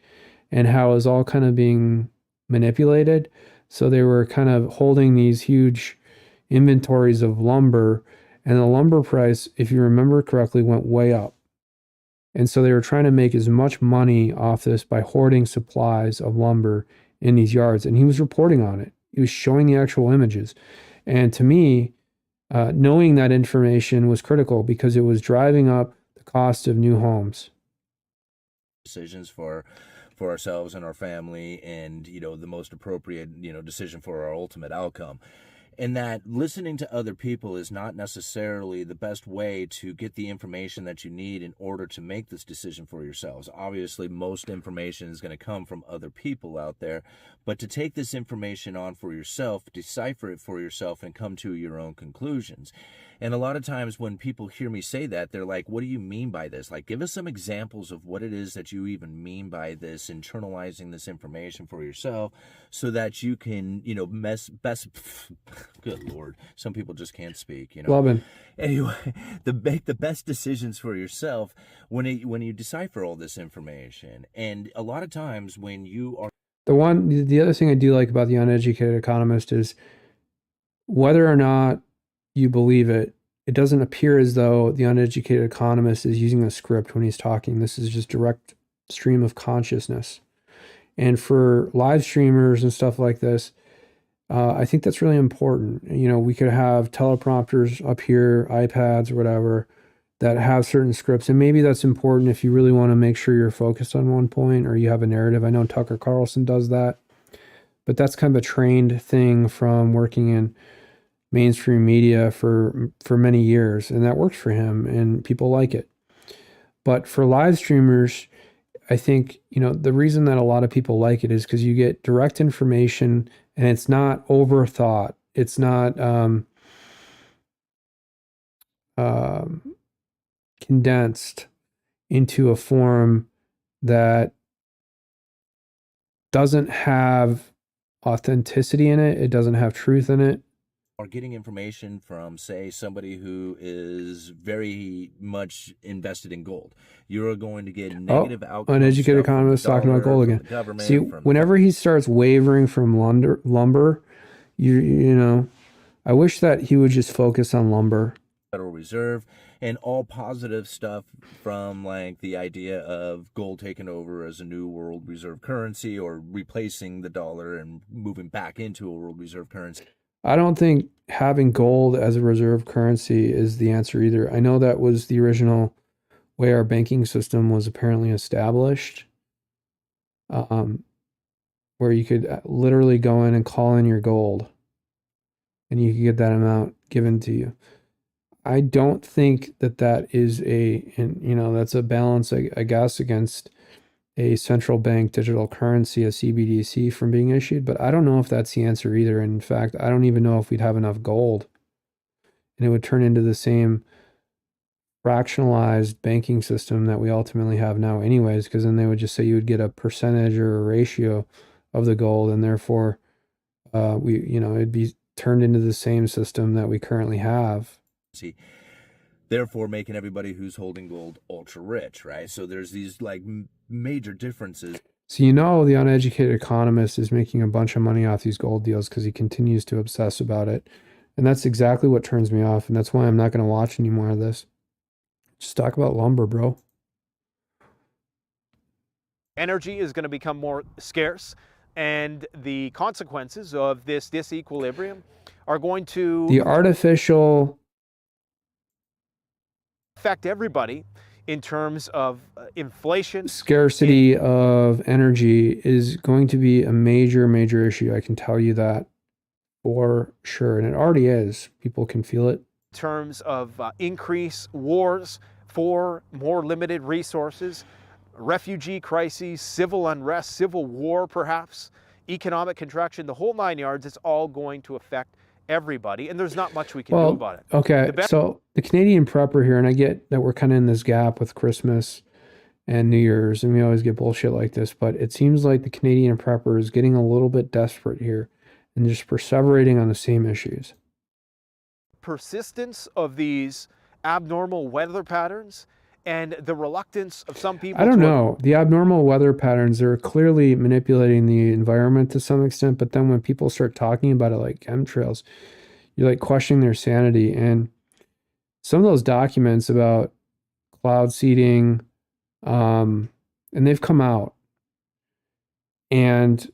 and how it was all kind of being manipulated. So they were kind of holding these huge inventories of lumber, and the lumber price, if you remember correctly, went way up. And so they were trying to make as much money off this by hoarding supplies of lumber in these yards. And he was reporting on it. He was showing the actual images. And to me, knowing that information was critical because it was driving up the cost of new homes. Decisions for ourselves and our family, and the most appropriate decision for our ultimate outcome. And that listening to other people is not necessarily the best way to get the information that you need in order to make this decision for yourselves. Obviously, most information is going to come from other people out there, but to take this information on for yourself, decipher it for yourself, and come to your own conclusions. And a lot of times when people hear me say that, they're like, what do you mean by this? Like, give us some examples of what it is that you even mean by this, internalizing this information for yourself so that you can, good Lord, some people just can't speak, Loving. Anyway, make the best decisions for yourself when you decipher all this information. And a lot of times when you are... The other thing I do like about the uneducated economist is whether or not you believe it, it doesn't appear as though the uneducated economist is using a script when he's talking. This is just direct stream of consciousness. And for live streamers and stuff like this, I think that's really important. We could have teleprompters up here, iPads or whatever, that have certain scripts. And maybe that's important if you really want to make sure you're focused on one point or you have a narrative. I know Tucker Carlson does that, but that's kind of a trained thing from working in mainstream media for many years, and that works for him and people like it. But for live streamers, I think, the reason that a lot of people like it is because you get direct information and it's not overthought. It's not condensed into a form that doesn't have authenticity in it. It doesn't have truth in it. Are getting information from, say, somebody who is very much invested in gold. You're going to get negative outcomes. Uneducated economist talking about gold again. See, whenever he starts wavering from lumber, I wish that he would just focus on lumber. Federal Reserve, and all positive stuff from like the idea of gold taking over as a new world reserve currency or replacing the dollar and moving back into a world reserve currency. I don't think having gold as a reserve currency is the answer either. I know that was the original way our banking system was apparently established, where you could literally go in and call in your gold and you could get that amount given to you. I don't think that is that's a balance, I guess, against a central bank digital currency, a CBDC, from being issued, but I don't know if that's the answer either. And in fact, I don't even know if we'd have enough gold, and it would turn into the same fractionalized banking system that we ultimately have now anyways, because then they would just say you would get a percentage or a ratio of the gold, and therefore it'd be turned into the same system that we currently have. Therefore making everybody who's holding gold ultra rich, right? So there's these like major differences. So the uneducated economist is making a bunch of money off these gold deals because he continues to obsess about it. And that's exactly what turns me off, and that's why I'm not going to watch any more of this. Just talk about lumber, bro. Energy is going to become more scarce, and the consequences of this disequilibrium are going to... The artificial... affect everybody in terms of inflation. Scarcity of energy is going to be a major, major issue. I can tell you that for sure. And it already is. People can feel it. In terms of increased wars for more limited resources, refugee crises, civil unrest, civil war perhaps, economic contraction, the whole 9 yards, it's all going to affect everybody, and there's not much we can do about it. Okay, so the Canadian prepper here, and I get that we're kind of in this gap with Christmas and New Year's, and we always get bullshit like this, but it seems like the Canadian prepper is getting a little bit desperate here and just perseverating on the same issues. Persistence of these abnormal weather patterns and the reluctance of some people. I don't know. The abnormal weather patterns are clearly manipulating the environment to some extent, but then when people start talking about it like chemtrails, you're like questioning their sanity. And some of those documents about cloud seeding, and they've come out, and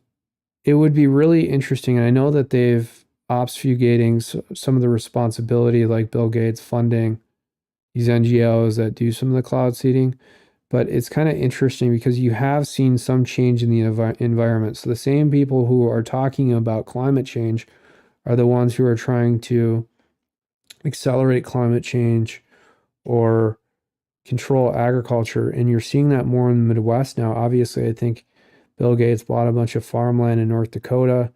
it would be really interesting. And I know that they've obfuscating some of the responsibility, like Bill Gates funding these NGOs that do some of the cloud seeding. But it's kind of interesting because you have seen some change in the environment. So the same people who are talking about climate change are the ones who are trying to accelerate climate change or control agriculture. And you're seeing that more in the Midwest now. Obviously, I think Bill Gates bought a bunch of farmland in North Dakota,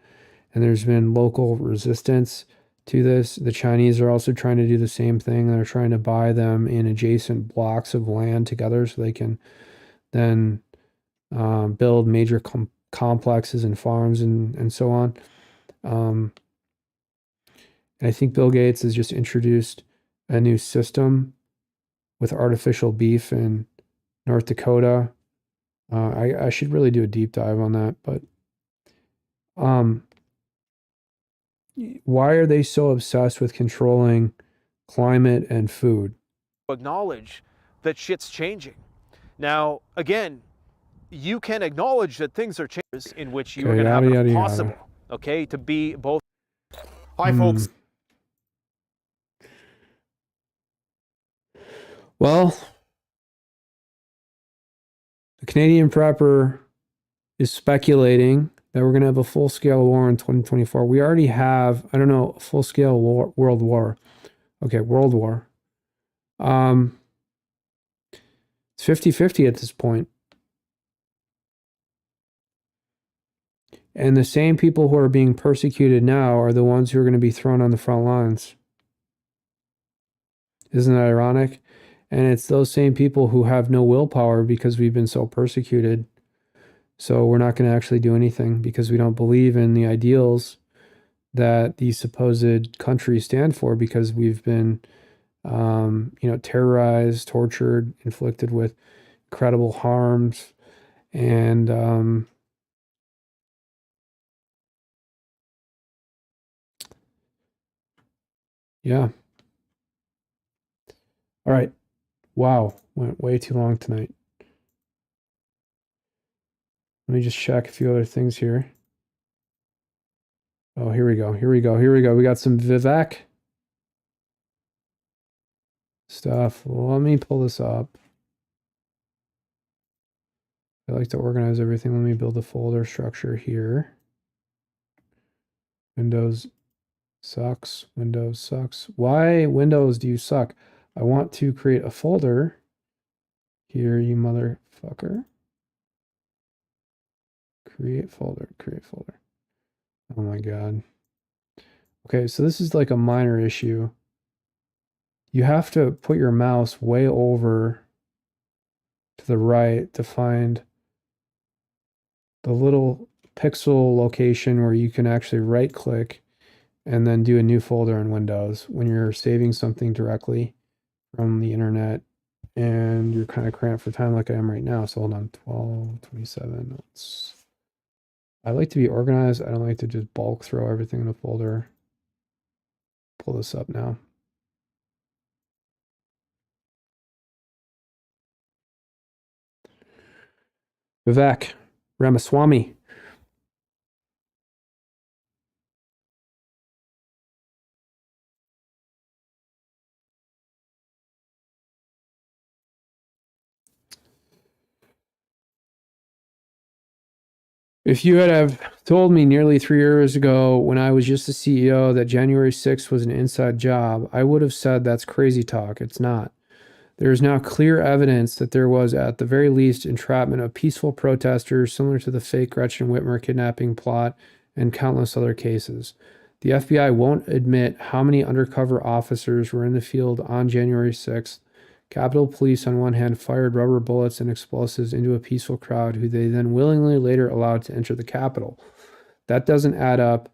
and there's been local resistance to this. The Chinese are also trying to do the same thing. They're trying to buy them in adjacent blocks of land together so they can then build major complexes and farms and so on. And I think Bill Gates has just introduced a new system with artificial beef in North Dakota. I should really do a deep dive on that, but why are they so obsessed with controlling climate and food? Acknowledge that shit's changing. Now, again, you can acknowledge that things are changing in which you are going to have it possible, okay, to be both. Hi, folks. Well, the Canadian prepper is speculating that we're going to have a full-scale war in 2024. We already have, I don't know, a full-scale world war. Okay, world war. It's 50-50 at this point. And the same people who are being persecuted now are the ones who are going to be thrown on the front lines. Isn't that ironic? And it's those same people who have no willpower because we've been so persecuted. So we're not going to actually do anything because we don't believe in the ideals that these supposed countries stand for, because we've been, terrorized, tortured, inflicted with incredible harms. And yeah. All right. Wow. Went way too long tonight. Let me just check a few other things here. Oh, here we go. We got some Vivek stuff. Let me pull this up. I like to organize everything. Let me build a folder structure here. Windows sucks. Why Windows do you suck? I want to create a folder here, you motherfucker. Create folder. Oh my God. Okay, so this is like a minor issue. You have to put your mouse way over to the right to find the little pixel location where you can actually right click and then do a new folder in Windows when you're saving something directly from the internet and you're kind of cramped for time like I am right now. So hold on, 12:27. I like to be organized. I don't like to just bulk throw everything in a folder. Pull this up now. Vivek Ramaswamy. If you had have told me nearly 3 years ago when I was just the CEO that January 6th was an inside job, I would have said that's crazy talk. It's not. There is now clear evidence that there was, at the very least, entrapment of peaceful protesters similar to the fake Gretchen Whitmer kidnapping plot and countless other cases. The FBI won't admit how many undercover officers were in the field on January 6th. Capitol Police, on one hand, fired rubber bullets and explosives into a peaceful crowd who they then willingly later allowed to enter the Capitol. That doesn't add up,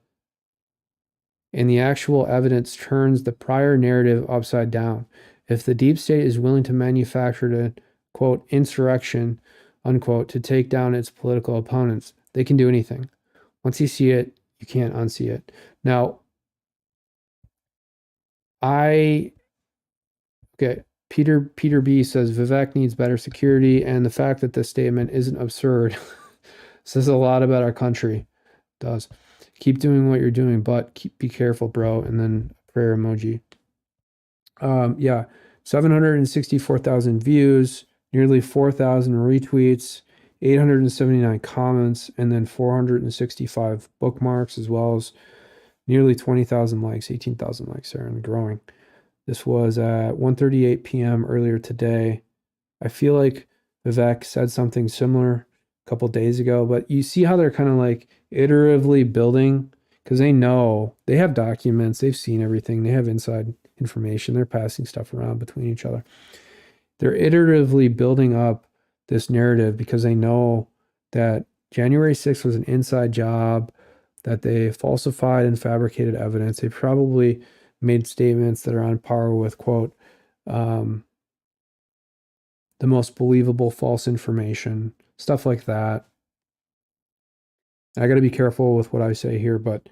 and the actual evidence turns the prior narrative upside down. If the deep state is willing to manufacture a, quote, insurrection, unquote, to take down its political opponents, they can do anything. Once you see it, you can't unsee it. Now, Peter B says Vivek needs better security, and the fact that this statement isn't absurd says a lot about our country. It does. Keep doing what you're doing, but be careful, bro. And then prayer emoji. Yeah, 764,000 views, nearly 4,000 retweets, 879 comments, and then 465 bookmarks, as well as nearly 20,000 likes, 18,000 likes there, and growing. This was at 1:38 p.m. earlier today. I feel like Vivek said something similar a couple days ago, but you see how they're kind of like iteratively building, because they know, they have documents, they've seen everything, they have inside information, they're passing stuff around between each other. They're iteratively building up this narrative because they know that January 6th was an inside job, that they falsified and fabricated evidence. They probably made statements that are on par with, quote, the most believable false information, stuff like that. I got to be careful with what I say here, but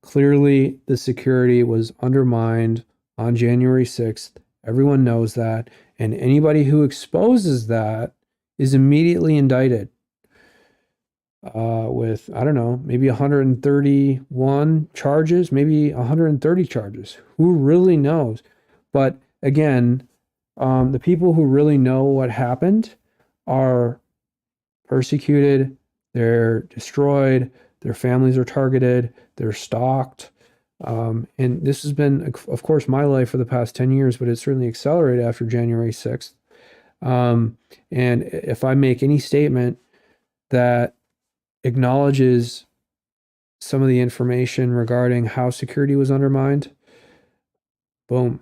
clearly the security was undermined on January 6th. Everyone knows that. And anybody who exposes that is immediately indicted with, I don't know, maybe 131 charges, maybe 130 charges. Who really knows? But again, the people who really know what happened are persecuted, they're destroyed, their families are targeted, they're stalked. And this has been, of course, my life for the past 10 years, but it certainly accelerated after January 6th. And if I make any statement that acknowledges some of the information regarding how security was undermined, boom,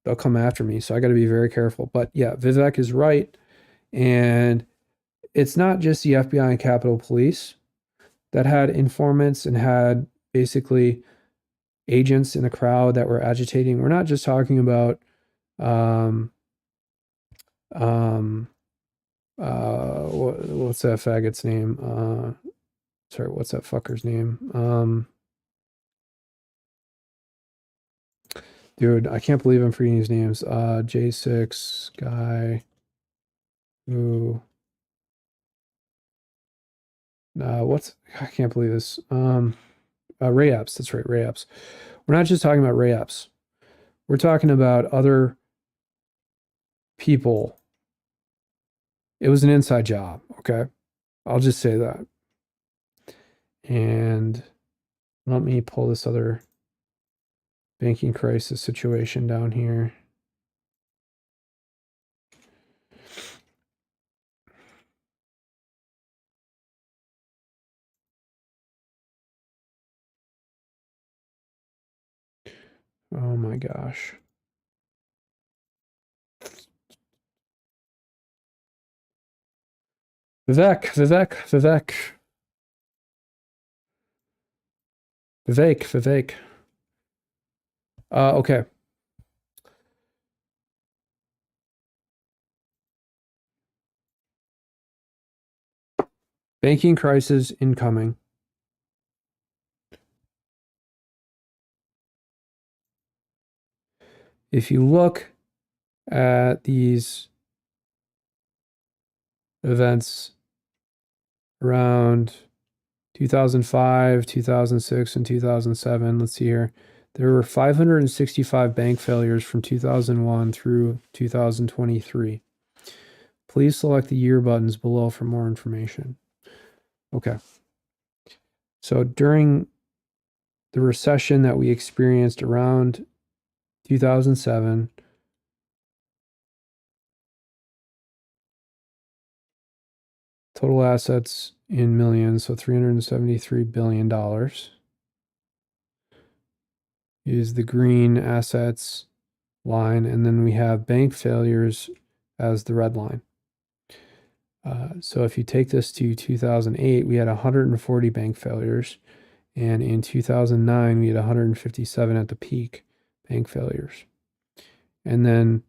they'll come after me. So I got to be very careful. But yeah, Vivek is right. And it's not just the FBI and Capitol Police that had informants and had basically agents in the crowd that were agitating. We're not just talking about what's that faggot's name? Sorry, what's that fucker's name? Dude, I can't believe I'm forgetting his names. J6 guy who I can't believe this. Ray Epps, that's right, Ray Epps. We're not just talking about Ray Epps. We're talking about other people. It was an inside job, okay? I'll just say that. And let me pull this other banking crisis situation down here. Oh my gosh. Vivek. Okay. Banking crisis incoming. If you look at these events around 2005, 2006, and 2007, let's see here. There were 565 bank failures from 2001 through 2023. Please select the year buttons below for more information. Okay. So during the recession that we experienced around 2007, total assets in millions, so $373 billion is the green assets line, and then we have bank failures as the red line. So if you take this to 2008, we had 140 bank failures, and in 2009, we had 157 at the peak bank failures. And then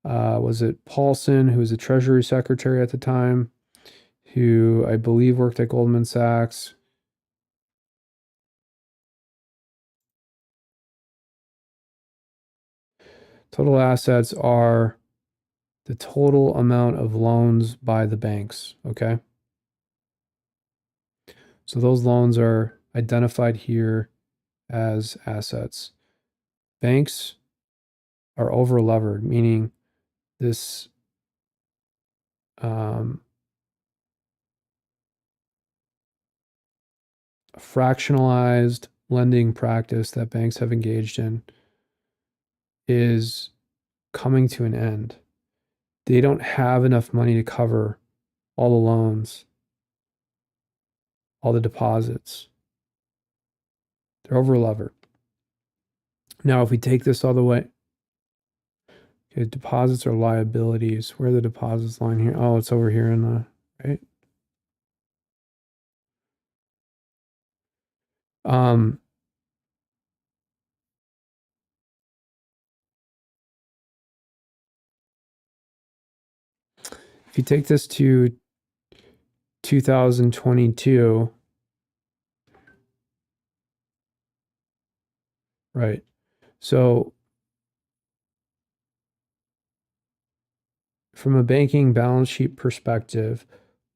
was it Paulson, who was the Treasury Secretary at the time, who I believe worked at Goldman Sachs. Total assets are the total amount of loans by the banks, okay? So those loans are identified here as assets. Banks are over levered, meaning this fractionalized lending practice that banks have engaged in is coming to an end. They don't have enough money to cover all the loans, all the deposits. They're over levered. Now, if we take this all the way, okay, deposits are liabilities. Where are the deposits line here? Oh, it's over here in the, right? If you take this to 2022, right? So from a banking balance sheet perspective,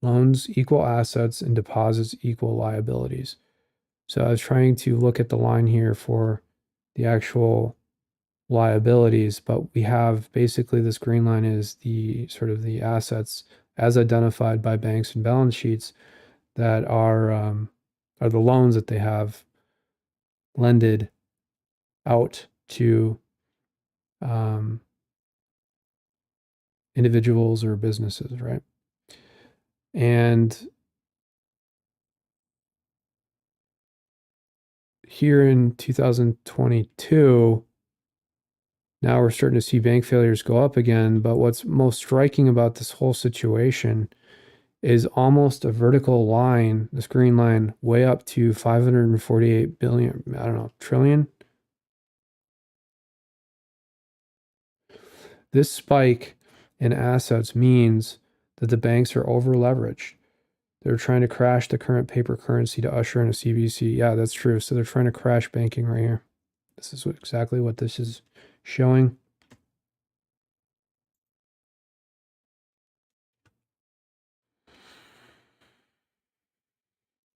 loans equal assets and deposits equal liabilities. So I was trying to look at the line here for the actual liabilities, but we have basically this green line is the sort of the assets as identified by banks and balance sheets that are the loans that they have lended out to individuals or businesses, right? And here in 2022, now we're starting to see bank failures go up again. But what's most striking about this whole situation is almost a vertical line, this green line, way up to 548 billion, I don't know, trillion. This spike in assets means that the banks are over leveraged. They're trying to crash the current paper currency to usher in a CBDC. Yeah, that's true. So they're trying to crash banking right here. This is exactly what this is showing.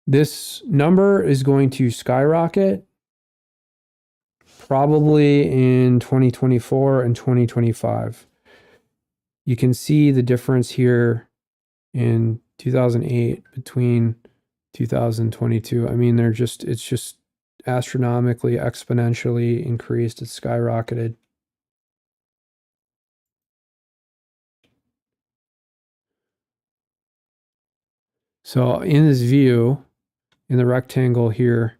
This number is going to skyrocket probably in 2024 and 2025. You can see the difference here in 2008 between 2022. I mean, it's just astronomically, exponentially increased. It's skyrocketed. So in this view, in the rectangle here,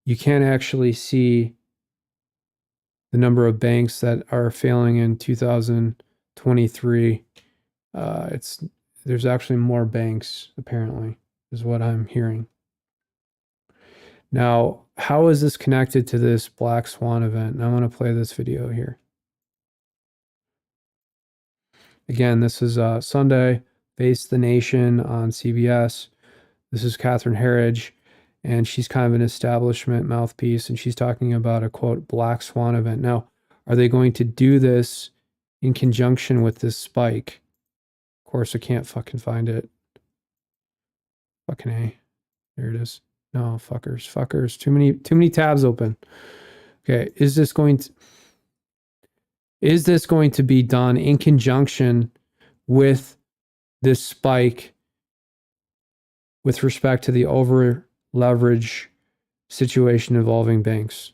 you can't actually see the number of banks that are failing in 2023. There's actually more banks, apparently, is what I'm hearing. Now, how is this connected to this Black Swan event? And I want to play this video here. Again, this is Sunday, Face the Nation on CBS. This is Catherine Herridge, and she's kind of an establishment mouthpiece, and she's talking about a, quote, Black Swan event. Now, are they going to do this in conjunction with this spike? Of course, I can't fucking find it. Fucking A. There it is. No, fuckers. Too many tabs open. Okay, is this going to be done in conjunction with this spike with respect to the over leverage situation involving banks?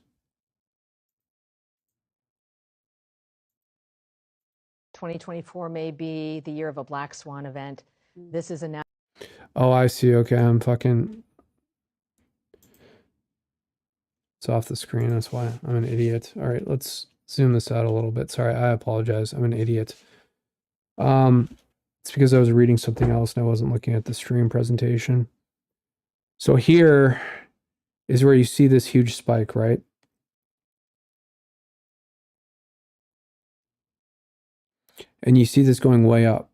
2024 may be the year of a Black Swan event. This is a Oh, I see. Okay, I'm fucking... It's off the screen. That's why I'm an idiot. All right, let's zoom this out a little bit. Sorry, I apologize. I'm an idiot. It's because I was reading something else and I wasn't looking at the stream presentation. So here is where you see this huge spike, right? And you see this going way up,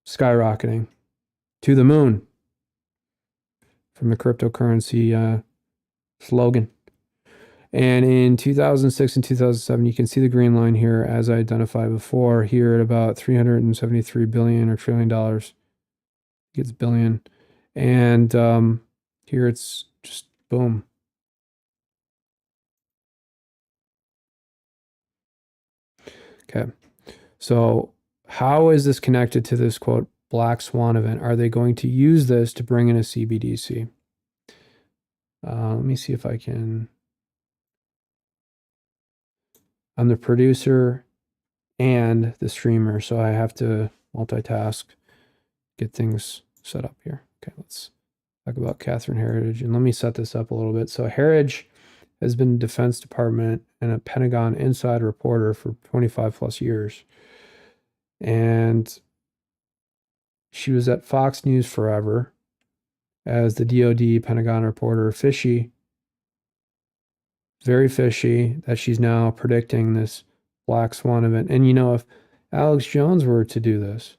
skyrocketing to the moon from the cryptocurrency slogan. And in 2006 and 2007, you can see the green line here as I identified before, here at about $373 billion or $1 trillion. It's billion. And here it's just boom. Okay. So how is this connected to this quote black swan event? Are they going to use this to bring in a CBDC? Let me see if I can. I'm the producer and the streamer, so I have to multitask, get things set up here. Okay, let's talk about Catherine Herridge, and let me set this up a little bit. So Herridge has been Defense Department and a Pentagon inside reporter for 25 plus years. And she was at Fox News forever as the DoD Pentagon reporter. Fishy, very fishy that she's now predicting this black swan event. And you know, if Alex Jones were to do this,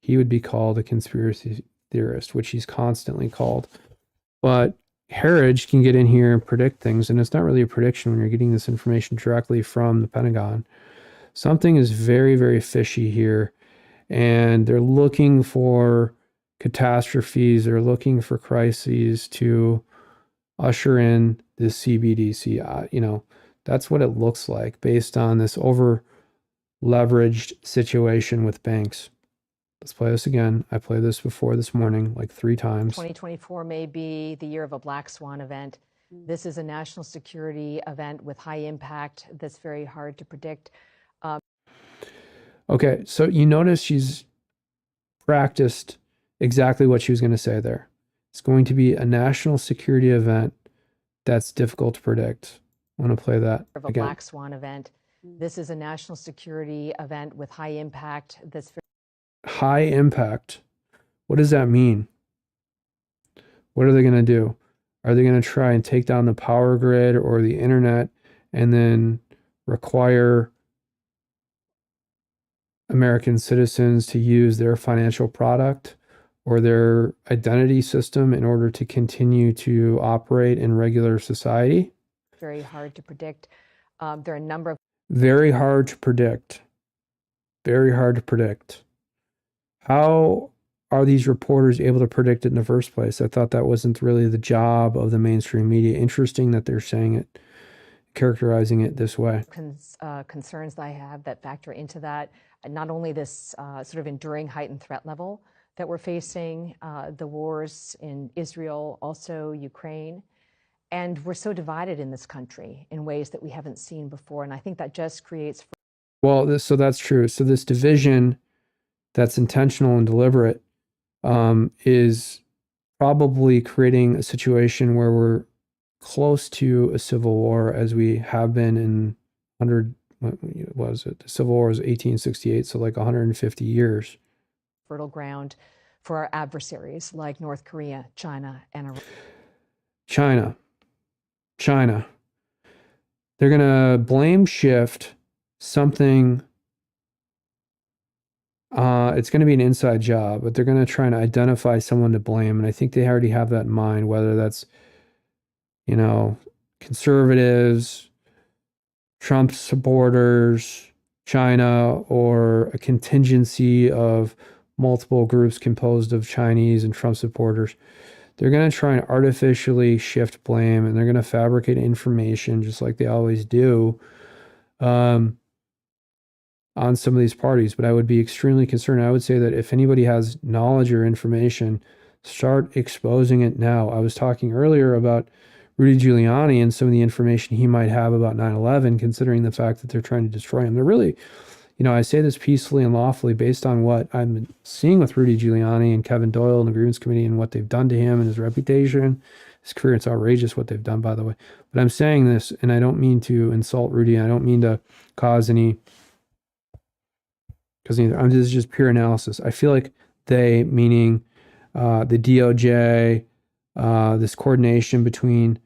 he would be called a conspiracy theorist, which he's constantly called. But Herridge can get in here and predict things, and it's not really a prediction when you're getting this information directly from the Pentagon. Something is very, very fishy here, and they're looking for catastrophes. They're looking for crises to usher in this CBDC. You know, that's what it looks like based on this over leveraged situation with banks. Let's play this again. I played this before this morning, like 3 times. 2024 may be the year of a black swan event. This is a national security event with high impact that's very hard to predict. Okay, so you notice she's practiced exactly what she was going to say there. It's going to be a national security event that's difficult to predict. I want to play that Of a again. black swan event. This is a national security event with high impact that's High impact. What does that mean? What are they going to do? Are they going to try and take down the power grid or the internet and then require American citizens to use their financial product or their identity system in order to continue to operate in regular society? very hard to predict. There are a number of Very hard to predict. Very hard to predict. How are these reporters able to predict it in the first place? I thought that wasn't really the job of the mainstream media. Interesting that they're saying it, characterizing it this way. concerns that I have that factor into that. Not only this sort of enduring heightened threat level that we're facing, the wars in Israel, also Ukraine. And we're so divided in this country in ways that we haven't seen before. And I think that just creates. Well, so that's true. So this division that's intentional and deliberate is probably creating a situation where we're close to a civil war, as we have been in 100, what was it? The Civil War was 1868, so like 150 years. Fertile ground for our adversaries like North Korea, China, and Iran. China. They're going to blame shift something. It's going to be an inside job, but they're going to try and identify someone to blame. And I think they already have that in mind, whether that's, you know, conservatives, Trump supporters, China, or a contingency of multiple groups composed of Chinese and Trump supporters. They're going to try and artificially shift blame, and they're going to fabricate information just like they always do on some of these parties. But I would be extremely concerned. I would say that if anybody has knowledge or information, start exposing it now. I was talking earlier about Rudy Giuliani and some of the information he might have about 9/11, considering the fact that they're trying to destroy him. They're really, you know, I say this peacefully and lawfully based on what I'm seeing with Rudy Giuliani and Kevin Doyle and the Grievance Committee and what they've done to him and his reputation, his career. It's outrageous what they've done, by the way. But I'm saying this, and I don't mean to insult Rudy. I don't mean to cause any, because this is just pure analysis. I feel like they, meaning the DOJ, this coordination between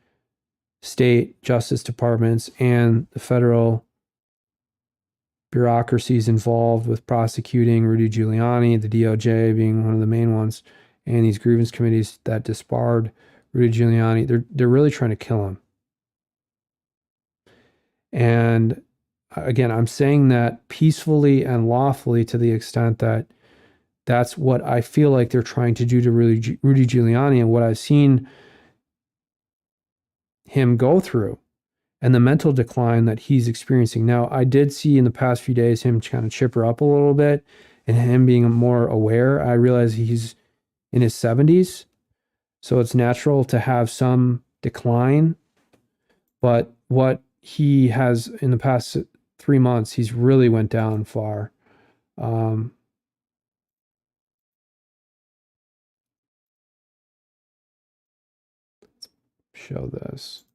state justice departments and the federal bureaucracies involved with prosecuting Rudy Giuliani, the DOJ being one of the main ones, and these grievance committees that disbarred Rudy Giuliani, they're really trying to kill him. And again, I'm saying that peacefully and lawfully to the extent that That's what I feel like they're trying to do to Rudy Giuliani, and what I've seen him go through and the mental decline that he's experiencing. Now, I did see in the past few days him kind of chipper up a little bit and him being more aware. I realize he's in his 70s, so it's natural to have some decline. But what he has in the past 3 months, he's really went down far. Show this.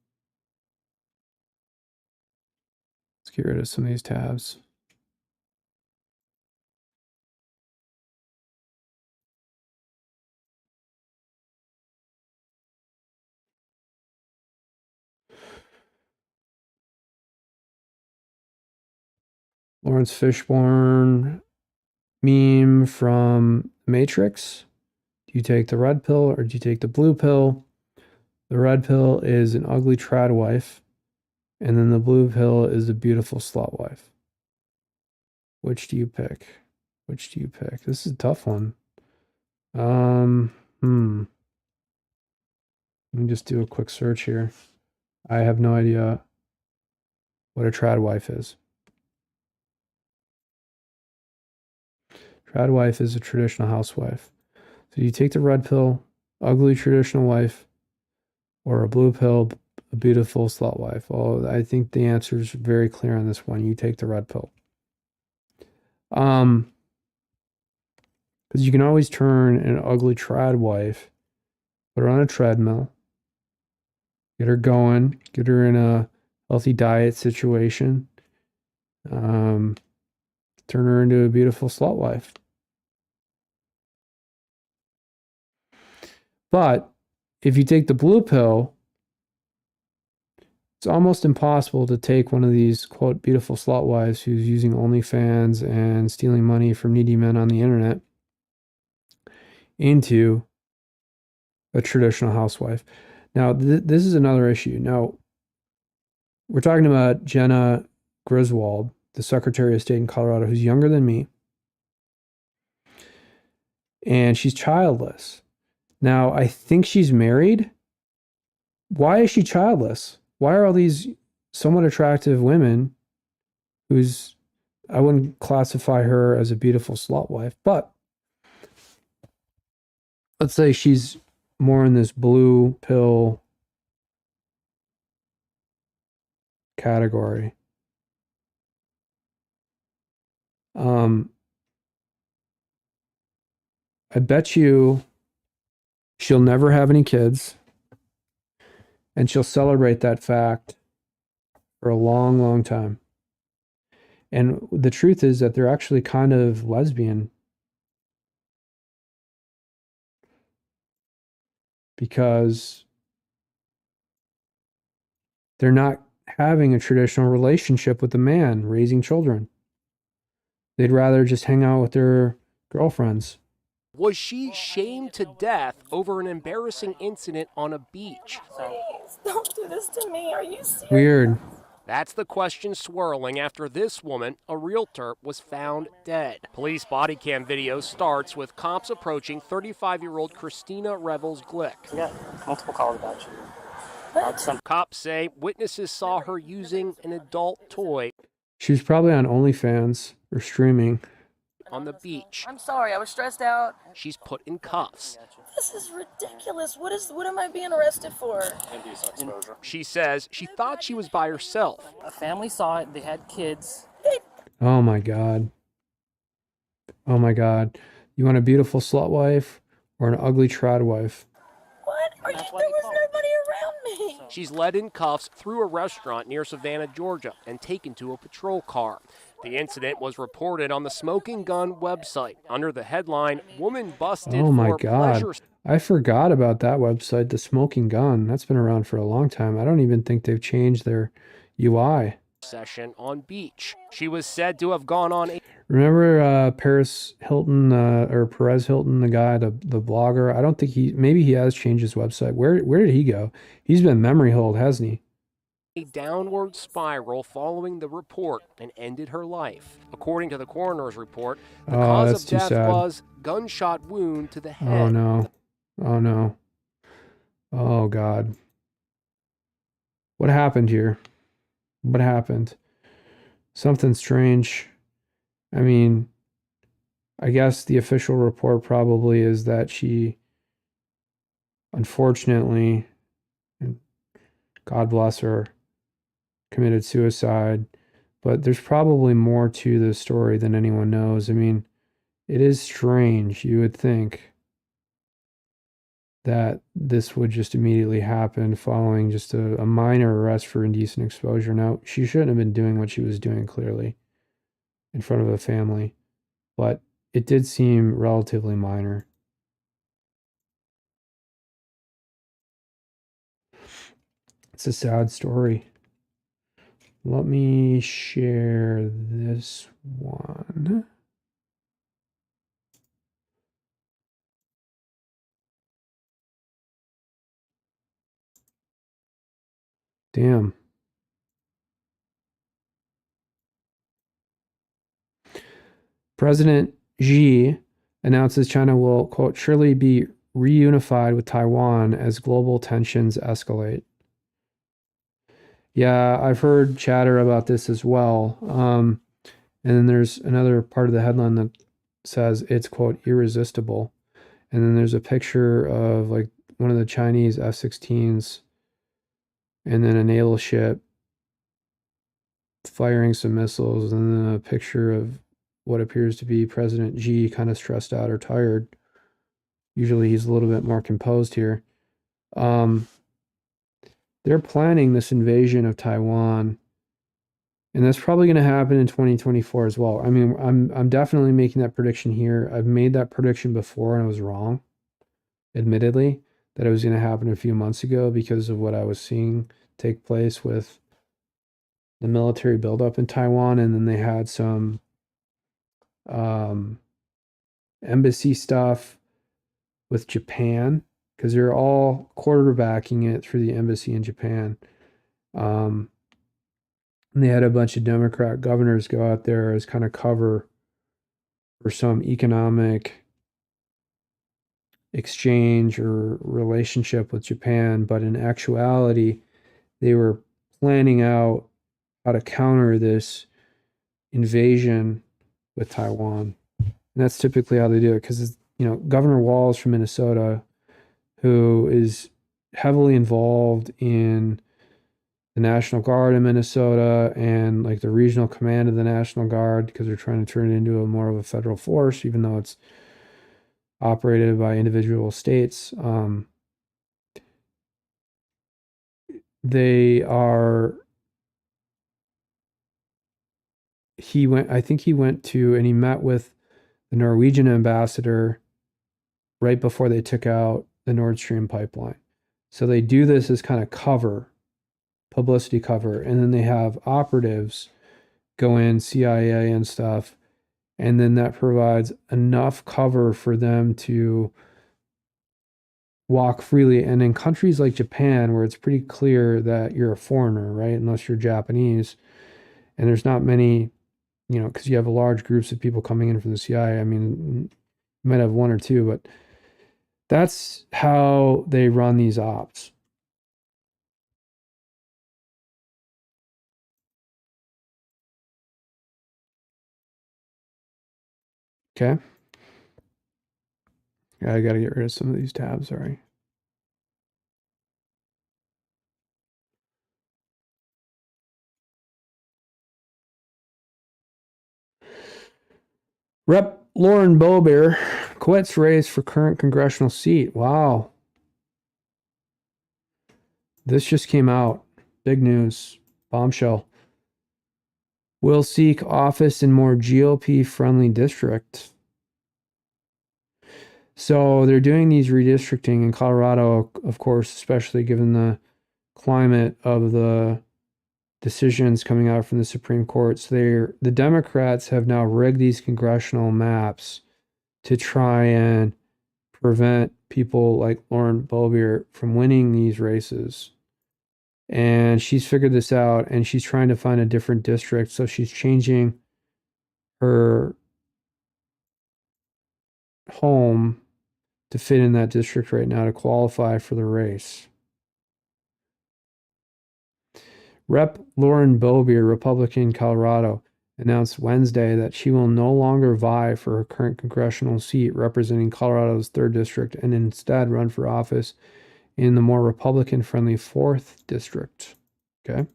Let's get rid of some of these tabs. Lawrence Fishburne meme from Matrix. Do you take the red pill or do you take the blue pill? The red pill is an ugly trad wife, and then the blue pill is a beautiful slut wife. Which do you pick? Which do you pick? This is a tough one. Let me just do a quick search here. I have no idea what a trad wife is. Trad wife is a traditional housewife. So you take the red pill, ugly traditional wife, or a blue pill, a beautiful slut wife? Well, I think the answer is very clear on this one. You take the red pill. Because you can always turn an ugly trad wife, put her on a treadmill, get her going, get her in a healthy diet situation, turn her into a beautiful slut wife. But if you take the blue pill, it's almost impossible to take one of these, quote, beautiful slut wives who's using OnlyFans and stealing money from needy men on the internet into a traditional housewife. Now, this is another issue. Now, we're talking about Jenna Griswold, the Secretary of State in Colorado, who's younger than me, and she's childless. Now, I think she's married. Why is she childless? Why are all these somewhat attractive women who's, I wouldn't classify her as a beautiful slut wife, but let's say she's more in this blue pill category. I bet you she'll never have any kids, and she'll celebrate that fact for a long, long time. And the truth is that they're actually kind of lesbian, because they're not having a traditional relationship with a man raising children. They'd rather just hang out with their girlfriends. Was she shamed to death over an embarrassing incident on a beach? Please, don't do this to me. Are you serious? Weird. That's the question swirling after this woman, a realtor, was found dead. Police body cam video starts with cops approaching 35-year-old Christina Revels Glick. We got multiple calls about you. Cops say witnesses saw her using an adult toy. She was probably on OnlyFans or streaming. On the beach. I'm sorry, I was stressed out. She's put in cuffs. This is ridiculous. What am I being arrested for? Indecent exposure. She says she thought she was by herself. A family saw it. They had kids. Oh my God. Oh my God. You want a beautiful slut wife or an ugly trad wife? What? There was nobody around me. She's led in cuffs through a restaurant near Savannah, Georgia, and taken to a patrol car. The incident was reported on the Smoking Gun website under the headline, "Woman Busted Oh my for God. Pleasure." I forgot about that website, the Smoking Gun. That's been around for a long time. I don't even think they've changed their UI. Session on beach. She was said to have gone on. Remember Paris Hilton or Perez Hilton, the guy, the blogger? I don't think maybe he has changed his website. Where did he go? He's been memory hold, hasn't he? a downward spiral following the report and ended her life. According to the coroner's report, the cause that's of too death sad. was gunshot wound to the head. Oh no. Oh no. Oh God. What happened here? What happened? Something strange. I mean, I guess the official report probably is that she, unfortunately, and God bless her, committed suicide. But there's probably more to this story than anyone knows. I mean, it is strange. You would think that this would just immediately happen following just a minor arrest for indecent exposure. Now, she shouldn't have been doing what she was doing, clearly, in front of a family, but it did seem relatively minor. It's a sad story. Let me share this one. Damn. President Xi announces China will, quote, surely be reunified with Taiwan as global tensions escalate. Yeah, I've heard chatter about this as well. And then there's another part of the headline that says it's, quote, irresistible. And then there's a picture of like one of the Chinese F-16s and then a naval ship firing some missiles, and then a picture of what appears to be President Xi kind of stressed out or tired. Usually he's a little bit more composed here. They're planning this invasion of Taiwan, and that's probably going to happen in 2024 as well. I mean, I'm definitely making that prediction here. I've made that prediction before and I was wrong, admittedly, that it was going to happen a few months ago because of what I was seeing take place with the military buildup in Taiwan, and then they had some embassy stuff with Japan because they're all quarterbacking it through the embassy in Japan. And they had a bunch of Democrat governors go out there as kind of cover for some economic exchange or relationship with Japan, but in actuality, they were planning out how to counter this invasion with Taiwan. And that's typically how they do it because, Governor Walz from Minnesota, who is heavily involved in the National Guard in Minnesota and like the regional command of the National Guard, because they're trying to turn it into a more of a federal force, even though it's operated by individual states. I think he went to and he met with the Norwegian ambassador right before they took out the Nord Stream pipeline. So they do this as kind of cover, publicity cover, and then they have operatives go in, CIA and stuff, and then that provides enough cover for them to walk freely. And in countries like Japan, where it's pretty clear that you're a foreigner, right, unless you're Japanese, and there's not many, because you have large groups of people coming in from the CIA. I mean, you might have one or two, but that's how they run these ops. Okay. I got to get rid of some of these tabs. Sorry. Rep. Lauren Boebert quits race for current congressional seat. Wow. This just came out. Big news. Bombshell. Will seek office in more GOP-friendly district. So they're doing these redistricting in Colorado, of course, especially given the climate of the decisions coming out from the Supreme Court. So the Democrats have now rigged these congressional maps to try and prevent people like Lauren Boebert from winning these races. And she's figured this out, and she's trying to find a different district. So she's changing her home to fit in that district right now to qualify for the race. Rep. Lauren Boebert, Republican, Colorado, announced Wednesday that she will no longer vie for her current congressional seat representing Colorado's 3rd District and instead run for office in the more Republican-friendly 4th District. Okay.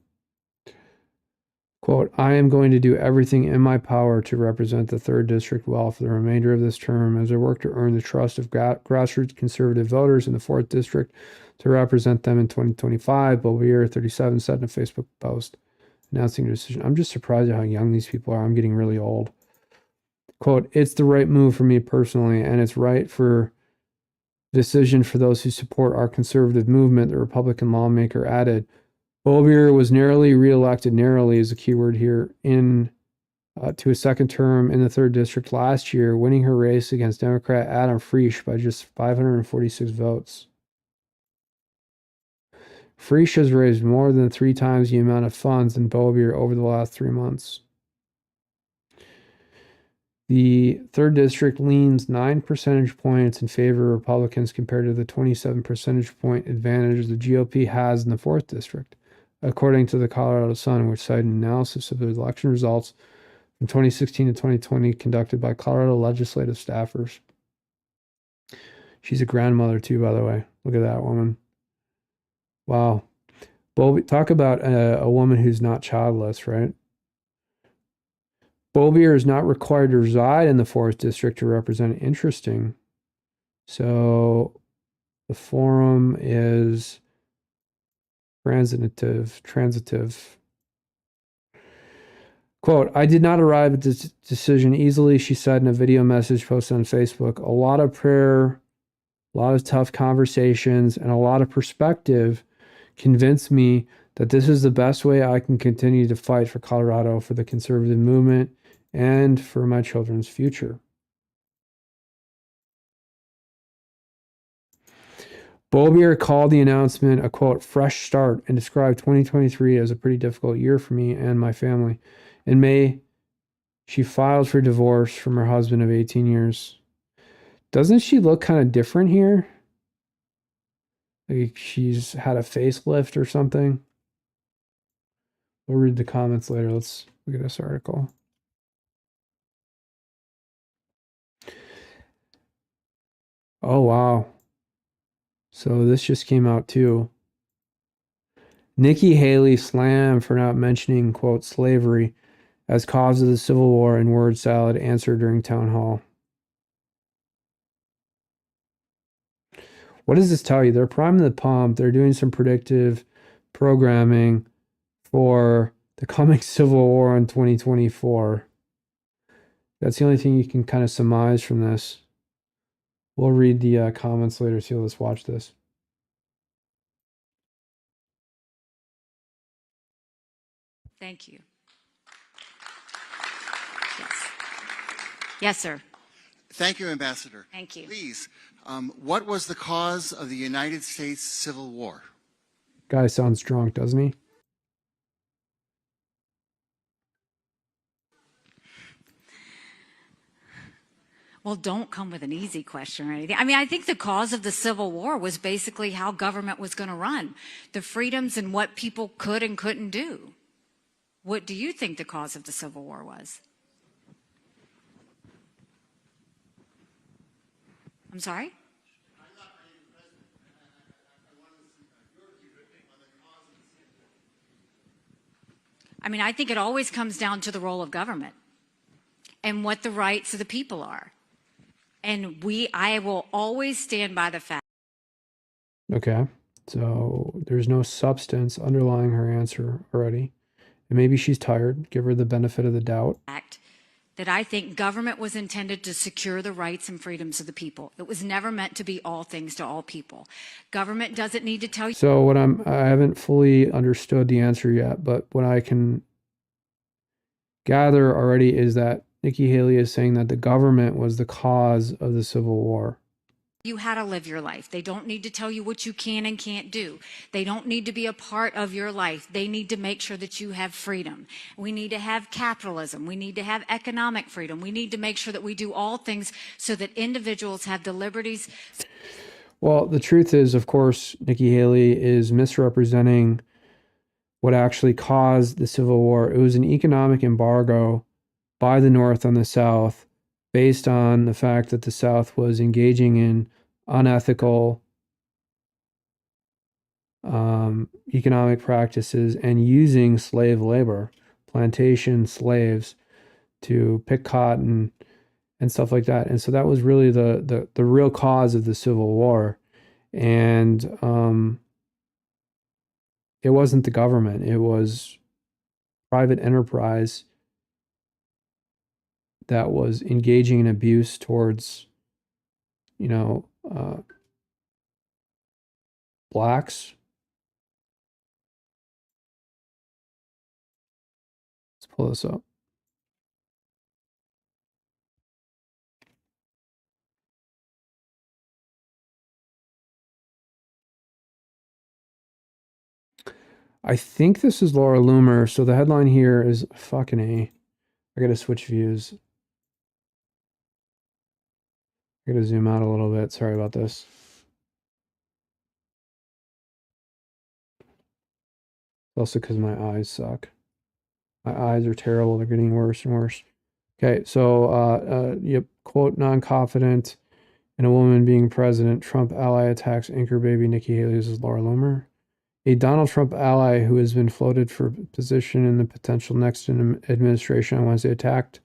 Quote, I am going to do everything in my power to represent the 3rd District well for the remainder of this term as I work to earn the trust of grassroots conservative voters in the 4th District to represent them in 2025, Boebert, 37, said in a Facebook post announcing her decision. I'm just surprised at how young these people are. I'm getting really old. Quote, it's the right move for me personally, and it's right for decision for those who support our conservative movement, the Republican lawmaker added. Boebert was narrowly reelected, narrowly is a keyword here, to a second term in the 3rd District last year, winning her race against Democrat Adam Frisch by just 546 votes. Frisch has raised more than 3 times the amount of funds than Boebert over the last 3 months. The 3rd District leans 9 percentage points in favor of Republicans compared to the 27 percentage point advantage the GOP has in the 4th District, according to the Colorado Sun, which cited an analysis of the election results from 2016 to 2020 conducted by Colorado legislative staffers. She's a grandmother too, by the way. Look at that woman. Wow. Talk about a woman who's not childless, right? Boebert is not required to reside in the 4th District to represent. Interesting. So the forum is transitive. Quote, I did not arrive at this decision easily, she said in a video message posted on Facebook. A lot of prayer, a lot of tough conversations, and a lot of perspective convinced me that this is the best way I can continue to fight for Colorado, for the conservative movement, and for my children's future. Boebert called the announcement a, quote, fresh start and described 2023 as a pretty difficult year for me and my family. In May, she filed for divorce from her husband of 18 years. Doesn't she look kind of different here? Like she's had a facelift or something? We'll read the comments later. Let's look at this article. Oh, wow. So this just came out too. Nikki Haley slammed for not mentioning, quote, slavery as cause of the Civil War in word salad answer during town hall. What does this tell you? They're priming the pump. They're doing some predictive programming for the coming Civil War in 2024. That's the only thing you can kind of surmise from this. We'll read the comments later, so let's watch this. Thank you. Yes. Yes, sir. Thank you, Ambassador. Thank you. Please, what was the cause of the United States Civil War? Guy sounds drunk, doesn't he? Well, don't come with an easy question or anything. I mean, I think the cause of the Civil War was basically how government was going to run, the freedoms and what people could and couldn't do. What do you think the cause of the Civil War was? I'm sorry? I mean, I think it always comes down to the role of government and what the rights of the people are. And I will always stand by the fact. Okay, so there's no substance underlying her answer already. And maybe she's tired. Give her the benefit of the doubt. That I think government was intended to secure the rights and freedoms of the people. It was never meant to be all things to all people. Government doesn't need to tell you. So I haven't fully understood the answer yet, but what I can gather already is that Nikki Haley is saying that the government was the cause of the Civil War. you how to live your life. They don't need to tell you what you can and can't do. They don't need to be a part of your life. They need to make sure that you have freedom. We need to have capitalism. We need to have economic freedom. We need to make sure that we do all things so that individuals have the liberties. Well, the truth is, of course, Nikki Haley is misrepresenting what actually caused the Civil War. It was an economic embargo by the North on the South based on the fact that the South was engaging in unethical economic practices and using slave labor, plantation slaves, to pick cotton and stuff like that. And so that was really the real cause of the Civil War. And it wasn't the government, it was private enterprise that was engaging in abuse towards, you know, blacks. Let's pull this up. I think this is Laura Loomer. So the headline here is fucking A. I gotta switch views. I gotta zoom out a little bit. Sorry about this. Also because my eyes suck. My eyes are terrible. They're getting worse and worse. Okay, so yep, quote, non-confident in a woman being president. Trump ally attacks anchor baby Nikki Haley. This is Laura Loomer. A Donald Trump ally who has been floated for position in the potential next administration on Wednesday attacked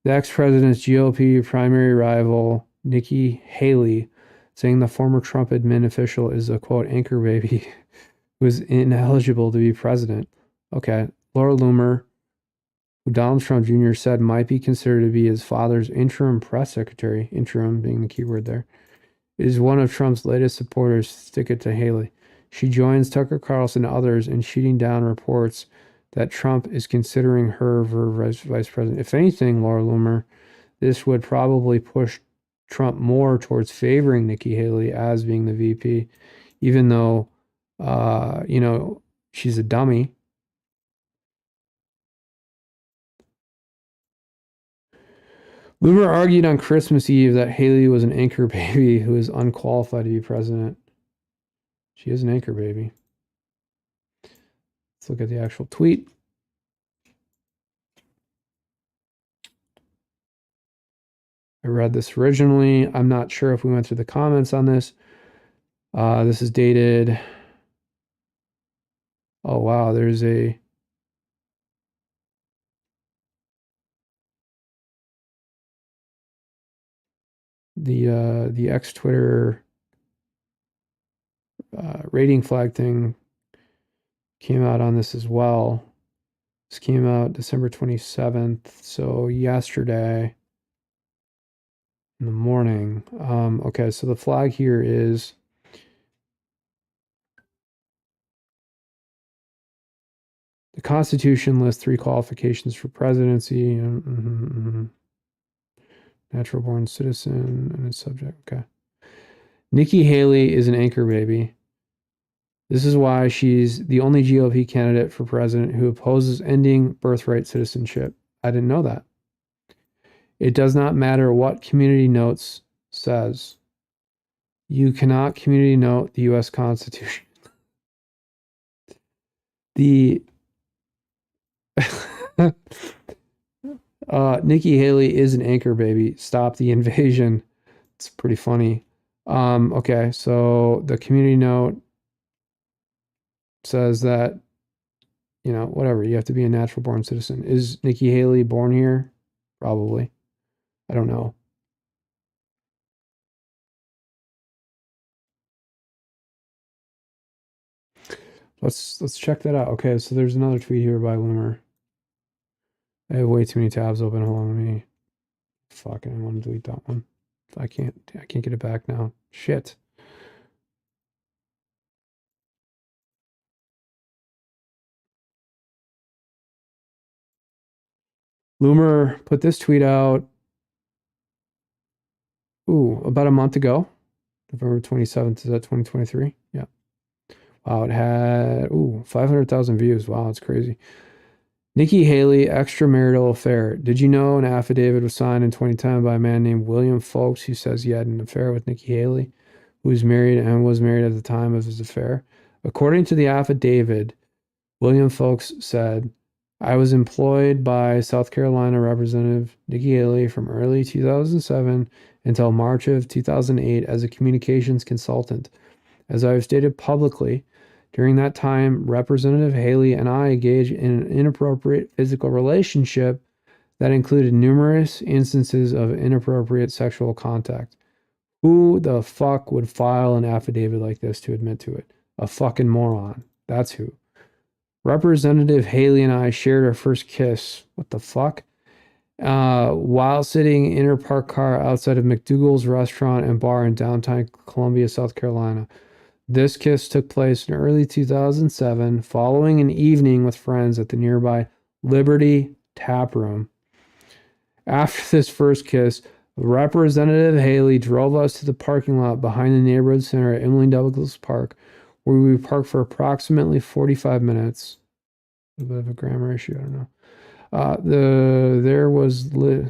the ex-president's GOP primary rival, Nikki Haley, saying the former Trump admin official is a, quote, anchor baby who is ineligible to be president. Okay, Laura Loomer, who Donald Trump Jr. said might be considered to be his father's interim press secretary, interim being the key word there, is one of Trump's latest supporters. Stick it to Haley. She joins Tucker Carlson and others in shooting down reports that Trump is considering her for vice president. If anything, Laura Loomer, this would probably push Trump more towards favoring Nikki Haley as being the VP, even though, you know, she's a dummy. Loomer argued on Christmas Eve that Haley was an anchor baby who is unqualified to be president. She is an anchor baby. Let's look at the actual tweet. I read this originally. I'm not sure if we went through the comments on this. This is dated. Oh, wow. There's a. The X Twitter rating flag thing came out on this as well. This came out December 27th, so yesterday in the morning. Okay, so the flag here is the Constitution lists 3 qualifications for presidency. Natural born citizen and its subject. Okay. Nikki Haley is an anchor baby. This is why she's the only GOP candidate for president who opposes ending birthright citizenship. I didn't know that. It does not matter what Community Notes says. You cannot community note the U.S. Constitution. The Nikki Haley is an anchor baby. Stop the invasion. It's pretty funny. Okay, so the community note says that, you know, whatever, you have to be a natural born citizen. Is Nikki Haley born here? Probably. I don't know. Let's check that out. Okay, so there's another tweet here by Loomer. I have way too many tabs open. Hold on, let me. Fucking, I want to delete that one. I can't get it back now. Shit. Loomer put this tweet out, about a month ago. November 27th, is that 2023? Yeah. Wow, it had 500,000 views. Wow, that's crazy. Nikki Haley extramarital affair. Did you know an affidavit was signed in 2010 by a man named William Folks who says he had an affair with Nikki Haley, who was married and was married at the time of his affair? According to the affidavit, William Folks said, I was employed by South Carolina Representative Nikki Haley from early 2007 until March of 2008 as a communications consultant. As I have stated publicly, during that time, Representative Haley and I engaged in an inappropriate physical relationship that included numerous instances of inappropriate sexual contact. Who the fuck would file an affidavit like this to admit to it? A fucking moron. That's who. Representative Haley and I shared our first kiss. What the fuck? While sitting in her parked car outside of McDougal's restaurant and bar in downtown Columbia, South Carolina. This kiss took place in early 2007, following an evening with friends at the nearby Liberty Tap Room. After this first kiss, Representative Haley drove us to the parking lot behind the neighborhood center at Emily Douglas Park, where we parked for approximately 45 minutes. A bit of a grammar issue, I don't know.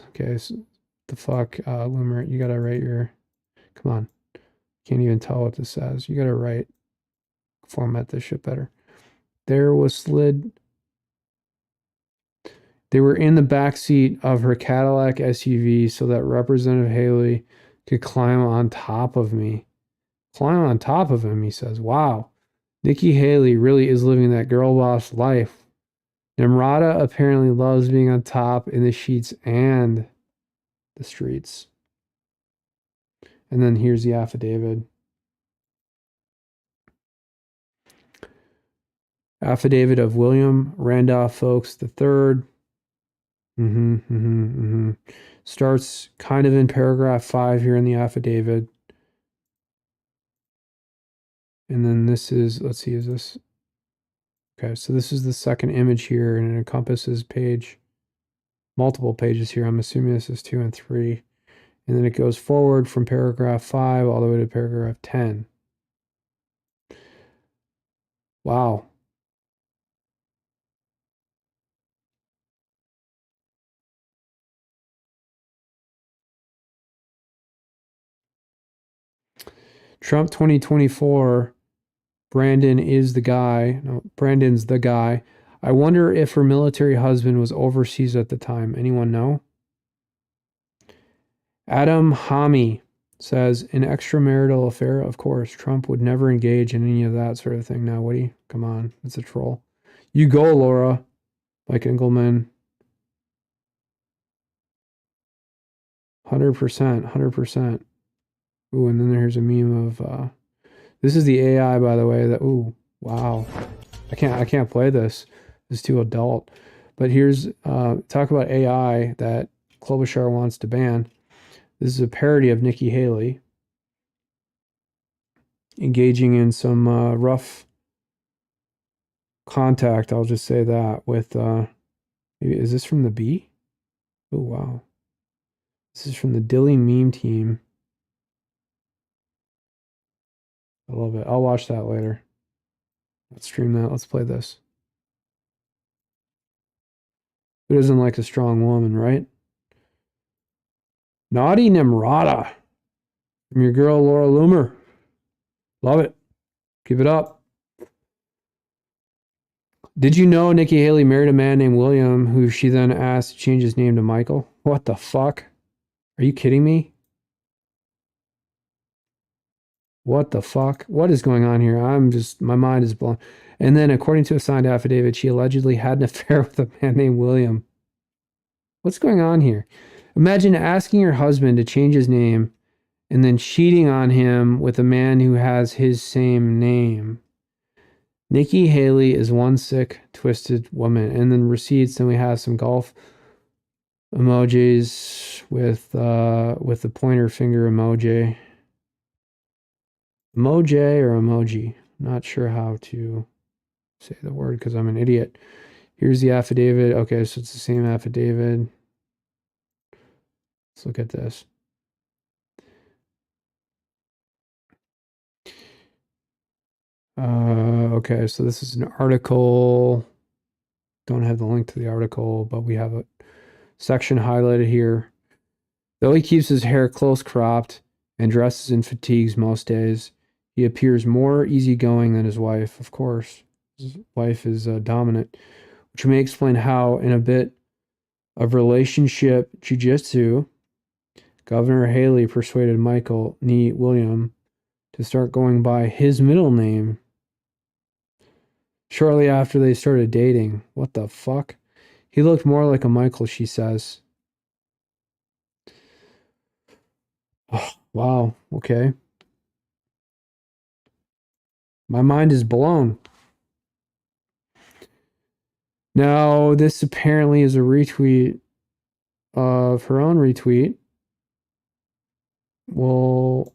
Okay, so the fuck, Loomer, you gotta write your, come on. Can't even tell what this says. You gotta format this shit better. They were in the back seat of her Cadillac SUV so that Representative Haley could climb on top of me. Climb on top of him, he says. Wow. Nikki Haley really is living that girl boss life. Nimrata apparently loves being on top in the sheets and the streets. And then here's the affidavit. Affidavit of William Randolph Folks III. Starts kind of in paragraph 5 here in the affidavit. And then this is, let's see, is this? Okay, so this is the second image here, and it encompasses multiple pages here. I'm assuming this is 2 and 3. And then it goes forward from paragraph 5 all the way to paragraph 10. Wow. Trump 2024, Brandon's the guy. I wonder if her military husband was overseas at the time. Anyone know? Adam Hami says, an extramarital affair? Of course, Trump would never engage in any of that sort of thing now, would he? Come on, it's a troll. You go, Laura. Mike Engelman. 100%. Ooh, and then there's a meme of, this is the AI, by the way, that, ooh, wow. I can't play this. It's too adult. But here's, talk about AI that Klobuchar wants to ban. This is a parody of Nikki Haley engaging in some rough contact, I'll just say that, with, maybe, is this from the Bee? Oh, wow. This is from the Dilly meme team. I love it. I'll watch that later. Let's stream that. Let's play this. Who doesn't like a strong woman, right? Naughty Nimrata from your girl, Laura Loomer. Love it. Keep it up. Did you know Nikki Haley married a man named William, who she then asked to change his name to Michael? What the fuck? Are you kidding me? What the fuck? What is going on here? My mind is blown. And then, according to a signed affidavit, she allegedly had an affair with a man named William. What's going on here? Imagine asking your husband to change his name and then cheating on him with a man who has his same name. Nikki Haley is one sick, twisted woman. And then receipts, and we have some golf emojis with the pointer finger emoji. Emoji or emoji? Not sure how to say the word because I'm an idiot. Here's the affidavit. Okay, so it's the same affidavit. Let's look at this. Okay, so this is an article. Don't have the link to the article, but we have a section highlighted here. Though he keeps his hair close cropped and dresses in fatigues most days, he appears more easygoing than his wife, of course. His wife is dominant, which may explain how, in a bit of relationship jujitsu, Governor Haley persuaded Michael Nee William to start going by his middle name shortly after they started dating. What the fuck? He looked more like a Michael, she says. Oh, wow, okay. My mind is blown. Now, this apparently is a retweet of her own retweet. We'll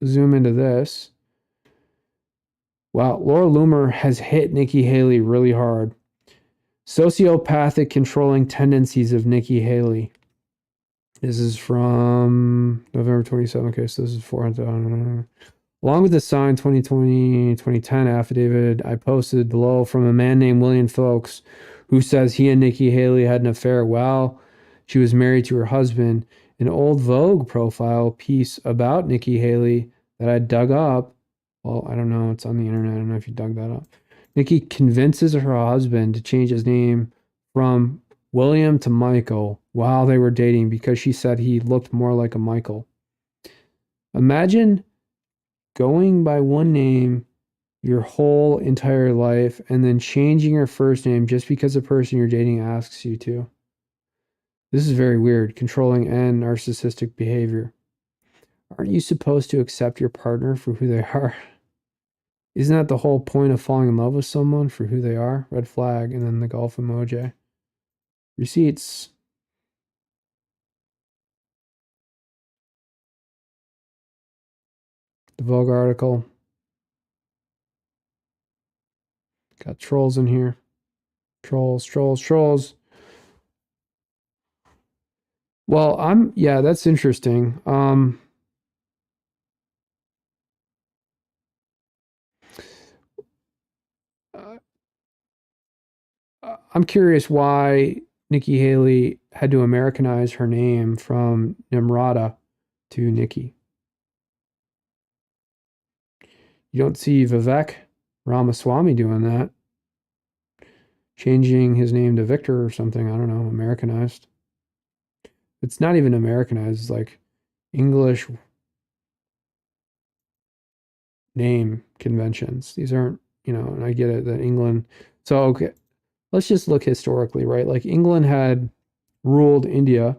zoom into this. Wow, Laura Loomer has hit Nikki Haley really hard. Sociopathic controlling tendencies of Nikki Haley. This is from November 27. Okay, so this is 400. Along with the signed 2020-2010 affidavit I posted below from a man named William Folks, who says he and Nikki Haley had an affair while she was married to her husband. An old Vogue profile piece about Nikki Haley that I dug up. Well, I don't know. It's on the internet. I don't know if you dug that up. Nikki convinces her husband to change his name from William to Michael while they were dating because she said he looked more like a Michael. Imagine going by one name your whole entire life and then changing your first name just because the person you're dating asks you to. This is very weird, controlling and narcissistic behavior. Aren't you supposed to accept your partner for who they are? Isn't that the whole point of falling in love with someone, for who they are? Red flag, and then the golf emoji. Receipts. The Vogue article. Got trolls in here. Trolls, trolls, trolls. Well, yeah, that's interesting. I'm curious why Nikki Haley had to Americanize her name from Nimrata to Nikki. You don't see Vivek Ramaswamy doing that. Changing his name to Victor or something. I don't know. Americanized. It's not even Americanized. It's like English name conventions. These aren't, and I get it that England. So, okay, let's just look historically, right? Like England had ruled India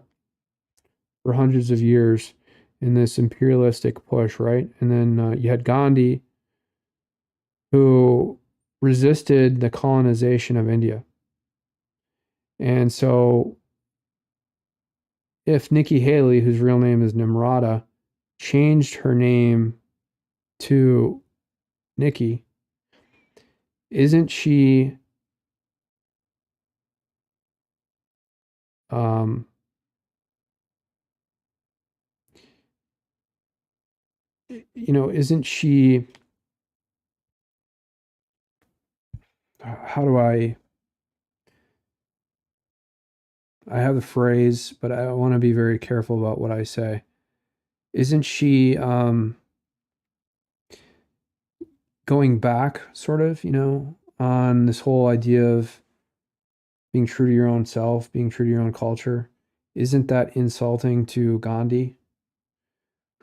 for hundreds of years in this imperialistic push, right? And then you had Gandhi, who resisted the colonization of India. And so if Nikki Haley, whose real name is Nimrata, changed her name to Nikki, isn't she isn't she, how do I have the phrase, but I want to be very careful about what I say. Isn't she going back sort of, on this whole idea of being true to your own self, being true to your own culture? Isn't that insulting to Gandhi,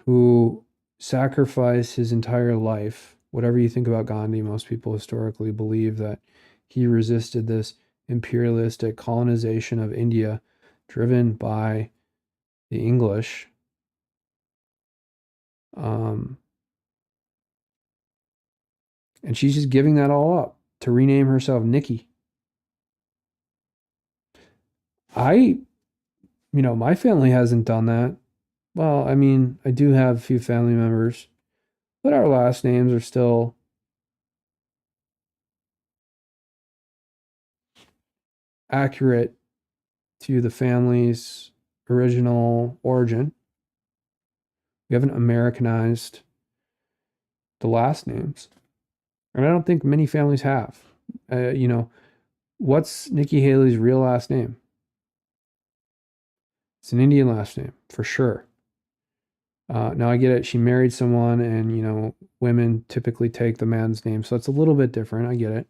who sacrificed his entire life? Whatever you think about Gandhi, most people historically believe that he resisted this imperialistic colonization of India driven by the English. And she's just giving that all up to rename herself Nikki. My family hasn't done that. Well, I mean, I do have a few family members, but our last names are still accurate to the family's original origin. We haven't Americanized the last names, And I don't think many families have. You know, what's Nikki Haley's real last name? It's an Indian last name, for sure. Now I get it. She married someone, and, you know, women typically take the man's name. So it's a little bit different. I get it.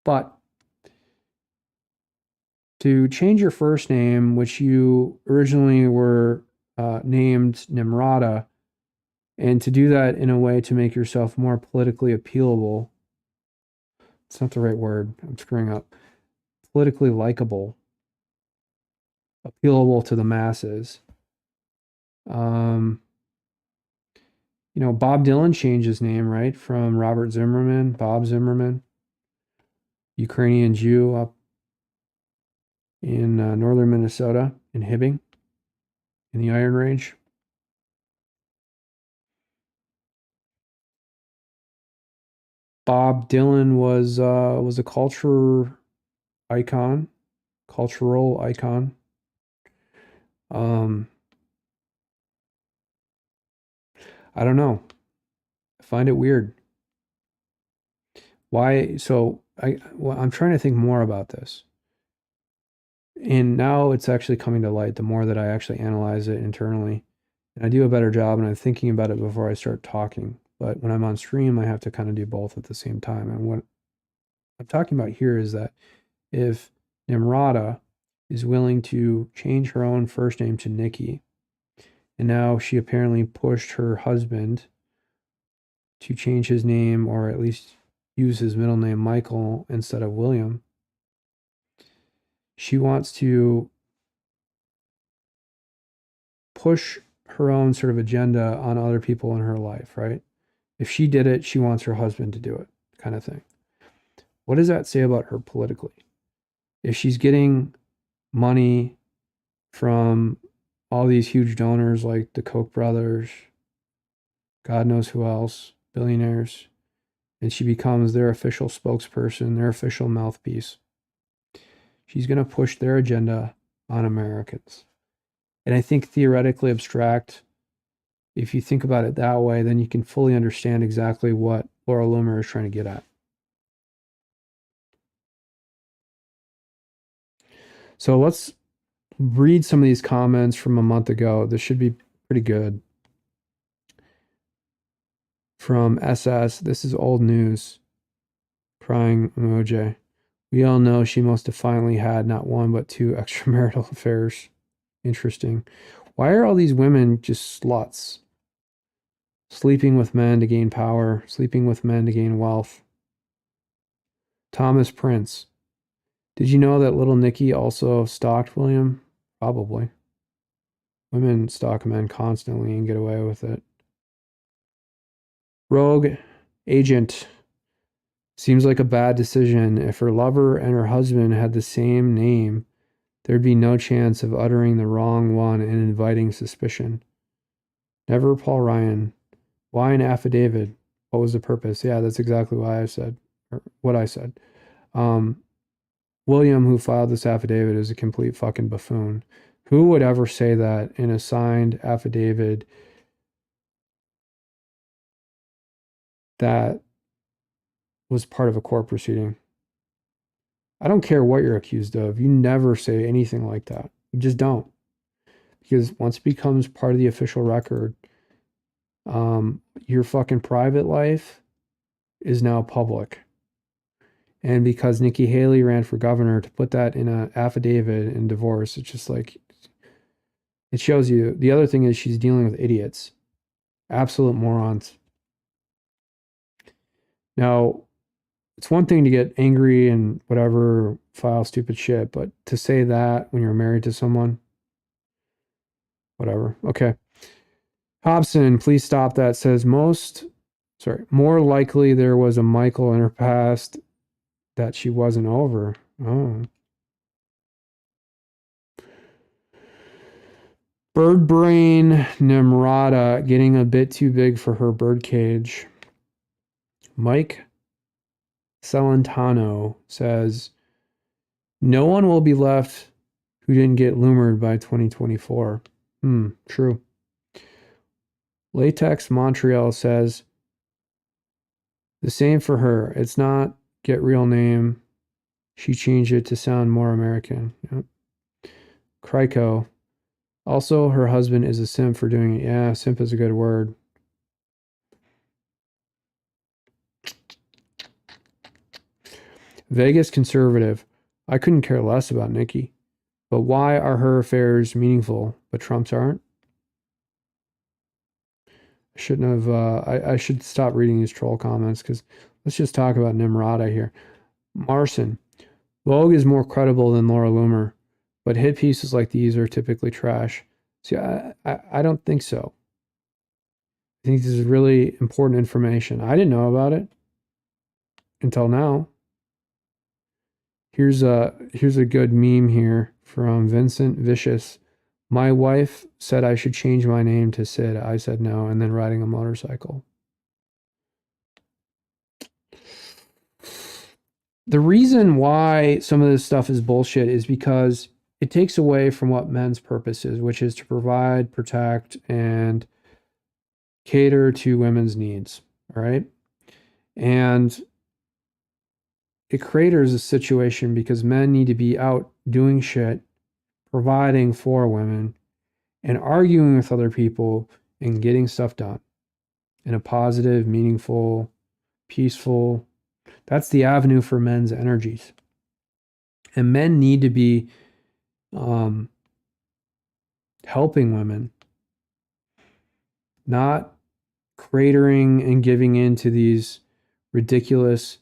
But to change your first name, which you originally were named Nimrata, and to do that in a way to make yourself more politically appealable, it's not the right word, I'm screwing up, politically likable, appealable to the masses. You know, Bob Dylan changed his name, right? From Robert Zimmerman, Bob Zimmerman, Ukrainian Jew up in northern Minnesota, in Hibbing, in the Iron Range. Bob Dylan was a cultural icon. I don't know. I find it weird. Why? So I'm trying to think more about this. And now it's actually coming to light the more that I actually analyze it internally. And I do a better job, and I'm thinking about it before I start talking. But when I'm on stream, I have to kind of do both at the same time. And what I'm talking about here is that if Nimrata is willing to change her own first name to Nikki, and now she apparently pushed her husband to change his name, or at least use his middle name Michael instead of William. She wants to push her own sort of agenda on other people in her life, right? If she did it, she wants her husband to do it, kind of thing. What does that say about her politically? If she's getting money from all these huge donors like the Koch brothers, God knows who else, billionaires, and she becomes their official spokesperson, their official mouthpiece, she's going to push their agenda on Americans. And I think theoretically abstract, if you think about it that way, then you can fully understand exactly what Laura Loomer is trying to get at. So let's read some of these comments from a month ago. This should be pretty good. From SS, this is old news. Crying emoji. We all know she most defiantly had not one but two extramarital affairs. Interesting. Why are all these women just sluts? Sleeping with men to gain power, sleeping with men to gain wealth. Thomas Prince. Did you know that little Nikki also stalked William? Probably. Women stalk men constantly and get away with it. Rogue Agent. Seems like a bad decision. If her lover and her husband had the same name, there'd be no chance of uttering the wrong one and inviting suspicion. Never Paul Ryan. Why an affidavit? What was the purpose? Yeah, that's exactly why I said, or what I said. William, who filed this affidavit, is a complete fucking buffoon. Who would ever say that in a signed affidavit that was part of a court proceeding? I don't care what you're accused of. You never say anything like that. You just don't. Because once it becomes part of the official record, your fucking private life is now public. And because Nikki Haley ran for governor, to put that in an affidavit in divorce, it's just like, it shows you. The other thing is she's dealing with idiots, absolute morons. Now, it's one thing to get angry and whatever, file stupid shit, but to say that when you're married to someone, whatever. Okay. Hobson, please stop that. Says more likely there was a Michael in her past that she wasn't over. Oh. Bird brain Nimrata getting a bit too big for her birdcage. Mike Celentano says, no one will be left who didn't get Loomered by 2024. True. Latex Montreal says, The same for her. It's not get real name. She changed it to sound more American. Yep. Kryko. Also, her husband is a simp for doing it. Yeah, simp is a good word. Vegas conservative. I couldn't care less about Nikki. But why are her affairs meaningful, but Trump's aren't? I shouldn't have, I should stop reading these troll comments because let's just talk about Nimrata here. Marson. Vogue is more credible than Laura Loomer, but hit pieces like these are typically trash. See, I don't think so. I think this is really important information. I didn't know about it until now. Here's a good meme here from Vincent Vicious. My wife said I should change my name to Sid. I said no, and then riding a motorcycle. The reason why some of this stuff is bullshit is because it takes away from what men's purpose is, which is to provide, protect, and cater to women's needs. All right. And it creates a situation because men need to be out doing shit, providing for women, and arguing with other people and getting stuff done in a positive, meaningful, peaceful. That's the avenue for men's energies. And men need to be helping women, not cratering and giving in to these ridiculous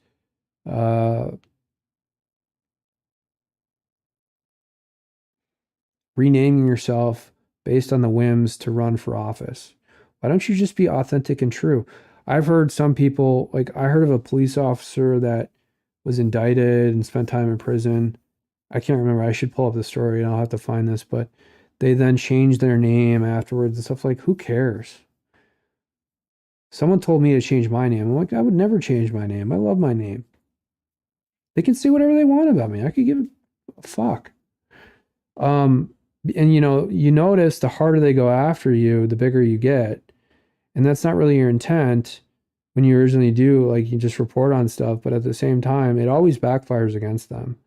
renaming yourself based on the whims to run for office. Why don't you just be authentic and true? I've heard some people, like I heard of a police officer that was indicted and spent time in prison. I can't remember. I should pull up the story and I'll have to find this, but they then changed their name afterwards and stuff. Like, who cares? Someone told me to change my name. I'm like, I would never change my name. I love my name. They can say whatever they want about me. I could give a fuck. And you notice the harder they go after you, the bigger you get. And that's not really your intent when you originally do, like you just report on stuff, but at the same time, it always backfires against them.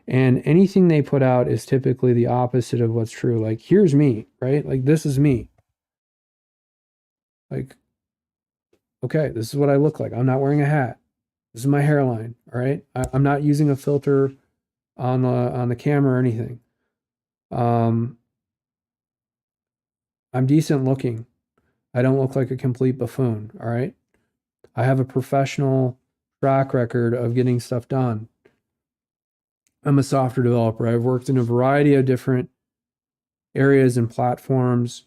And anything they put out is typically the opposite of what's true. Like, here's me, right? Like, this is me. Like, okay, this is what I look like. I'm not wearing a hat. This is my hairline, all right? I'm not using a filter on the camera or anything. I'm decent looking. I don't look like a complete buffoon, all right? I have a professional track record of getting stuff done. I'm a software developer. I've worked in a variety of different areas and platforms.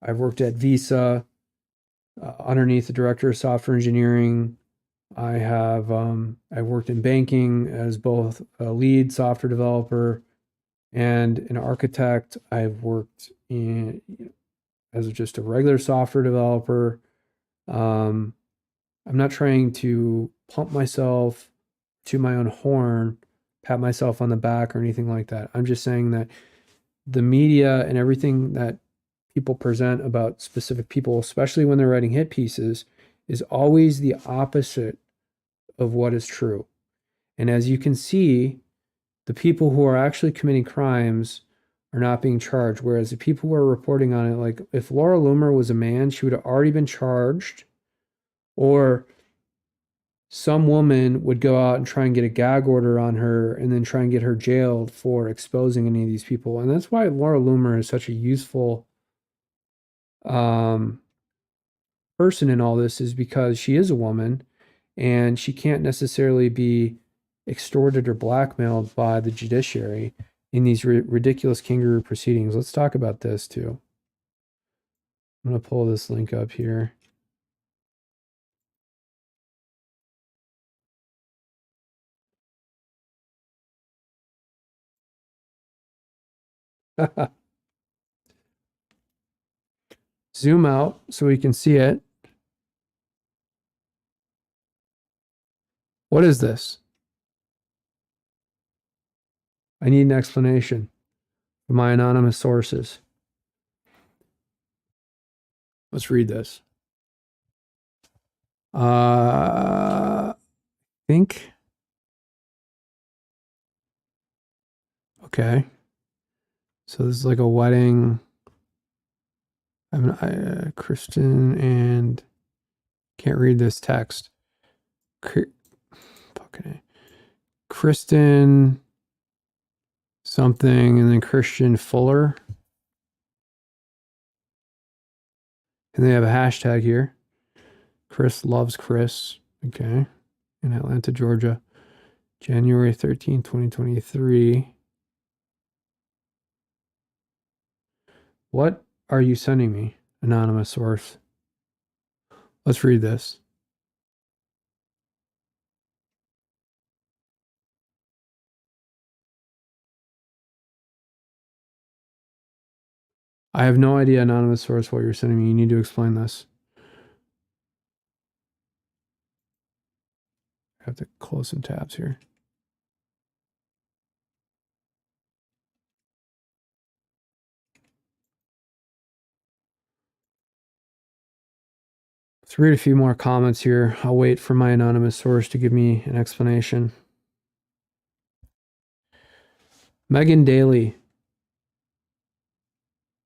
I've worked at Visa underneath the director of software engineering. I've worked in banking as both a lead software developer and an architect. I've worked as just a regular software developer. I'm not trying to pump myself to my own horn, pat myself on the back or anything like that. I'm just saying that the media and everything that people present about specific people, especially when they're writing hit pieces, is always the opposite of what is true. And as you can see, the people who are actually committing crimes are not being charged, whereas the people who are reporting on it, like if Laura Loomer was a man, she would have already been charged, or some woman would go out and try and get a gag order on her and then try and get her jailed for exposing any of these people. And that's why Laura Loomer is such a useful person in all this, is because she is a woman and she can't necessarily be extorted or blackmailed by the judiciary in these ridiculous kangaroo proceedings. Let's talk about this too. I'm going to pull this link up here. Zoom out so we can see it. What is this? I need an explanation from my anonymous sources. Let's read this. I think. Okay. So this is like a wedding. Kristen and can't read this text. Kristen something and then Christian Fuller. And they have a hashtag here. Chris loves Chris. Okay. In Atlanta, Georgia. January 13th, 2023. What are you sending me? Anonymous source. Let's read this. I have no idea, anonymous source, what you're sending me. You need to explain this. I have to close some tabs here. Let's read a few more comments here. I'll wait for my anonymous source to give me an explanation. Megan Daly.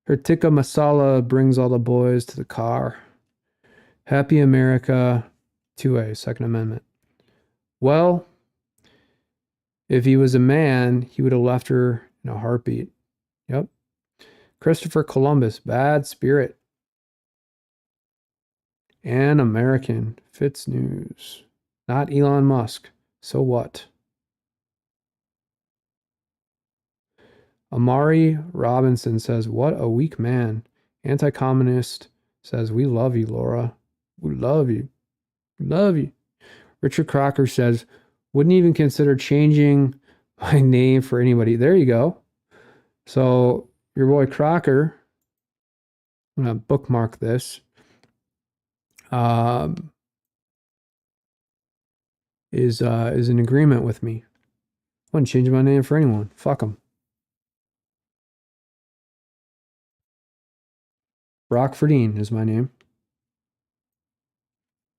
Her tikka masala brings all the boys to the car. Happy America 2A, Second Amendment. Well, if he was a man, he would have left her in a heartbeat. Yep. Christopher Columbus, bad spirit. An American, Fitz News. Not Elon Musk. So what? Amari Robinson says, what a weak man. Anti-communist says, we love you, Laura. We love you. We love you. Richard Crocker says, wouldn't even consider changing my name for anybody. There you go. So your boy Crocker, I'm going to bookmark this, is in agreement with me. I wouldn't change my name for anyone. Fuck them. Rockfordine is my name.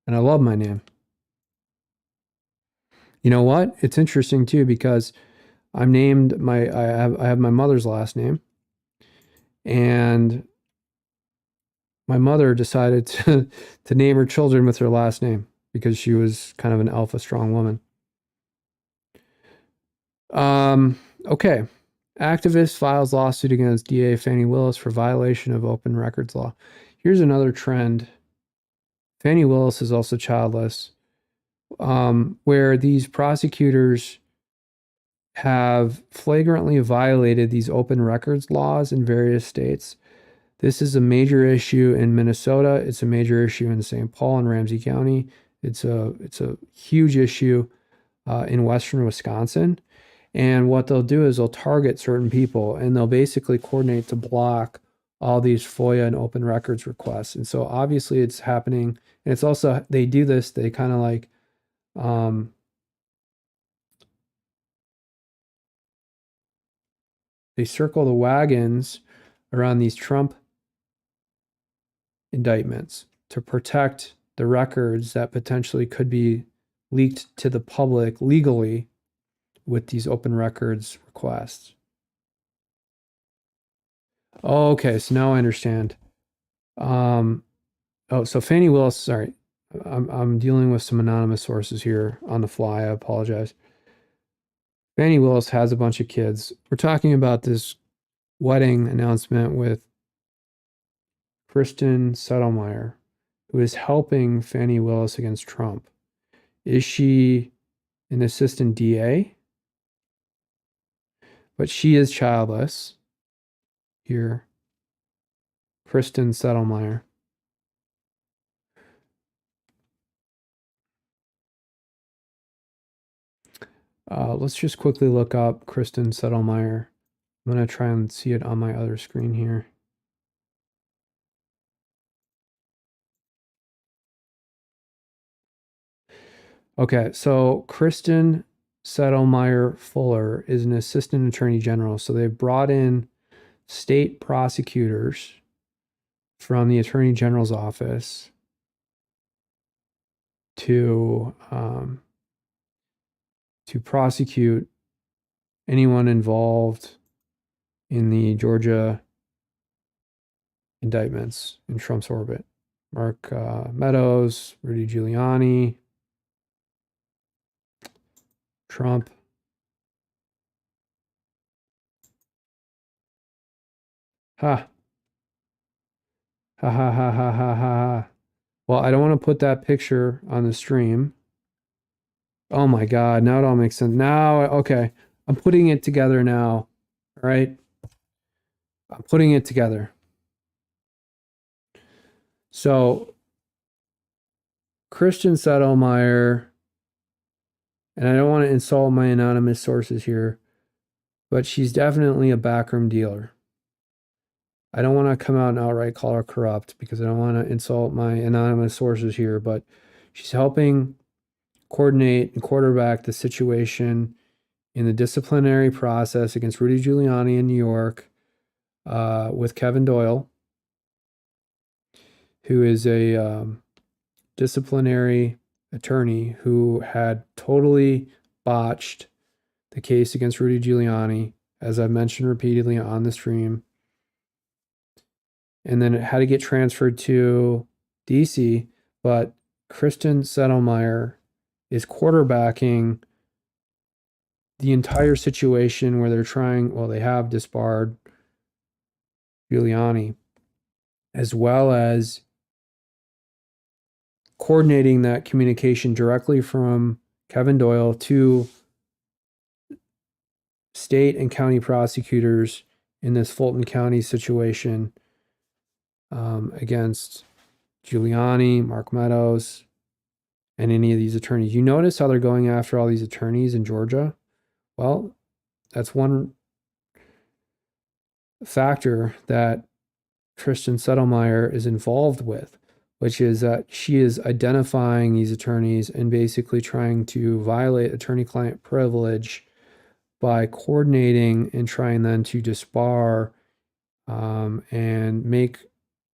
And I love my name. You know what? It's interesting too because I'm named I have my mother's last name. And my mother decided to name her children with her last name because she was kind of an alpha strong woman. Okay. Activist files lawsuit against DA Fani Willis for violation of open records law. Here's another trend. Fani Willis is also childless, where these prosecutors have flagrantly violated these open records laws in various states. This is a major issue in Minnesota. It's a major issue in St. Paul and Ramsey County. It's a huge issue in western Wisconsin. And what they'll do is they'll target certain people and they'll basically coordinate to block all these FOIA and open records requests. And so obviously it's happening. And it's also, they do this, they kind of like, they circle the wagons around these Trump indictments to protect the records that potentially could be leaked to the public legally with these open records requests. Oh, okay, so now I understand. So Fani Willis, sorry, I'm dealing with some anonymous sources here on the fly. I apologize. Fani Willis has a bunch of kids. We're talking about this wedding announcement with Kristen Settlemeyer, who is helping Fani Willis against Trump. Is she an assistant DA? But she is childless. Here, Kristen Settlemeyer. Let's just quickly look up Kristen Settlemeyer. I'm going to try and see it on my other screen here. Okay, so Kristen Settlemeyer Fuller is an assistant attorney general. So they brought in state prosecutors from the attorney general's office. to prosecute anyone involved in the Georgia indictments in Trump's orbit. Mark Meadows, Rudy Giuliani, Trump. Ha. Ha ha ha ha ha ha. Well, I don't want to put that picture on the stream. Oh my God, now it all makes sense. Now, okay, I'm putting it together now. All right. I'm putting it together. So, Christian Settlemeyer, and I don't want to insult my anonymous sources here, but she's definitely a backroom dealer. I don't want to come out and outright call her corrupt because I don't want to insult my anonymous sources here, but she's helping coordinate and quarterback the situation in the disciplinary process against Rudy Giuliani in New York with Kevin Doyle, who is a disciplinary attorney who had totally botched the case against Rudy Giuliani, as I've mentioned repeatedly on the stream. And then it had to get transferred to DC, but Kristen Settlemeyer is quarterbacking the entire situation where they're trying, well, they have disbarred Giuliani, as well as coordinating that communication directly from Kevin Doyle to state and county prosecutors in this Fulton County situation against Giuliani, Mark Meadows, and any of these attorneys. You notice how they're going after all these attorneys in Georgia? Well, that's one factor that Kristen Settlemeyer is involved with, which is that she is identifying these attorneys and basically trying to violate attorney-client privilege by coordinating and trying then to disbar and make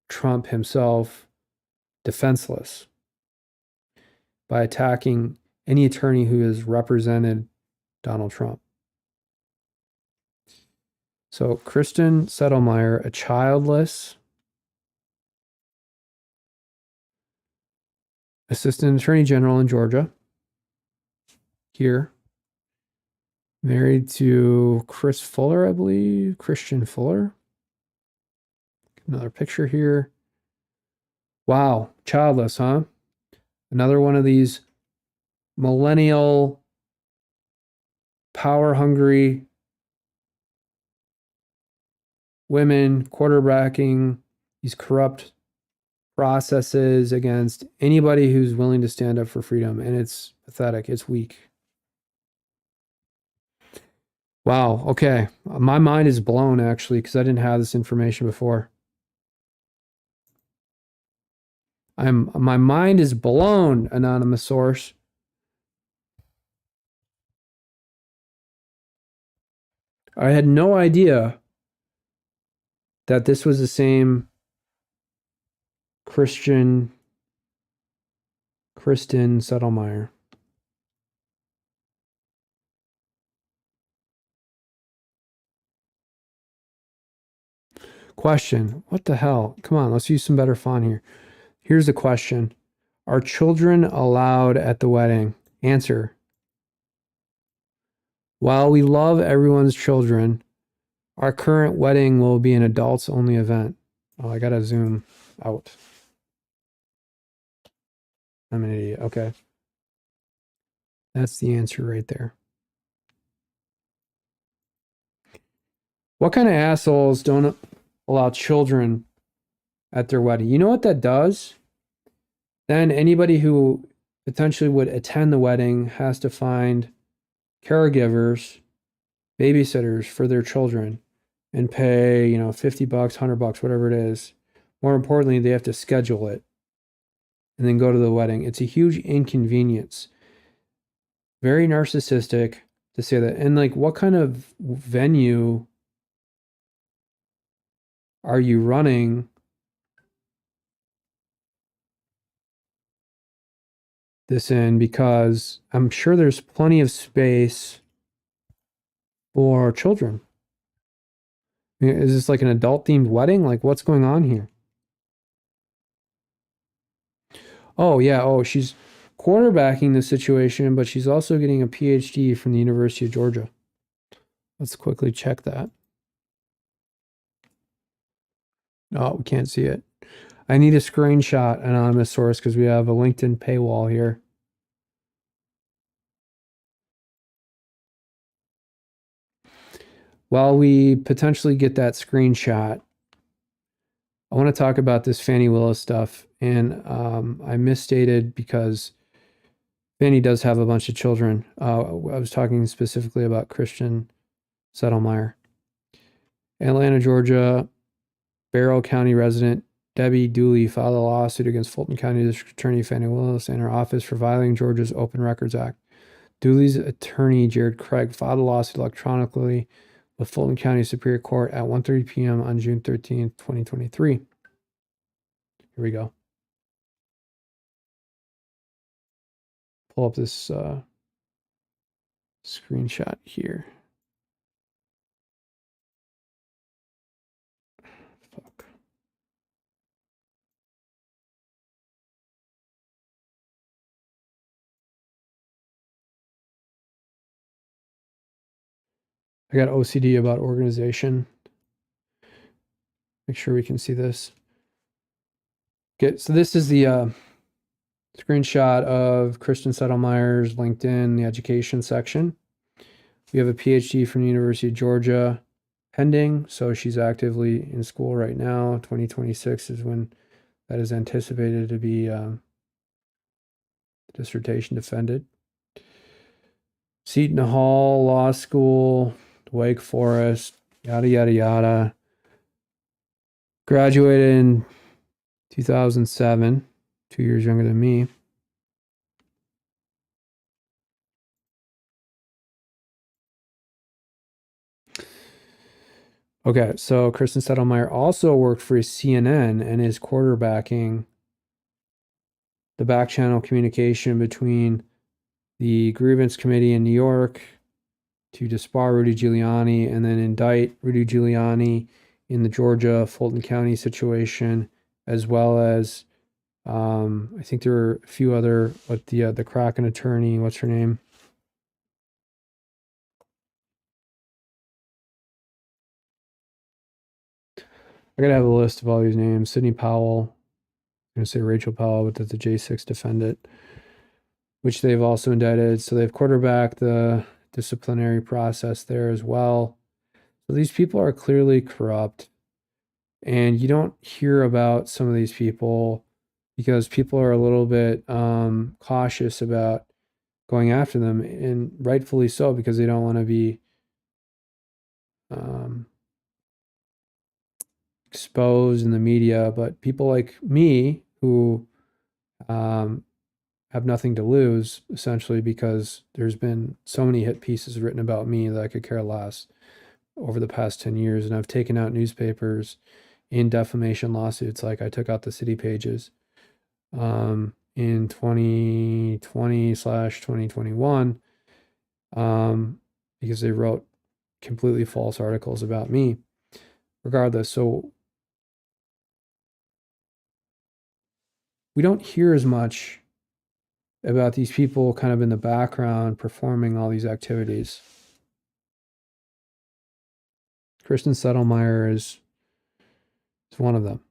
Trump himself defenseless by attacking any attorney who has represented Donald Trump. So Kristen Settlemeyer, a childless assistant attorney general in Georgia, here, married to Chris Fuller, I believe, Christian Fuller. Another picture here. Wow, childless, huh? Another one of these millennial, power-hungry women quarterbacking these corrupt processes against anybody who's willing to stand up for freedom. And it's pathetic. It's weak. Wow. Okay. My mind is blown, actually, because I didn't have this information before. My mind is blown, anonymous source. I had no idea that this was the same Kristen Settlemeyer. Question. What the hell? Come on, let's use some better font here. Here's the question. Are children allowed at the wedding? Answer. While we love everyone's children, our current wedding will be an adults-only event. Oh, I gotta zoom out. I'm an idiot. Okay. That's the answer right there. What kind of assholes don't allow children at their wedding? You know what that does? Then anybody who potentially would attend the wedding has to find caregivers, babysitters for their children and pay, $50, $100, whatever it is. More importantly, they have to schedule it and then go to the wedding. It's a huge inconvenience. Very narcissistic to say that. And what kind of venue are you running this in because I'm sure there's plenty of space for children. I mean, is this like an adult themed wedding? Like, what's going on here? Oh, yeah. Oh, she's quarterbacking the situation, but she's also getting a PhD from the University of Georgia. Let's quickly check that. Oh, we can't see it. I need a screenshot, anonymous source, because we have a LinkedIn paywall here. While we potentially get that screenshot, I want to talk about this Fannie Willis stuff. And I misstated because Fannie does have a bunch of children. I was talking specifically about Christian Settlemyer. Atlanta, Georgia, Barrow County resident Debbie Dooley filed a lawsuit against Fulton County District Attorney Fannie Willis and her office for violating Georgia's Open Records Act. Dooley's attorney, Jared Craig, filed a lawsuit electronically with Fulton County Superior Court at 1:30 p.m. on June 13th, 2023. Here we go. Pull up this screenshot here. Fuck. I got OCD about organization. Make sure we can see this. Okay, so this is the screenshot of Kristen Settlemyer's LinkedIn, the education section. We have a PhD from the University of Georgia pending, so she's actively in school right now. 2026 is when that is anticipated to be dissertation defended. Seton Hall Law School, Wake Forest, yada, yada, yada. Graduated in 2007, 2 years younger than me. Okay, so Kristen Settlemyer also worked for CNN and is quarterbacking the back channel communication between the grievance committee in New York to disbar Rudy Giuliani and then indict Rudy Giuliani in the Georgia Fulton County situation, as well as I think there were a few other, what the Kraken attorney, what's her name? I gotta have a list of all these names. Sidney Powell, I'm gonna say Rachel Powell, but that's the J6 defendant, which they've also indicted. So they've quarterbacked the disciplinary process there as well. So these people are clearly corrupt. And you don't hear about some of these people because people are a little bit cautious about going after them, and rightfully so, because they don't want to be exposed in the media. But people like me who have nothing to lose, essentially, because there's been so many hit pieces written about me that I could care less over the past 10 years. And I've taken out newspapers in defamation lawsuits. Like I took out the City Pages in 2020/2021 because they wrote completely false articles about me. Regardless, so we don't hear as much about these people kind of in the background performing all these activities. Kristen Settlemyer is one of them.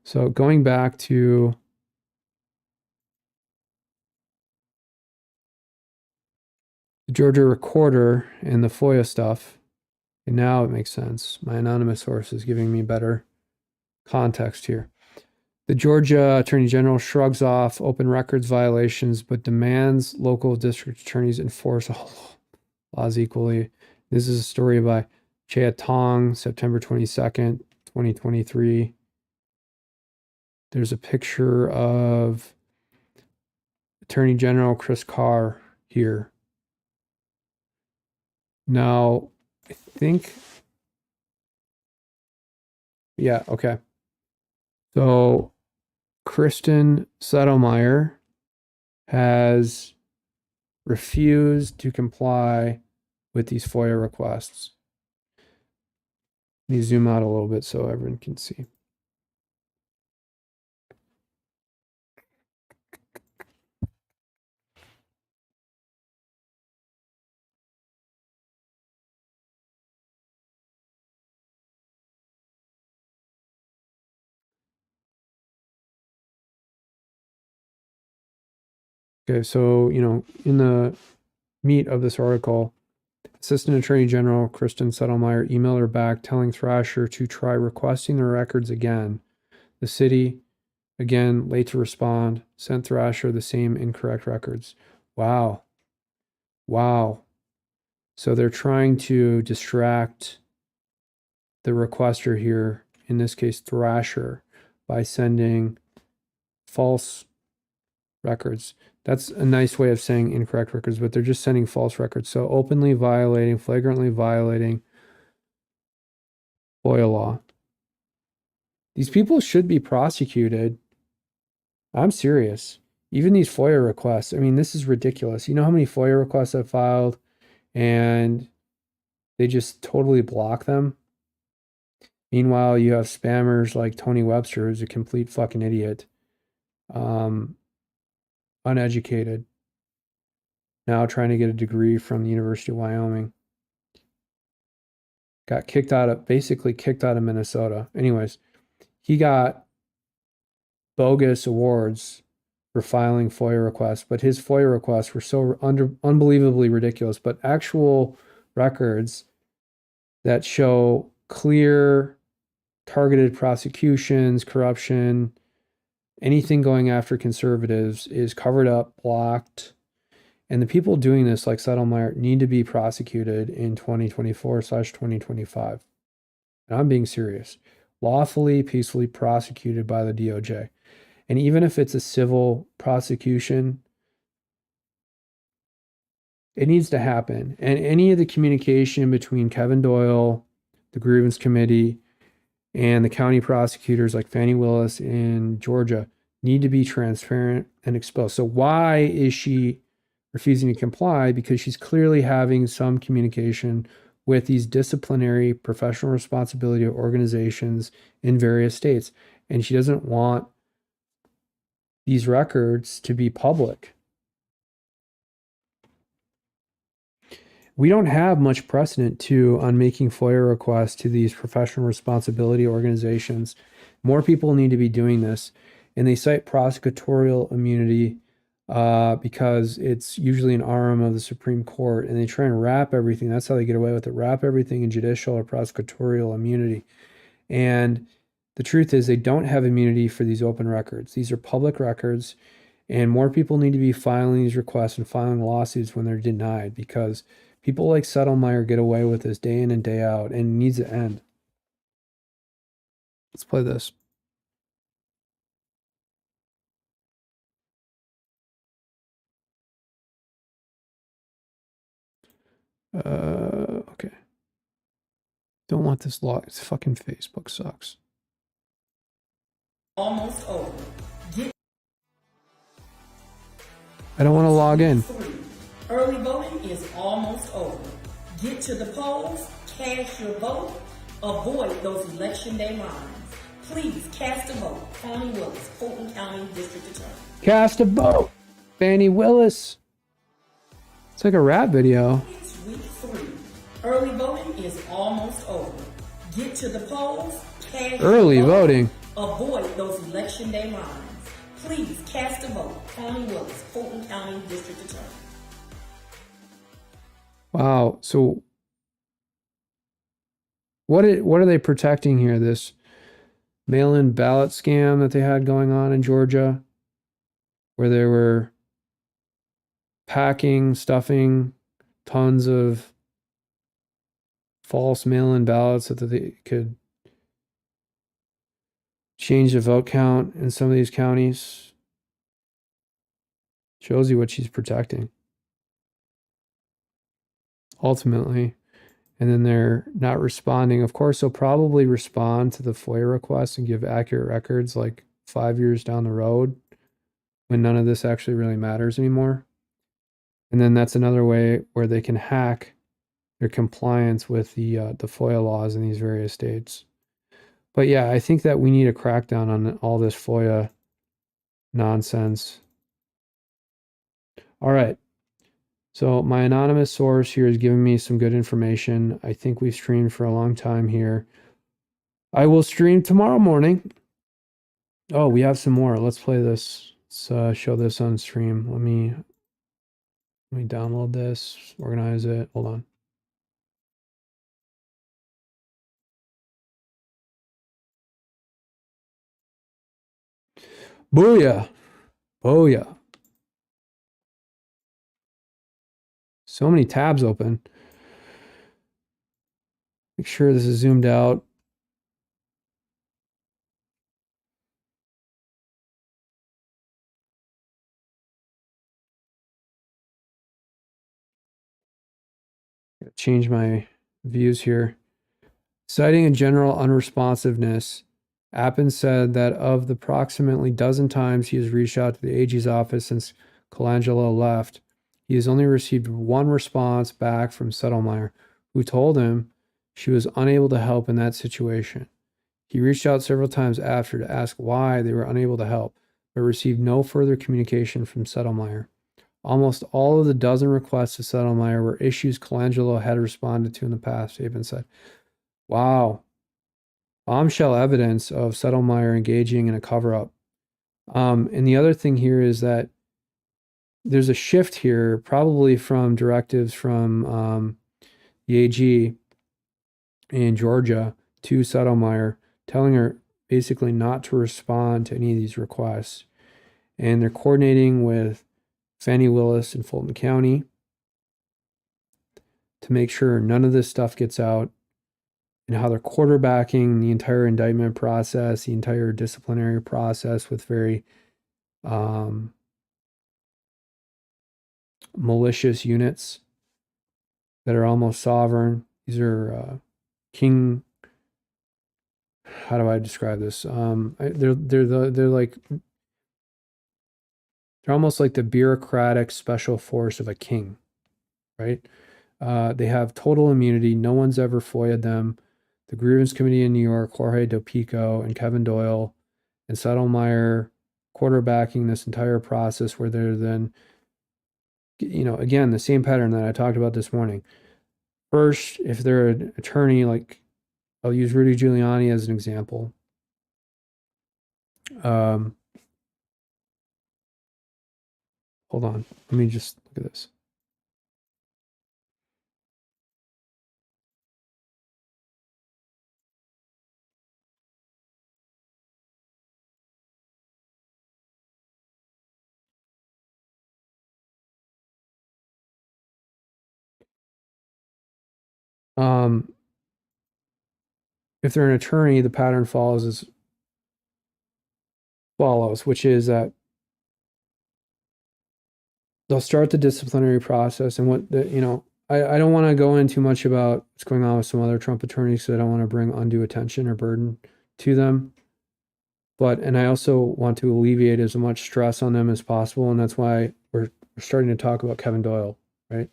So going back to the Georgia Recorder and the FOIA stuff, and now it makes sense. My anonymous source is giving me better context here. The Georgia Attorney General shrugs off open records violations, but demands local district attorneys enforce all laws equally. This is a story by Chia Tong, September 22nd, 2023. There's a picture of Attorney General Chris Carr here. Now, I think Yeah, okay. So Kristen Settlemeyer has refused to comply with these FOIA requests. Let me zoom out a little bit so everyone can see. Okay, so, in the meat of this article, Assistant Attorney General Kristen Settlemeyer emailed her back telling Thrasher to try requesting the records again. The city, again, late to respond, sent Thrasher the same incorrect records. Wow. Wow. So they're trying to distract the requester here, in this case, Thrasher, by sending false records. That's a nice way of saying incorrect records, but they're just sending false records. So openly violating, flagrantly violating FOIA law. These people should be prosecuted. I'm serious. Even these FOIA requests, I mean, this is ridiculous. You know how many FOIA requests I've filed and they just totally block them? Meanwhile, you have spammers like Tony Webster, who's a complete fucking idiot. Uneducated. Now trying to get a degree from the University of Wyoming. Got basically kicked out of Minnesota. Anyways, he got bogus awards for filing FOIA requests, but his FOIA requests were so unbelievably ridiculous. But actual records that show clear, targeted prosecutions, corruption, anything going after conservatives is covered up, blocked. And the people doing this, like Settlemeyer, need to be prosecuted in 2024/2025. And I'm being serious. Lawfully, peacefully prosecuted by the DOJ. And even if it's a civil prosecution, it needs to happen. And any of the communication between Kevin Doyle, the grievance committee, and the county prosecutors like Fannie Willis in Georgia need to be transparent and exposed. So why is she refusing to comply? Because she's clearly having some communication with these disciplinary professional responsibility organizations in various states. And she doesn't want these records to be public. We don't have much precedent on making FOIA requests to these professional responsibility organizations. More people need to be doing this. And they cite prosecutorial immunity because it's usually an arm of the Supreme Court, and they try and wrap everything. That's how they get away with it. Wrap everything in judicial or prosecutorial immunity. And the truth is they don't have immunity for these open records. These are public records, and more people need to be filing these requests and filing lawsuits when they're denied, because people like Settlemeyer get away with this day in and day out, and it needs to end. Let's play this. Okay. Don't want this log. It's fucking Facebook sucks. Almost over. I don't want to log in. Early voting is almost over. Get to the polls, cast your vote, avoid those election day lines. Please cast a vote. Fannie Willis, Fulton County District Attorney. Cast a vote. Fannie Willis. It's like a rap video. It's week 3. Early voting is almost over. Get to the polls, cast Early your vote, voting. avoid those election day lines. Please cast a vote. Fannie Willis, Fulton County District Attorney. Wow. So what are they protecting here? This mail-in ballot scam that they had going on in Georgia, where they were stuffing tons of false mail-in ballots so that they could change the vote count in some of these counties. Shows you what she's protecting. Ultimately. and then they're not responding. Of course, they'll probably respond to the FOIA request and give accurate records like 5 years down the road when none of this actually really matters anymore. And then that's another way where they can hack their compliance with the FOIA laws in these various states. But yeah, I think that we need a crackdown on all this FOIA nonsense. All right. So my anonymous source here is giving me some good information. I think we've streamed for a long time here. I will stream tomorrow morning. Oh, we have some more. Let's play this. Let's show this on stream. Let me download this, organize it. Hold on. Booyah. Booyah. So many tabs open. Make sure this is zoomed out. Change my views here. Citing a general unresponsiveness, Appin said that of the approximately dozen times he has reached out to the AG's office since Colangelo left, he has only received one response back from Settlemyer, who told him she was unable to help in that situation. He reached out several times after to ask why they were unable to help, but received no further communication from Settlemyer. Almost all of the dozen requests to Settlemyer were issues Colangelo had responded to in the past, Appin said. Wow. Bombshell evidence of Settlemyer engaging in a cover-up. And the other thing here is that there's a shift here, probably from directives from the AG in Georgia to Settlemyer, telling her basically not to respond to any of these requests. And they're coordinating with Fannie Willis in Fulton County to make sure none of this stuff gets out, and how they're quarterbacking the entire indictment process, the entire disciplinary process with very malicious units that are almost sovereign. These are king. How do I describe this? They're almost like the bureaucratic special force of a king, right? They have total immunity. No one's ever FOIA'd them. The Grievance Committee in New York, Jorge Del Pico and Kevin Doyle and Settlemyer quarterbacking this entire process, where they're then, again, the same pattern that I talked about this morning. First, if they're an attorney, like I'll use Rudy Giuliani as an example. Hold on. Let me just look at this. If they're an attorney, the pattern follows as follows, which is that they'll start the disciplinary process. And I don't want to go in too much about what's going on with some other Trump attorneys, because I don't want to bring undue attention or burden to them. And I also want to alleviate as much stress on them as possible. And that's why we're starting to talk about Kevin Doyle, right?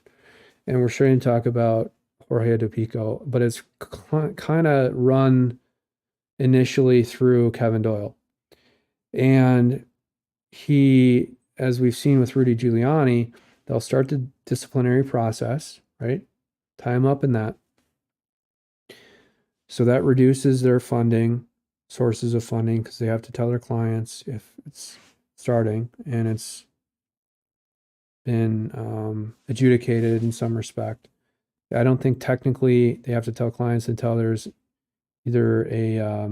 And we're starting to talk about Jorge Del Pico, but it's kind of run initially through Kevin Doyle. And he, as we've seen with Rudy Giuliani, they'll start the disciplinary process, right? Tie him up in that. So that reduces their sources of funding, because they have to tell their clients if it's starting and it's been adjudicated in some respect. I don't think technically they have to tell clients until there's either a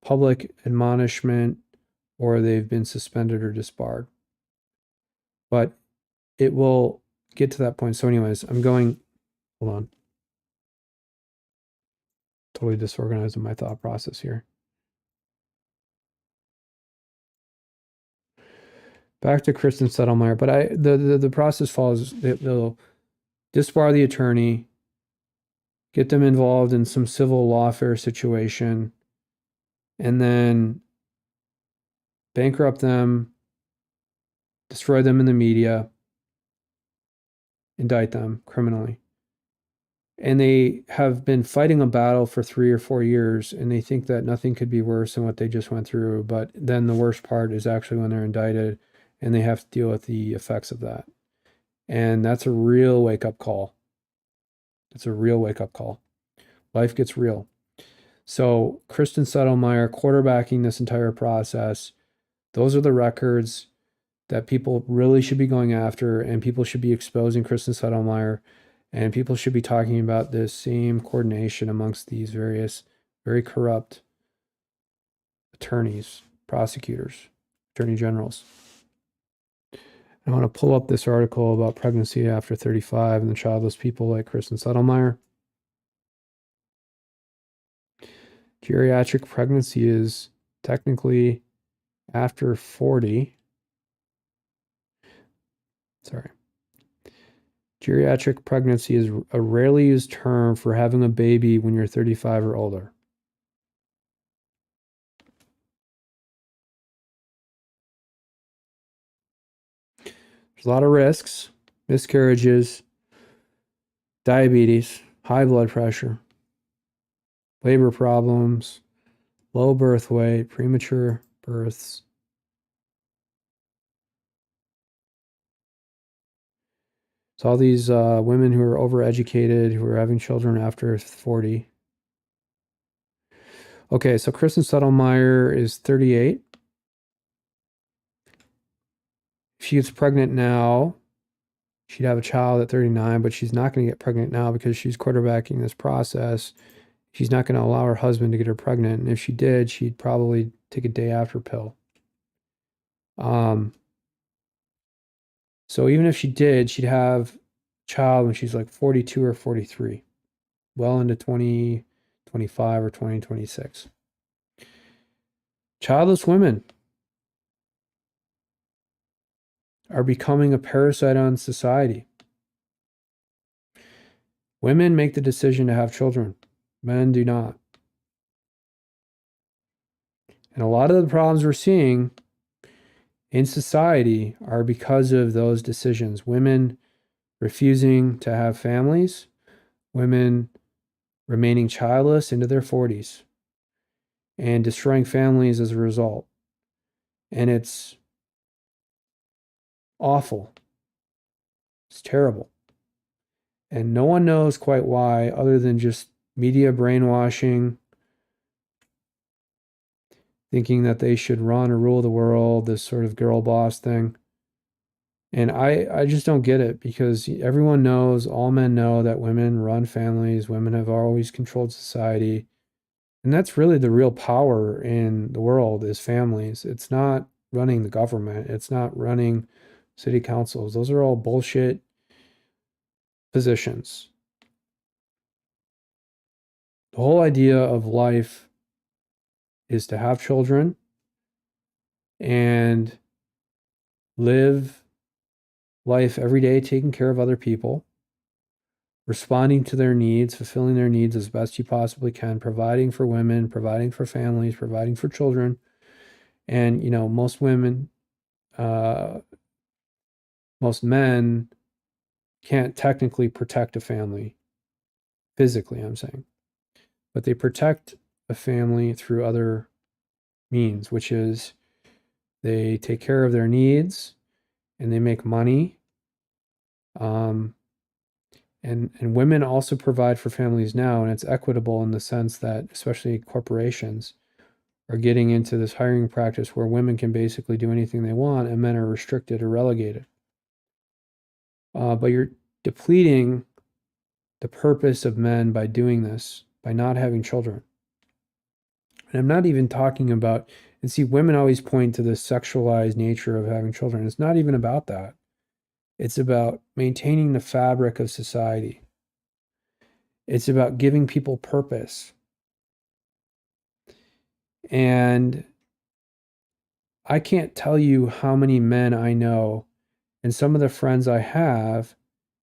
public admonishment or they've been suspended or disbarred. But it will get to that point. So anyways, hold on. Totally disorganized in my thought process here. Back to Kristen Settlemyer, but the process follows. They'll disbar the attorney, get them involved in some civil lawfare situation, and then bankrupt them, destroy them in the media, indict them criminally. And they have been fighting a battle for 3 or 4 years, and they think that nothing could be worse than what they just went through. But then the worst part is actually when they're indicted and they have to deal with the effects of that. And that's a real wake-up call. It's a real wake-up call. Life gets real. So Kristen Settlemeyer quarterbacking this entire process, those are the records that people really should be going after, and people should be exposing Kristen Settlemeyer, and people should be talking about this same coordination amongst these various very corrupt attorneys, prosecutors, attorney generals. I want to pull up this article about pregnancy after 35 and the childless people like Kristen Settlemeyer. Geriatric pregnancy is technically after 40. Sorry. Geriatric pregnancy is a rarely used term for having a baby when you're 35 or older. There's a lot of risks, miscarriages, diabetes, high blood pressure, labor problems, low birth weight, premature births. It's all these women who are overeducated, who are having children after 40. Okay, so Kristen Settlemeyer is 38. If she gets pregnant now, she'd have a child at 39, but she's not going to get pregnant now because she's quarterbacking this process. She's not going to allow her husband to get her pregnant. And if she did, she'd probably take a day after pill. So even if she did, she'd have a child when she's like 42 or 43, well into 2025 or 2026. Childless women are becoming a parasite on society. Women make the decision to have children. Men do not. And a lot of the problems we're seeing in society are because of those decisions. Women refusing to have families, women remaining childless into their 40s, and destroying families as a result. And it's awful. It's terrible. And no one knows quite why, other than just media brainwashing, thinking that they should run or rule the world, this sort of girl boss thing. And I just don't get it, because everyone knows, all men know, that women run families, women have always controlled society. And that's really the real power in the world, is families. It's not running the government. It's not running city councils. Those are all bullshit positions. The whole idea of life is to have children and live life every day taking care of other people, responding to their needs, fulfilling their needs as best you possibly can, providing for women, providing for families, providing for children. And, you know, most women, most men can't technically protect a family, physically, I'm saying. But they protect a family through other means, which is they take care of their needs and they make money. And women also provide for families now, and it's equitable in the sense that especially corporations are getting into this hiring practice where women can basically do anything they want and men are restricted or relegated. But you're depleting the purpose of men by doing this, by not having children. And I'm not even talking about, and see, women always point to the sexualized nature of having children. It's not even about that. It's about maintaining the fabric of society. It's about giving people purpose. And I can't tell you how many men I know and some of the friends I have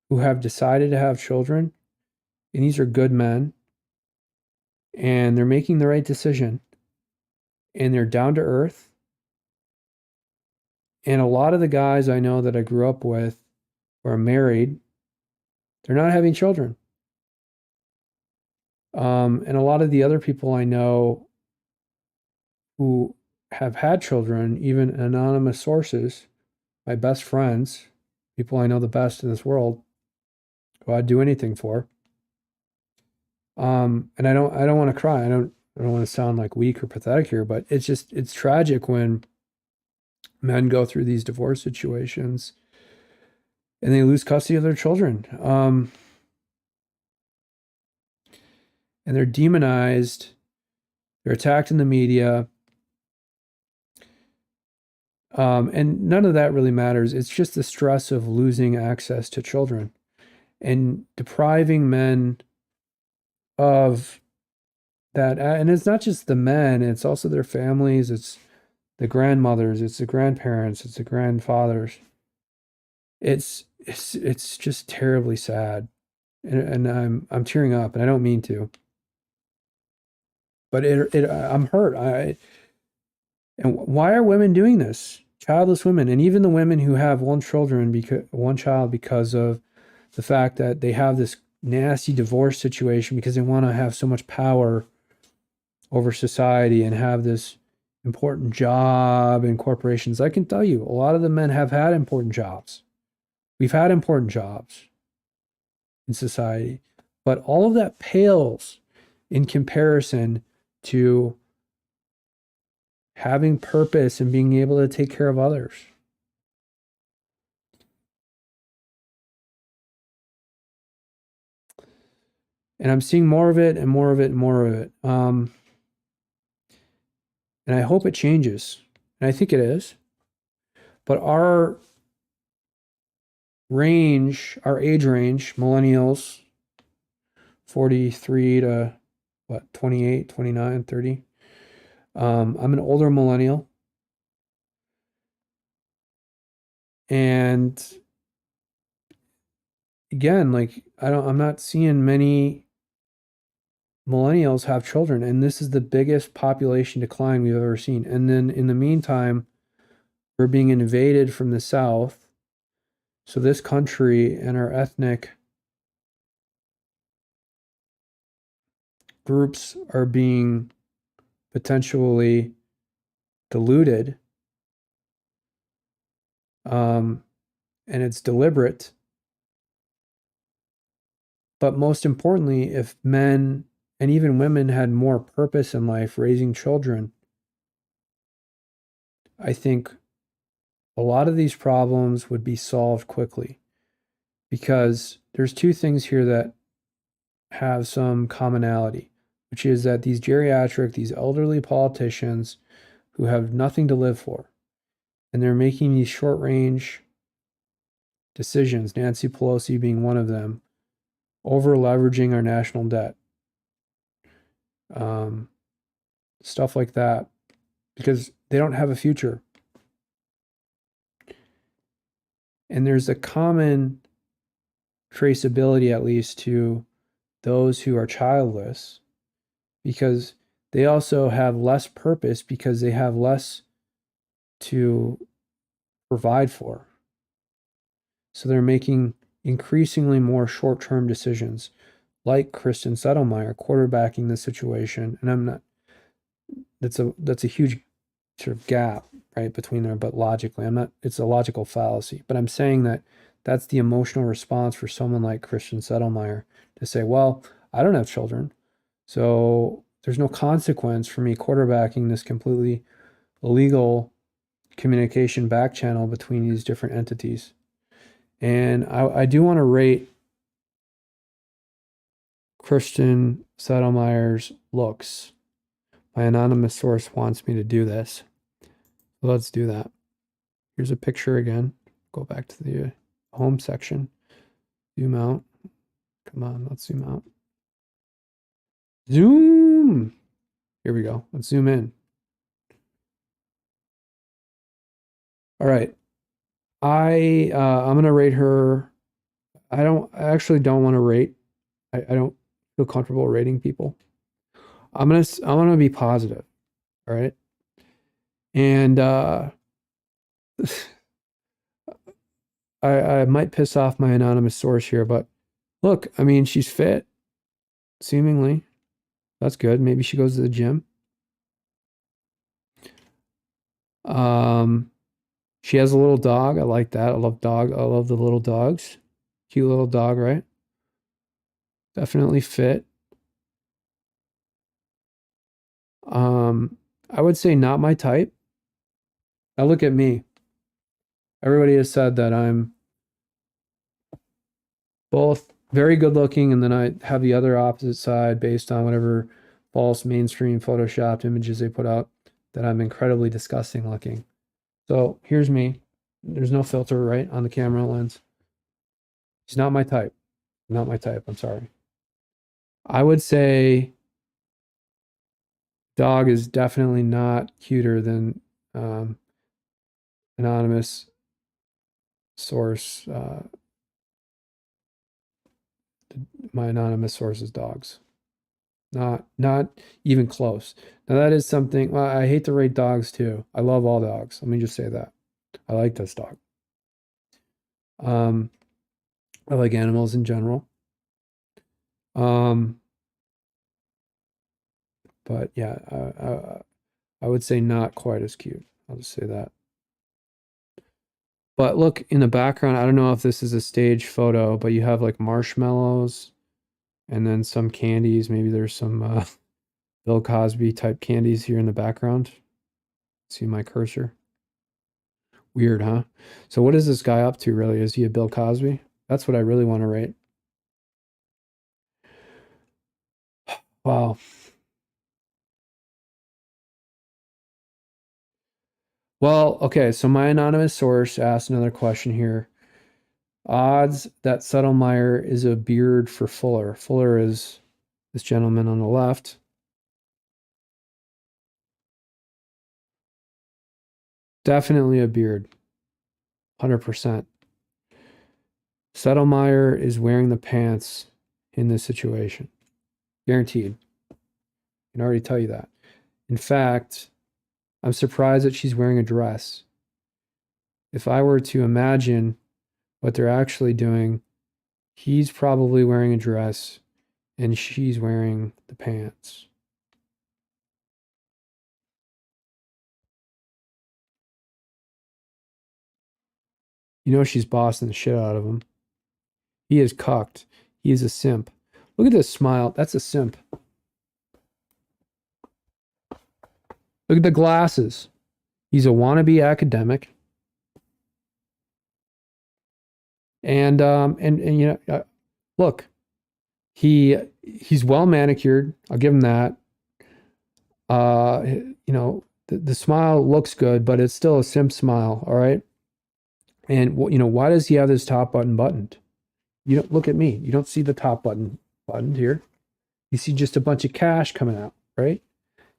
who have decided to have children, and these are good men, and they're making the right decision, and they're down to earth. And a lot of the guys I know that I grew up with who are married, they're not having children. And a lot of the other people I know who have had children, even anonymous sources, my best friends, people I know the best in this world, who I'd do anything for. And I don't want to cry. I don't want to sound like weak or pathetic here, but it's tragic when men go through these divorce situations and they lose custody of their children. And they're demonized. They're attacked in the media. And none of that really matters. It's just the stress of losing access to children and depriving men of that. And it's not just the men, it's also their families, it's the grandmothers, it's the grandparents, it's the grandfathers. It's just terribly sad. And I'm tearing up, and I don't mean to. But I'm hurt. And why are women doing this? Childless women, and even the women who have one child because of the fact that they have this nasty divorce situation because they want to have so much power over society and have this important job in corporations. I can tell you, a lot of the men have had important jobs. We've had important jobs in society, but all of that pales in comparison to having purpose and being able to take care of others. And I'm seeing more of it and more of it and more of it. And I hope it changes. And I think it is. But our age range, millennials, 43 to 28, 29, 30. I'm an older millennial. And again, I'm not seeing many millennials have children, and this is the biggest population decline we've ever seen. And then in the meantime, we're being invaded from the south. So this country and our ethnic groups are being potentially diluted. And it's deliberate. But most importantly, if men and even women had more purpose in life raising children, I think a lot of these problems would be solved quickly, because there's two things here that have some commonality, which is that these elderly politicians who have nothing to live for, and they're making these short-range decisions, Nancy Pelosi being one of them, over leveraging our national debt. Stuff like that, because they don't have a future. And there's a common traceability, at least, to those who are childless, because they also have less purpose because they have less to provide for. So they're making increasingly more short-term decisions, like Kristen Settlemyer quarterbacking the situation. And that's a huge sort of gap, right, between there, but logically, it's a logical fallacy. But I'm saying that that's the emotional response for someone like Kristen Settlemyer to say, well, I don't have children, so there's no consequence for me quarterbacking this completely illegal communication back channel between these different entities. And I do want to rate Kristen Settlemyer's looks. My anonymous source wants me to do this. So let's do that. Here's a picture again. Go back to the home section. Zoom out. Come on, let's zoom out. Zoom! Here we go. Let's zoom in. All right. I'm going to rate her I actually don't want to rate. I don't feel comfortable rating people. I'm gonna be positive, all right? And I might piss off my anonymous source here, but look, I mean, she's fit, seemingly. That's good. Maybe she goes to the gym. She has a little dog. I like that. I love the little dogs. Cute little dog, right? Definitely fit. I would say not my type. Now look at me. Everybody has said that I'm both very good looking, and then I have the other opposite side based on whatever false mainstream photoshopped images they put out, that I'm incredibly disgusting looking. So here's me. There's no filter, right, on the camera lens. He's not my type. Not my type. I'm sorry. I would say dog is definitely not cuter than anonymous source. My anonymous source's dogs. Not even close. Now that is something. Well, I hate to rate dogs too. I love all dogs. Let me just say that. I like this dog. I like animals in general. But yeah, I would say not quite as cute. I'll just say that. But look in the background. I don't know if this is a stage photo, but you have like marshmallows and then some candies. Maybe there's some Bill Cosby type candies here in the background. See my cursor? Weird, huh? So what is this guy up to really? Is he a Bill Cosby? That's what I really want to rate. Wow. Well, okay, so my anonymous source asked another question here. Odds that Settlemyre is a beard for Fuller. Fuller is this gentleman on the left. Definitely a beard. 100%. Settlemyre is wearing the pants in this situation. Guaranteed. I can already tell you that. In fact, I'm surprised that she's wearing a dress. If I were to imagine what they're actually doing, he's probably wearing a dress and she's wearing the pants. You know she's bossing the shit out of him. He is cucked. He is a simp. Look at this smile. That's a simp. Look at the glasses. He's a wannabe academic. And you know, look, he's well manicured. I'll give him that. You know, the smile looks good, but it's still a simp smile. All right. And you know, why does he have his top button buttoned? You don't look at me. You don't see the top button buttoned here. You see just a bunch of cash coming out, right?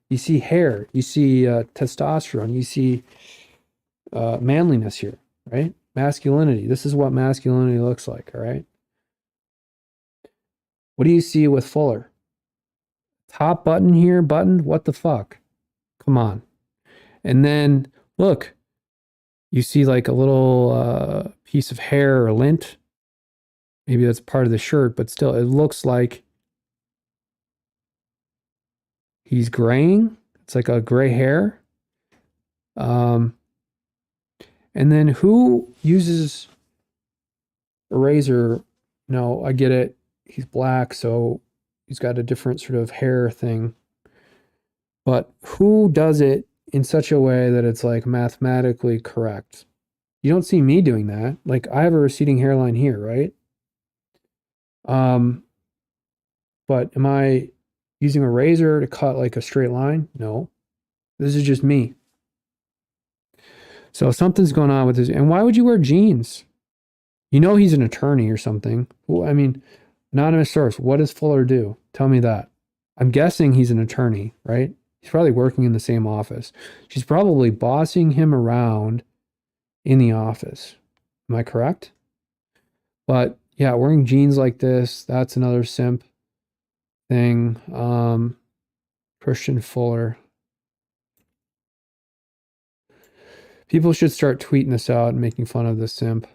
You see hair. You see testosterone. You see manliness here, right? Masculinity. This is what masculinity looks like, all right? What do you see with Fuller? Top button here, buttoned? What the fuck? Come on. And then, look, you see like a little piece of hair or lint. Maybe that's part of the shirt, but still, it looks like he's graying. It's like a gray hair. And then who uses a razor? No, I get it. He's black, so he's got a different sort of hair thing. But who does it in such a way that it's like mathematically correct? You don't see me doing that. Like I have a receding hairline here, right? But am I using a razor to cut like a straight line? No. This is just me. So something's going on with this. And why would you wear jeans? You know he's an attorney or something. Well, I mean, anonymous source, what does Fuller do? Tell me that. I'm guessing he's an attorney, right? He's probably working in the same office. She's probably bossing him around in the office. Am I correct? But Yeah, wearing jeans like this, that's another simp thing. Christian Fuller. People should start tweeting this out and making fun of this simp.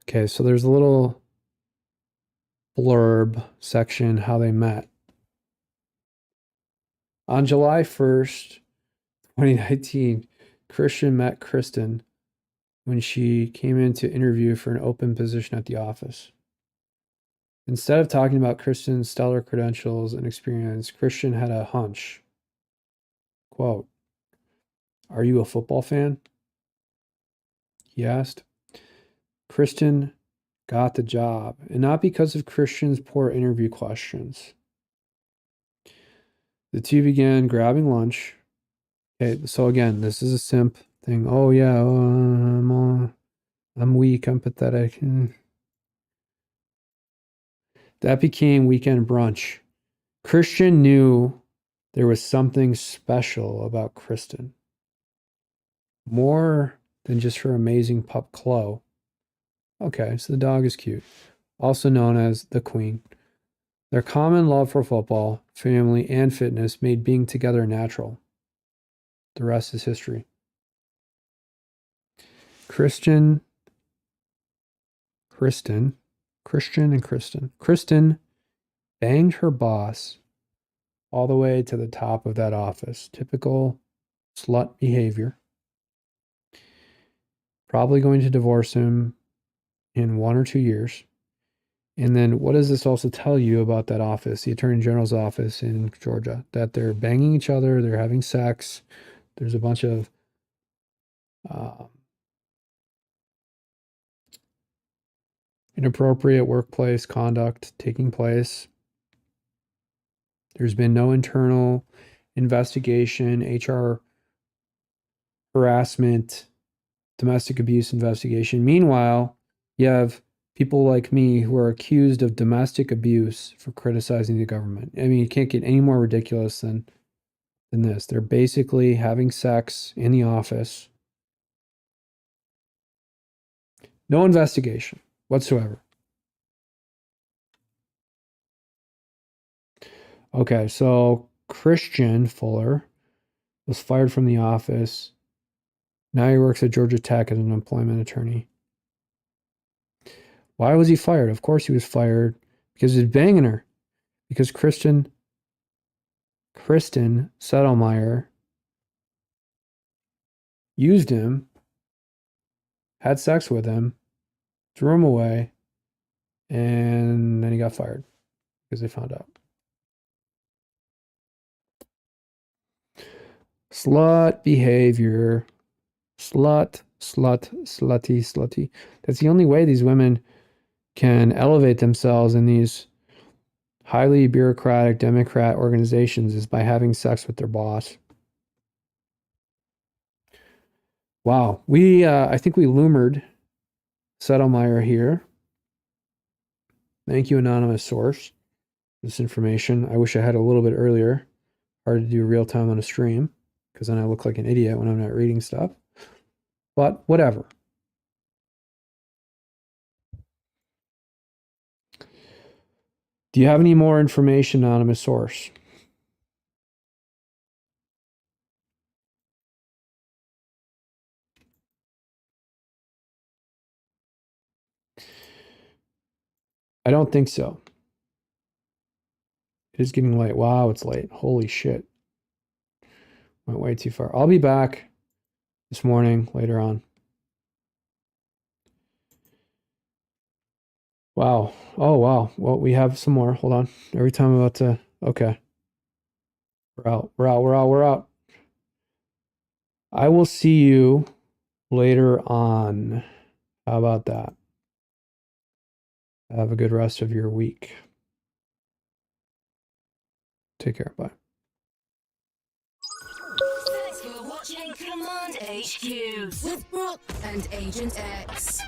Okay, so there's a little blurb section how they met. On July 1st, 2019, Christian met Kristen when she came in to interview for an open position at the office. Instead of talking about Kristen's stellar credentials and experience, Christian had a hunch. Quote, "Are you a football fan?" he asked. Kristen got the job, and not because of Christian's poor interview questions. The two began grabbing lunch. Okay, so again, this is a simp thing. Oh yeah, I'm weak, I'm pathetic. That became weekend brunch. Christian knew there was something special about Kristen. More than just her amazing pup Chloe. Okay, so the dog is cute. Also known as the Queen. Their common love for football, family, and fitness made being together natural. The rest is history. Kristen banged her boss all the way to the top of that office. Typical slut behavior. Probably going to divorce him in 1 or 2 years. And then what does this also tell you about that office, the Attorney General's office in Georgia? That they're banging each other, they're having sex. There's a bunch of inappropriate workplace conduct taking place. There's been no internal investigation, HR harassment, domestic abuse investigation. Meanwhile, you have people like me who are accused of domestic abuse for criticizing the government. I mean, you can't get any more ridiculous than this. They're basically having sex in the office. No investigation whatsoever. Okay, so Christian Fuller was fired from the office. Now he works at Georgia Tech as an employment attorney. Why was he fired? Of course he was fired because he was banging her. Because Kristen Settlemeyer used him, had sex with him, threw him away, and then he got fired because they found out. Slut behavior. Slutty. That's the only way these women can elevate themselves in these highly bureaucratic Democrat organizations is by having sex with their boss. Wow. I think we lumered Settlemeyer here. Thank you, anonymous source, for this information. I wish I had a little bit earlier. Hard to do real time on a stream because then I look like an idiot when I'm not reading stuff. But whatever. Do you have any more information, anonymous source? I don't think so. It is getting late. Wow, it's late. Holy shit. Went way too far. I'll be back this morning later on. Wow. Oh, wow. Well, we have some more. Hold on. Every time I'm about to... Okay. We're out. I will see you later on. How about that? Have a good rest of your week. Take care. Bye. Thanks for watching Command HQ with Brooke and Agent X.